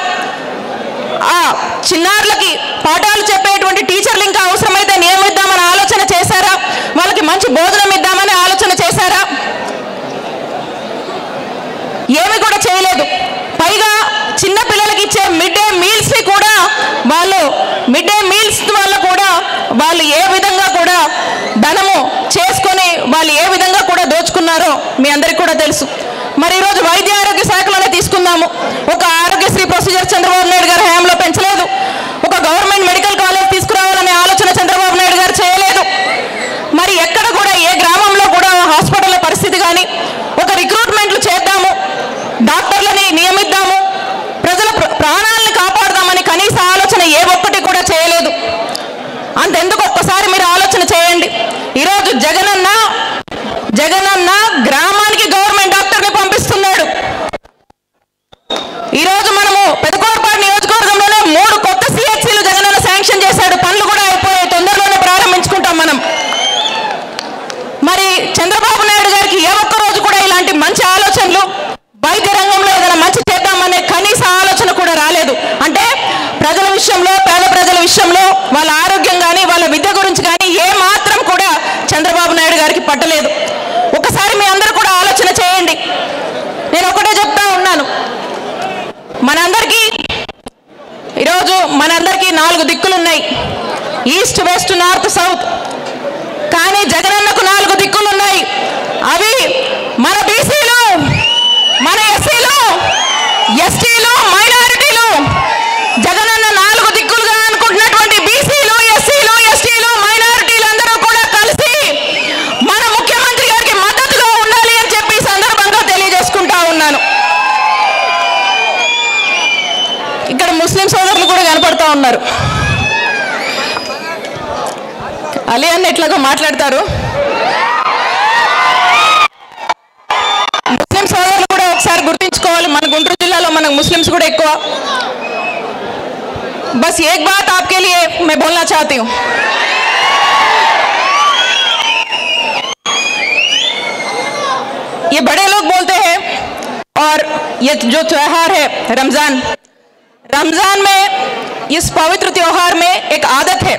ఆ చిన్నారులకి పాఠాలు చెప్పేటువంటి టీచర్లు ఇంకా అవసరమైతే నియమిద్దామని ఆలోచన చేశారా? వాళ్ళకి మంచి భోజనం ఇద్దామని ఆలోచన చేశారా? ఏమి కూడా చేయలేదు. పైగా చిన్న పిల్లలకి ఇచ్చే మిడ్ డే మీల్స్ని కూడా మిడ్ డే మీల్స్ వల్ల కూడా వాళ్ళు ఏ విధంగా కూడా ధనము చేసుకొని వాళ్ళు ఏ విధంగా కూడా దోచుకున్నారో మీ అందరికీ కూడా తెలుసు. మరి ఈరోజు వైద్య ఆరోగ్య శాఖలోనే తీసుకుందాము. ఒక ఆరోగ్యశ్రీ ప్రొసీజర్ చంద్రబాబు నాయుడు గారి హయాంలో పెంచలేదు. ఒక గవర్నమెంట్ మెడికల్ కాలేజ్ తీసుకురావాలనే ఆలోచన చంద్రబాబు నాయుడు గారు చేయలేదు. మరి ఎక్కడ కూడా ఏ గ్రామంలో కూడా హాస్పిటల్ పరిస్థితి కానీ, ఒక రిక్రూట్మెంట్లు చేద్దాము, డాక్టర్లని నియమిద్దాము, ప్రజల ప్రాణాలను కాపాడదామని కనీస ఆలోచన ఏ ఒక్కటి కూడా చేయలేదు. అంతెందుకు ఒక్కసారి మీరు ఆలోచన చేయండి. ఈరోజు జగనన్న గ్రామానికి గవర్నమెంట్ డాక్టర్ని పంపిస్తున్నాడు. ఈరోజు మనము పెదకూరుపాడు నియోజకవర్గంలోనే 3 కొత్త సిహెచ్సిలు జగనన్న శాంక్షన్ చేశాడు. పనులు కూడా అయిపోయాయి, తొందరలోనే ప్రారంభించుకుంటాం మనం. మరి చంద్రబాబు నాయుడు గారికి ఏ ఒక్క రోజు కూడా ఇలాంటి మంచి ఆలోచనలు, వైద్య రంగంలో ఏదైనా మంచి చేద్దామనే కనీస ఆలోచన కూడా రాలేదు. అంటే మనందరికీ 4 దిక్కులు ఉన్నాయి, ఈస్ట్ వెస్ట్ నార్త్ సౌత్. కానీ జగనన్నకు 4 దిక్కులు ఉన్నాయి. అవి మన బీసీలు, మన ఎస్సీలు, ఎస్టీలు, మైనారిటీలు. జగనన్న 4 దిక్కులుగా అనుకుంటున్నటువంటి బీసీలు, ఎస్సీలు, ఎస్టీలు, మైనారిటీలు అందరూ కూడా కలిసి మన ముఖ్యమంత్రి గారికి మద్దతుగా ఉండాలి అని చెప్పి సందర్భంగా తెలియజేసుకుంటా ఉన్నాను. ఇక్కడ ముస్లిం సోదరులు కూడా కనపడతా ఉన్నారు. అలీ అన్న ఇట్లాగా మాట్లాడతారు. ముస్లిం సోదరులు కూడా ఒకసారి గుర్తించుకోవాలి, మన గుంటూరు జిల్లాలో మనకు ముస్లిమ్స్ కూడా ఎక్కువ. बस एक बात आपके लिए मैं बोलना चाहती हूँ, ये बड़े लोग बोलते हैं और ये जो त्योहार है रमजान, रमजान में इस पवित्र त्योहार में एक आदत है.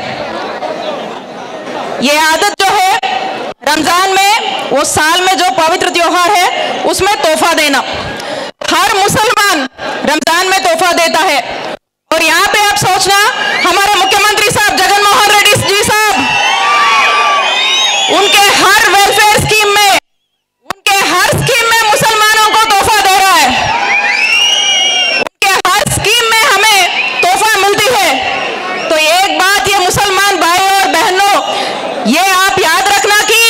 ये आदत जो है रमजान में, वो साल में जो पवित्र त्योहार है उसमें तोहफा देना. हर मुसलमान रमजान में तोहफा देता है. और यहाँ पे आप सोचना, हमारे मुख्यमंत्री साहब जगन मोहन रेड्डी जी साहब, उनके हर वेलफेयर स्कीम में, उनके हर स्कीम में मुसलमानों को तोहफा दे रहा है. उनके हर स्कीम में हमें तोहफा मिलती है. तो एक बात ये मुसलमान भाई और बहनों, ये आप याद रखना कि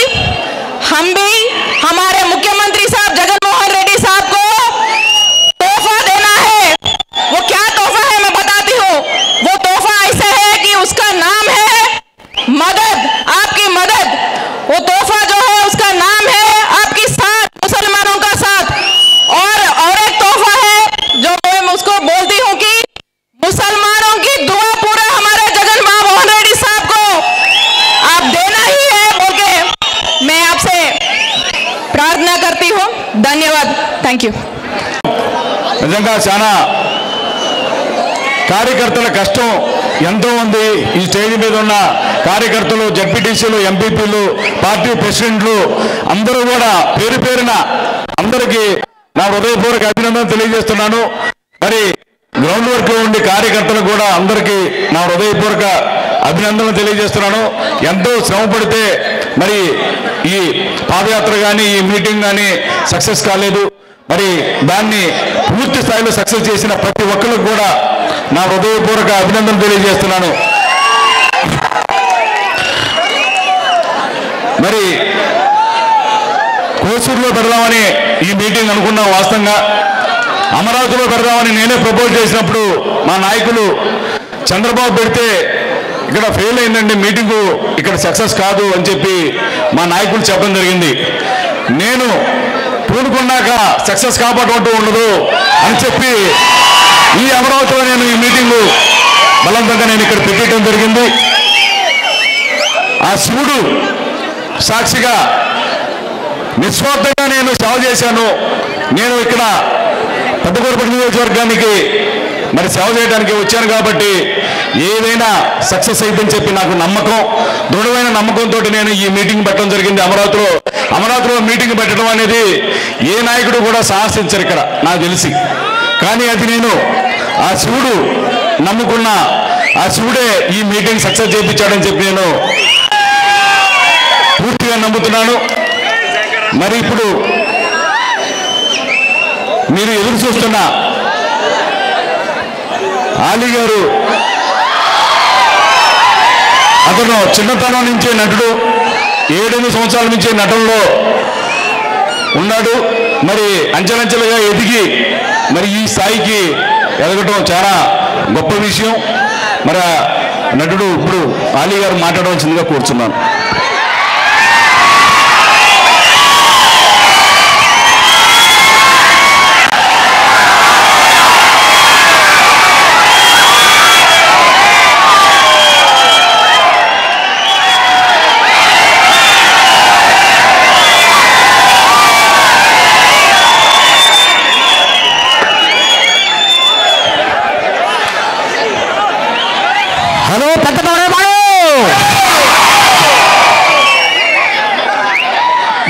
हम भी हमारे मुख्यमंत्री साहब जगन मोहन रेड्डी साहब को तोहफा देना है. वो क्या तोहफा है मैं बताती हूँ. वो तोहफा ऐसा है कि उसका नाम है मदद, आपकी मदद. वो तोहफा जो है उसका नाम है आपकी साथ, मुसलमानों का साथ. और एक तोहफा है जो मैं उसको बोलती हूँ कि मुसलमानों की दुआ पूरा हमारे जगन मोहन रेड्डी साहब को आप देना ही है बोल के मैं आपसे प्रार्थना करती हूँ. धन्यवाद. Thank you. నిజంగా చాలా కార్యకర్తల కష్టం ఎంతో ఉంది. ఈ స్టేజ్ మీద ఉన్న కార్యకర్తలు, జడ్పీటీసీలు, ఎంపీపీలు, పార్టీ ప్రెసిడెంట్లు అందరూ కూడా పేరు పేరున అందరికీ నా హృదయపూర్వక అభినందనలు తెలియజేస్తున్నాను. మరి గ్రౌండ్ వర్క్ లో ఉండే కార్యకర్తలకు కూడా అందరికీ నా హృదయపూర్వక అభినందనలు తెలియజేస్తున్నాను. ఎంతో శ్రమ పడితే మరి ఈ పాదయాత్ర కానీ ఈ మీటింగ్ కానీ సక్సెస్ కాలేదు. మరి దాన్ని పూర్తి స్థాయిలో సక్సెస్ చేసిన ప్రతి ఒక్కరికి కూడా నా హృదయపూర్వక అభినందనలు తెలియజేస్తున్నాను. మరి కోసూరులో పెడదామని ఈ మీటింగ్ అనుకున్నాం. వాస్తవంగా అమరావతిలో పెడదామని నేనే ప్రపోజ్ చేసినప్పుడు మా నాయకులు చంద్రబాబు పెడితే ఇక్కడ ఫెయిల్ అయిందండి, మీటింగు ఇక్కడ సక్సెస్ కాదు అని చెప్పి మా నాయకులు చెప్పడం జరిగింది. నేను పూనుకున్నాక సక్సెస్ కాపాడుకుంటూ ఉండదు అని చెప్పి ఈ అమరావతిలో నేను ఈ మీటింగు బలవంతంగా నేను ఇక్కడ పెట్టడం జరిగింది. ఆ శివుడు సాక్షిగా నిస్వార్థంగా నేను సేవ చేశాను. నేను ఇక్కడ పెద్దకూరుపేట నియోజకవర్గానికి మరి సేవ చేయడానికి వచ్చాను కాబట్టి ఏదైనా సక్సెస్ అయిపోయిందని చెప్పి నాకు నమ్మకం, దృఢమైన నమ్మకంతో నేను ఈ మీటింగ్ పెట్టడం జరిగింది. అమరావతిలో మీటింగ్ పెట్టడం అనేది ఏ నాయకుడు కూడా సాహసించరు ఇక్కడ నాకు తెలిసి. కానీ అది నేను ఆ శివుడు నమ్ముకున్న ఆ శివుడే ఈ మీటింగ్ సక్సెస్ చేయించాడని చెప్పి నేను పూర్తిగా నమ్ముతున్నాను. మరి ఇప్పుడు మీరు ఎదురు చూస్తున్న ఆలీ గారు, అతను చిన్నతనం నుంచే నటుడు, 7 సంవత్సరాల నుంచే నటనలో ఉన్నాడు. మరి అంచెలంచెలుగా ఎదిగి మరి ఈ స్థాయికి ఎదగటం చాలా గొప్ప విషయం. మరి నటుడు ఇప్పుడు ఆలీ గారు మాట్లాడవలసిందిగా కూర్చున్నాను. హలో పెద్ద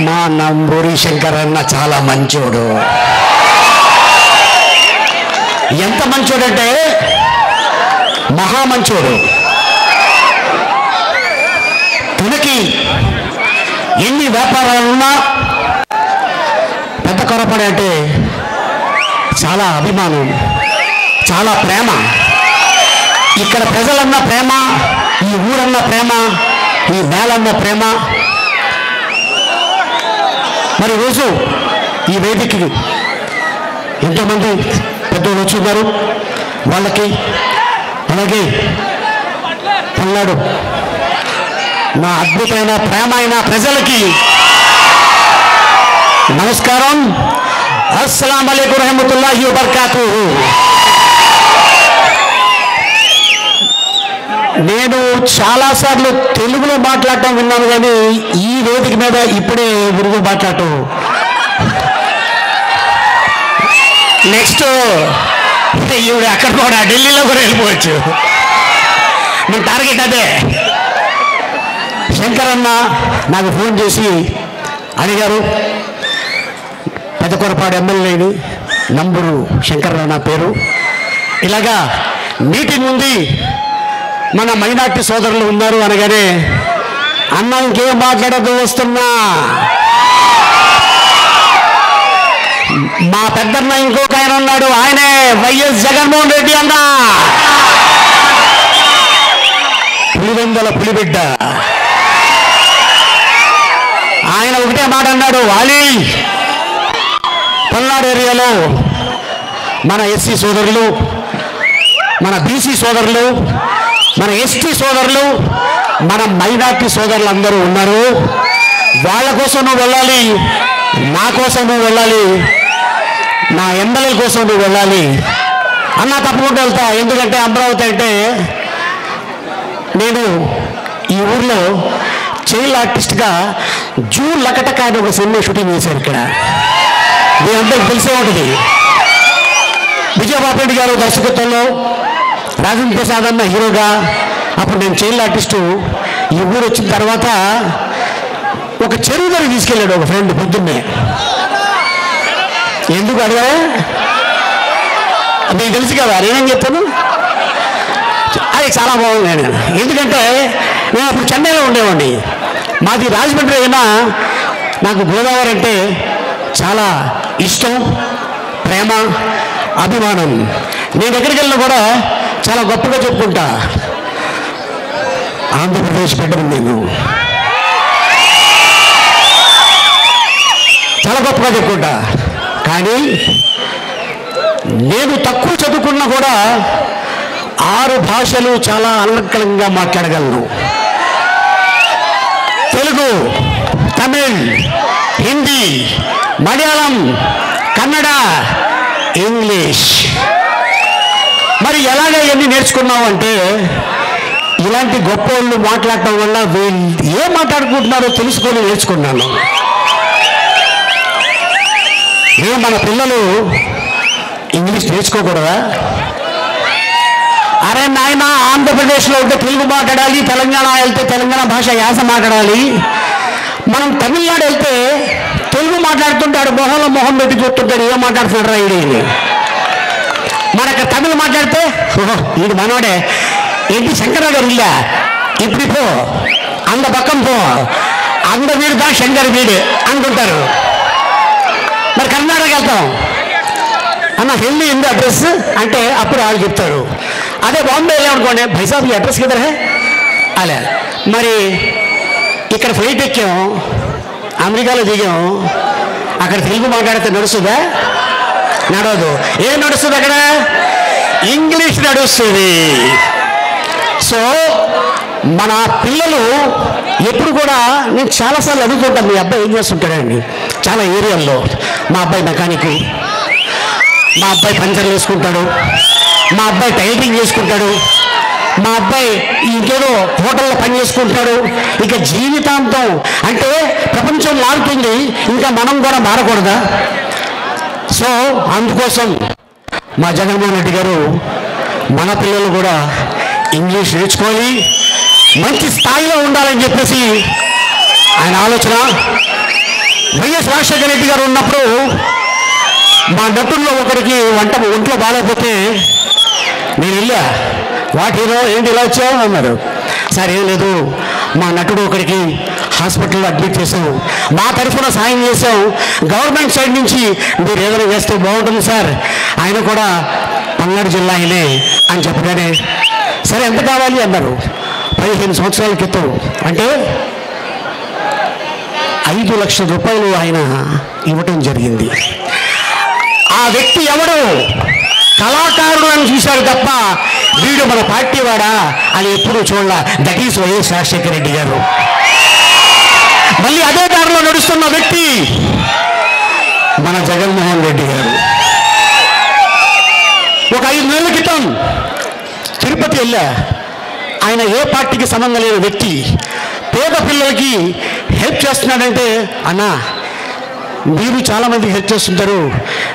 మా నంబూరి శంకర్ అన్న చాలా మంచోడు. ఎంత మంచోడంటే మహామంచోడు. తనకి ఎన్ని వ్యాపారాలున్నా పెద్ద కొరపడి అంటే చాలా అభిమానం, చాలా ప్రేమ. ఇక్కడ ప్రజలన్న ప్రేమ, ఈ ఊరన్న ప్రేమ, ఈ నేలన్న ప్రేమ. మరి రోజు ఈ వేదికకి ఎంతోమంది పెద్దలు వచ్చున్నారు, వాళ్ళకి అలాగే పల్నాడు నా అద్భుతమైన ప్రేమ అయిన ప్రజలకి నమస్కారం. అస్సలాము అలైకుం రహమతుల్లాహి వబర్కాతుహు. నేను చాలాసార్లు తెలుగులో మాట్లాడటం విన్నాను, కానీ ఈ వేదిక మీద ఇప్పుడే ఉరుగు మాట్లాడటం. నెక్స్ట్ ఈవిడ అక్కడ కూడా ఢిల్లీలో కూడా వెళ్ళిపోవచ్చు. మన టార్గెట్ అదే. శంకర్ అన్న నాకు ఫోన్ చేసి అడిగారు, పెద్దకొరపాడు ఎమ్మెల్యేని, నంబూరు శంకర్ నా పేరు, ఇలాగా మీటింగ్ ఉంది, మన మైనార్టీ సోదరులు ఉన్నారు అనగానే, అన్న ఇంకేం మాట్లాడదు వస్తున్నా, మా పెద్దన్న ఇంకొక ఆయన ఉన్నాడు, ఆయనే వైఎస్ జగన్మోహన్ రెడ్డి అన్న, పులివెందుల పులిబిడ్డ. ఆయన ఒకటే మాట అన్నాడు, వాలి పల్నాడు ఏరియాలో మన ఎస్సీ సోదరులు, మన బీసీ సోదరులు, మన ఎస్టీ సోదరులు, మన మైనార్టీ సోదరులు అందరూ ఉన్నారు, వాళ్ళ కోసం నువ్వు వెళ్ళాలి, నా కోసం నువ్వు వెళ్ళాలి, నా ఎమ్మెల్యే కోసం నువ్వు వెళ్ళాలి అన్న. తప్పకుండా వెళ్తా. ఎందుకంటే అమరావతి అంటే నేను ఈ ఊర్లో చైల్డ్ ఆర్టిస్ట్గా జూ లకటక అని ఒక సినిమా షూటింగ్ చేశాను. ఇక్కడ మీ అందరికి తెలిసే ఉంటుంది. విజయబాబు రెడ్డి గారు దర్శకత్వంలో, రాజేంద్ర ప్రసాద్ అన్న హీరోగా. అప్పుడు నేను చైల్డ్ ఆర్టిస్టు. ఈ ఊరు వచ్చిన తర్వాత ఒక చెరువు దగ్గర తీసుకెళ్ళాడు ఒక ఫ్రెండ్ పొద్దున్నే. ఎందుకు అడిగా మీకు తెలుసు కదా, నేనేం చెప్తాను, అది చాలా బాగుంది. నేను ఎందుకంటే నేను అప్పుడు చెన్నైలో ఉండేవాడిని, మాది రాజమండ్రి అయినా నాకు గోదావరి అంటే చాలా ఇష్టం, ప్రేమ, అభిమానం. నేను ఎక్కడికి వెళ్ళినా కూడా చాలా గొప్పగా చెప్పుకుంటా, ఆంధ్రప్రదేశ్ బిడ్డను నేను చాలా గొప్పగా చెప్పుకుంటా. కానీ నేను తక్కువ చదువుకున్నా కూడా 6 భాషలు చాలా అనర్గళంగా మాట్లాడగలను. తెలుగు, తమిళ్, హిందీ, మలయాళం, కన్నడ, ఇంగ్లీష్. మరి ఎలాగ ఇవన్నీ నేర్చుకున్నావు అంటే, ఇలాంటి గొప్ప వాళ్ళు మాట్లాడటం వల్ల వీళ్ళు ఏం మాట్లాడుకుంటున్నారో తెలుసుకొని నేర్చుకున్నాను. మన పిల్లలు ఇంగ్లీష్ నేర్చుకోకూడదా? అరే నాయన, ఆంధ్రప్రదేశ్లో ఉంటే తెలుగు మాట్లాడాలి, తెలంగాణ వెళ్తే తెలంగాణ భాష యాస మాట్లాడాలి. మనం తమిళనాడు వెళ్తే తెలుగు మాట్లాడుతుంటాడు, మొహంలో మొహం పెట్టి చూస్తుంటాడు, ఏం మాట్లాడుతున్నాడు రా ఈడని. మనకు తమిళ మాట్లాడితే ఈడు మనోడే, ఏంటి శంకర గారు ఇల్లా, ఇప్పుడు పో అంద పక్కం పో, అంద వీడు దా శంకర్ వీడు అనుకుంటారు. మరి కర్ణాటక వెళ్తాం అన్న, హిందీ ఇంది అడ్రస్ అంటే అప్పుడు వాళ్ళు చెప్తారు. అదే బాంబే వెళ్ళామనుకోండి, భైసాబ్ ఈ అడ్రస్ కిదరే అలా. మరి ఇక్కడ ఫ్లైట్ ఎక్కాం, అమెరికాలో దిగాం, అక్కడ తెలుగు మాట్లాడితే నడుస్తుందా? నడవదు. ఏం నడుస్తుంది అక్కడ? ఇంగ్లీష్ నడుస్తుంది. సో మన పిల్లలు ఎప్పుడు కూడా, నేను చాలాసార్లు అడుగుతుంటాను, మీ అబ్బాయి ఏం చేస్తుంటాడండి? చాలా ఏరియాల్లో మా అబ్బాయి మెకానిక్, మా అబ్బాయి పంచర్ వేసుకుంటాడు, మా అబ్బాయి టైలరింగ్ చేసుకుంటాడు, మా అబ్బాయి ఇంకేదో హోటల్లో పని చేసుకుంటాడు. ఇక జీవితాంతం అంటే ప్రపంచం మారుతుంది, ఇంకా మనం కూడా మారకూడదా? సో అందుకోసం మా జగన్మోహన్ రెడ్డి గారు మన పిల్లలు కూడా ఇంగ్లీష్ నేర్చుకోవాలి, మంచి స్థాయిలో ఉండాలని చెప్పేసి ఆయన ఆలోచన. వైఎస్ రాజశేఖర రెడ్డి గారు ఉన్నప్పుడు మా నటుల్లో ఒకరికి ఒంట్లో బాగాలేకపోతే నేను వెళ్ళా, వాటిలో ఏంటి ఇలా వచ్చావు అన్నారు. సార్ ఏం లేదు, మా నటుడు ఒకరికి హాస్పిటల్లో అడ్మిట్ చేసాం, మా తరఫున సాయం చేసాం, గవర్నమెంట్ సైడ్ నుంచి మీరు ఏదైనా చేస్తే బాగుంటుంది సార్, ఆయన కూడా పల్నాడు జిల్లా ఆయనే అని చెప్పగానే సరే ఎంత కావాలి అన్నారు. 15 సంవత్సరాల క్రితం, అంటే 5 లక్షల రూపాయలు ఆయన ఇవ్వటం జరిగింది. ఆ వ్యక్తి ఎవడు? కళాకారులను చూశారు తప్ప వీడు మన పార్టీ వాడా అని ఎప్పుడూ చూడాల. That is YS Rajasekhara Reddy గారు. మళ్ళీ అదే దారిలో నడుస్తున్న వ్యక్తి మన జగన్మోహన్ రెడ్డి గారు. ఒక 5 నెలల క్రితం తిరుపతి వెళ్ళా. ఆయన ఏ పార్టీకి సంబంధం లేని వ్యక్తి పేద పిల్లలకి హెల్ప్ చేస్తున్నాడంటే, అన్నా మీరు చాలామందికి హెల్ప్ చేస్తుంటారు,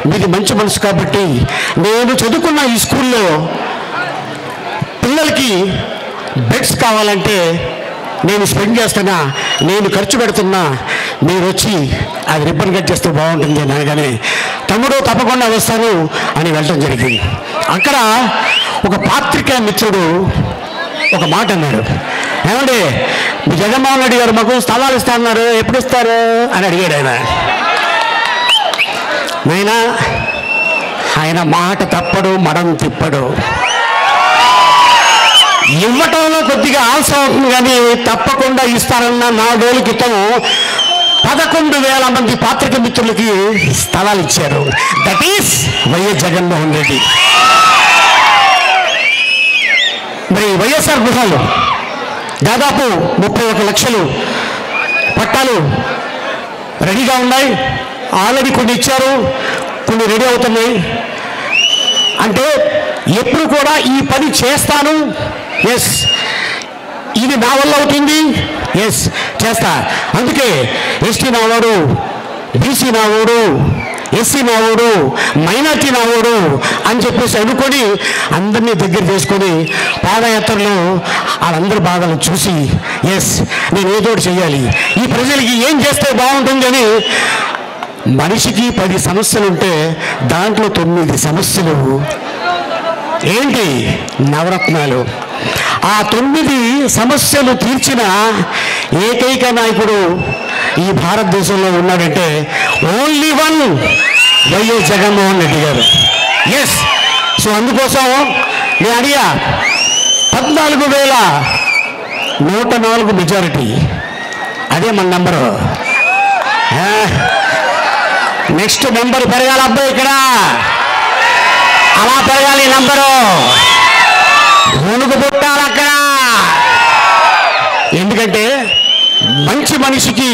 మీది మంచి మనసు కాబట్టి నేను చదువుకున్న ఈ స్కూల్లో పిల్లలకి బెడ్స్ కావాలంటే నేను స్పెండ్ చేస్తున్నా, నేను ఖర్చు పెడుతున్నా, మీరు వచ్చి అది రిబ్బన్ కట్ చేస్తే బాగుంటుంది అని అనగానే తమ్ముడు తప్పకుండా వస్తాను అని వెళ్ళడం జరిగింది. అక్కడ ఒక పాత్రికేయ మిత్రుడు ఒక మాట అన్నాడు. ఏమండి మీ జగన్మోహన్ రెడ్డి గారు మాకు స్థలాలు ఇస్తారన్నారు, ఎప్పుడు ఇస్తారు అని అడిగాడు ఆయన. నైనా ఆయన మాట తప్పడు, మడం తిప్పడు. ఇవ్వటంలో కొద్దిగా ఆలస్యం అవుతుంది కానీ తప్పకుండా ఇస్తారన్న 4 రోజుల క్రితం 11,000 మంది పాత్రికేయ మిత్రులకి స్థలాలు ఇచ్చారు. That is YS Jaganmohan Reddy. మరి వైఎస్ఆర్ గృహాలు దాదాపు 31 లక్షలు పట్టాలు రెడీగా ఉన్నాయి. ఆల్రెడీ కొన్ని ఇచ్చారు, కొన్ని రెడీ అవుతున్నాయి. అంటే ఎప్పుడు కూడా ఈ పని చేస్తాను, ఎస్ ఇది నా వల్ల అవుతుంది, ఎస్ చేస్తా. అందుకే ఎస్టీ నావాడు, బీసీ నావాడు, ఎస్సీ నావాడు, మైనార్టీ నావాడు అని చెప్పేసి అనుకొని అందరినీ దగ్గర చేసుకొని పాదయాత్రలో వాళ్ళందరి బాధలు చూసి ఎస్ నేను ఏదో చేయాలి, ఈ ప్రజలకి ఏం చేస్తే బాగుంటుందని. మనిషికి 10 సమస్యలు ఉంటే దాంట్లో 9 సమస్యలు ఏంటి? నవరత్నాలు. ఆ 9 సమస్యలు తీర్చిన ఏకైక నాయకుడు ఈ భారతదేశంలో ఉన్నాడంటే only one YS Jaganmohan Reddy గారు. ఎస్. సో అందుకోసం నేను అడిగా 14,104 మెజారిటీ, అదే మన నెంబరు. నెక్స్ట్ నెంబర్ పెరగాలి అబ్బాయి, ఇక్కడ అలా పెరగాలి నెంబరు, మునుగు పుట్టాలి అక్కడ. ఎందుకంటే మంచి మనిషికి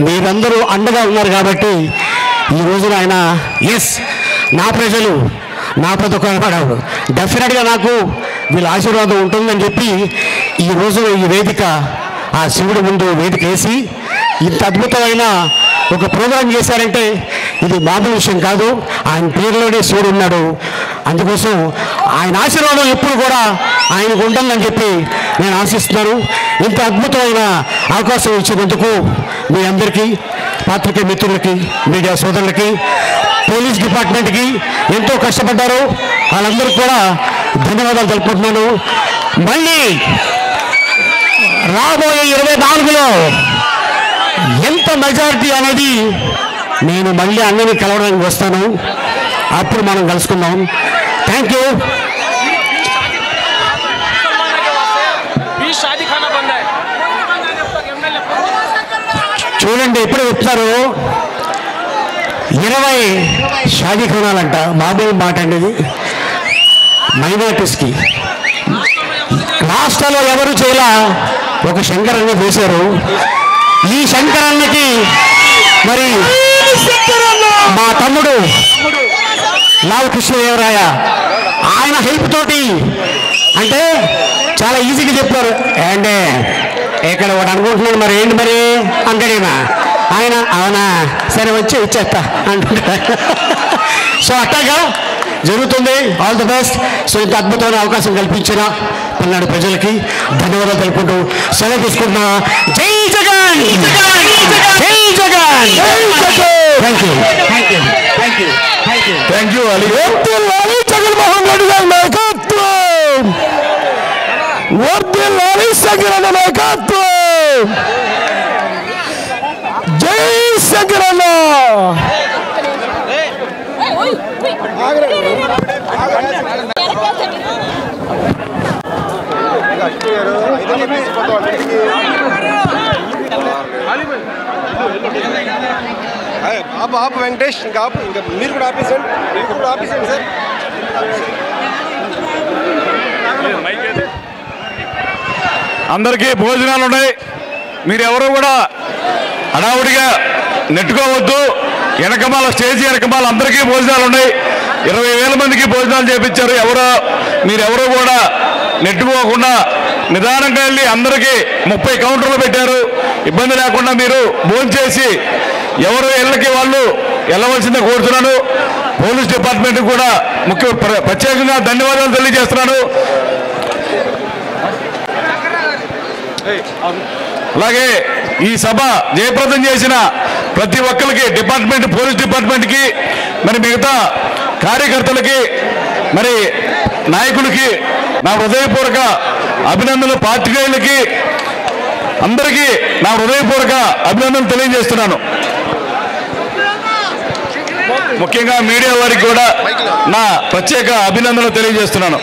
మీరందరూ అండగా ఉన్నారు కాబట్టి ఈ రోజున ఆయన ఎస్ నా ప్రజలు నా ప్రతి ఒక్కరు డెఫినెట్గా నాకు వీళ్ళ ఆశీర్వాదం ఉంటుందని చెప్పి ఈ రోజు ఈ వేదిక ఆ శివుడి ముందు వేదిక వేసి ఇంత అద్భుతమైన ఒక ప్రోగ్రాం చేశారంటే ఇది మామూలు విషయం కాదు. ఆయన పేరులోనే శివుడు ఉన్నాడు. అందుకోసం ఆయన ఆశీర్వాదం ఎప్పుడు కూడా ఆయనకు ఉంటుందని చెప్పి నేను ఆశిస్తున్నాను. ఇంత అద్భుతమైన అవకాశం ఇచ్చినందుకు మీ అందరికీ, పాత్రికేయ మిత్రులకి, మీడియా సోదరులకి, పోలీస్ డిపార్ట్మెంట్కి ఎంతో కష్టపడ్డారు, వాళ్ళందరికీ కూడా ధన్యవాదాలు తెలుపుకుంటున్నాను. మళ్ళీ రాబోయే 24లో ఎంత మెజారిటీ అనేది నేను మళ్ళీ అందరినీ కలవడానికి వస్తాను, అప్పుడు మనం కలుసుకుందాం. Thank you. చూడండి ఎప్పుడు చెప్తారు 20 షాదీ ఖానాలంట, మామూలు మాట అండి ఇది. మైనార్టీస్కి రాష్ట్రంలో ఎవరు చేయాల ఒక శంకరన్న వేశారు. ఈ శంకరన్నకి మరి మా తమ్ముడు లావు కృష్ణదేవరాయ ఆయన హెల్ప్ తోటి అంటే చాలా ఈజీగా చెప్పారు. అంటే ఇక్కడ ఒకటి అనుకుంటున్నాను మరి ఏంటి మరి అంటాడేనా ఆయన, అవునా సరే వచ్చి ఇచ్చేస్తా అంటుంటా. సో అట్టాగా జరుగుతుంది. All the best. సో ఇంత అద్భుతమైన అవకాశం కల్పించిన పల్నాడు ప్రజలకి ధన్యవాదాలు తెలుపుకుంటూ సెలవు తీసుకుంటున్నా. జై జగన్, జై Jagan. Thank you, thank you, thank you, thank you. Thank you Ali. వర్ధిల్లాలి జగన్మోహన్ రెడ్డి గారి నాయకత్వం, వర్ధిల్లాలి శంకరన్న నాయకత్వం, జై శంకరన్న. ఆపు వెంకటేష్, ఇంకా ఆపు, ఇంకా మీరు కూడా ఆపేసండి, మీరు కూడా ఆపేసండి సార్. అందరికీ భోజనాలు ఉన్నాయి. మీరు ఎవరు కూడా హడావుడిగా నెట్టుకోవద్దు. వెనకమాల స్టేజీ వెనకమాల అందరికీ భోజనాలు ఉన్నాయి. 20,000 మందికి భోజనాలు చేపించారు. మీరెవరూ కూడా నెట్టుకోకుండా నిదానంగా వెళ్ళి అందరికీ 30 కౌంటర్లు పెట్టారు. ఇబ్బంది లేకుండా మీరు భోంచేసి ఎవరు ఇళ్ళకి వాళ్ళు వెళ్ళవలసిందే కోరుతున్నాను. పోలీస్ డిపార్ట్మెంట్ కూడా ప్రత్యేకంగా ధన్యవాదాలు తెలియజేస్తున్నాను. అలాగే ఈ సభ జయప్రదం చేసిన ప్రతి ఒక్కరికి డిపార్ట్మెంట్, పోలీస్ డిపార్ట్మెంట్కి, మరి మిగతా కార్యకర్తలకి, మరి నాయకులకి నా హృదయపూర్వక అభినందనలు. పాత్రికేయులకి అందరికీ నా హృదయపూర్వక అభినందనలు తెలియజేస్తున్నాను. ముఖ్యంగా మీడియా వారికి కూడా నా ప్రత్యేక అభినందనలు తెలియజేస్తున్నాను.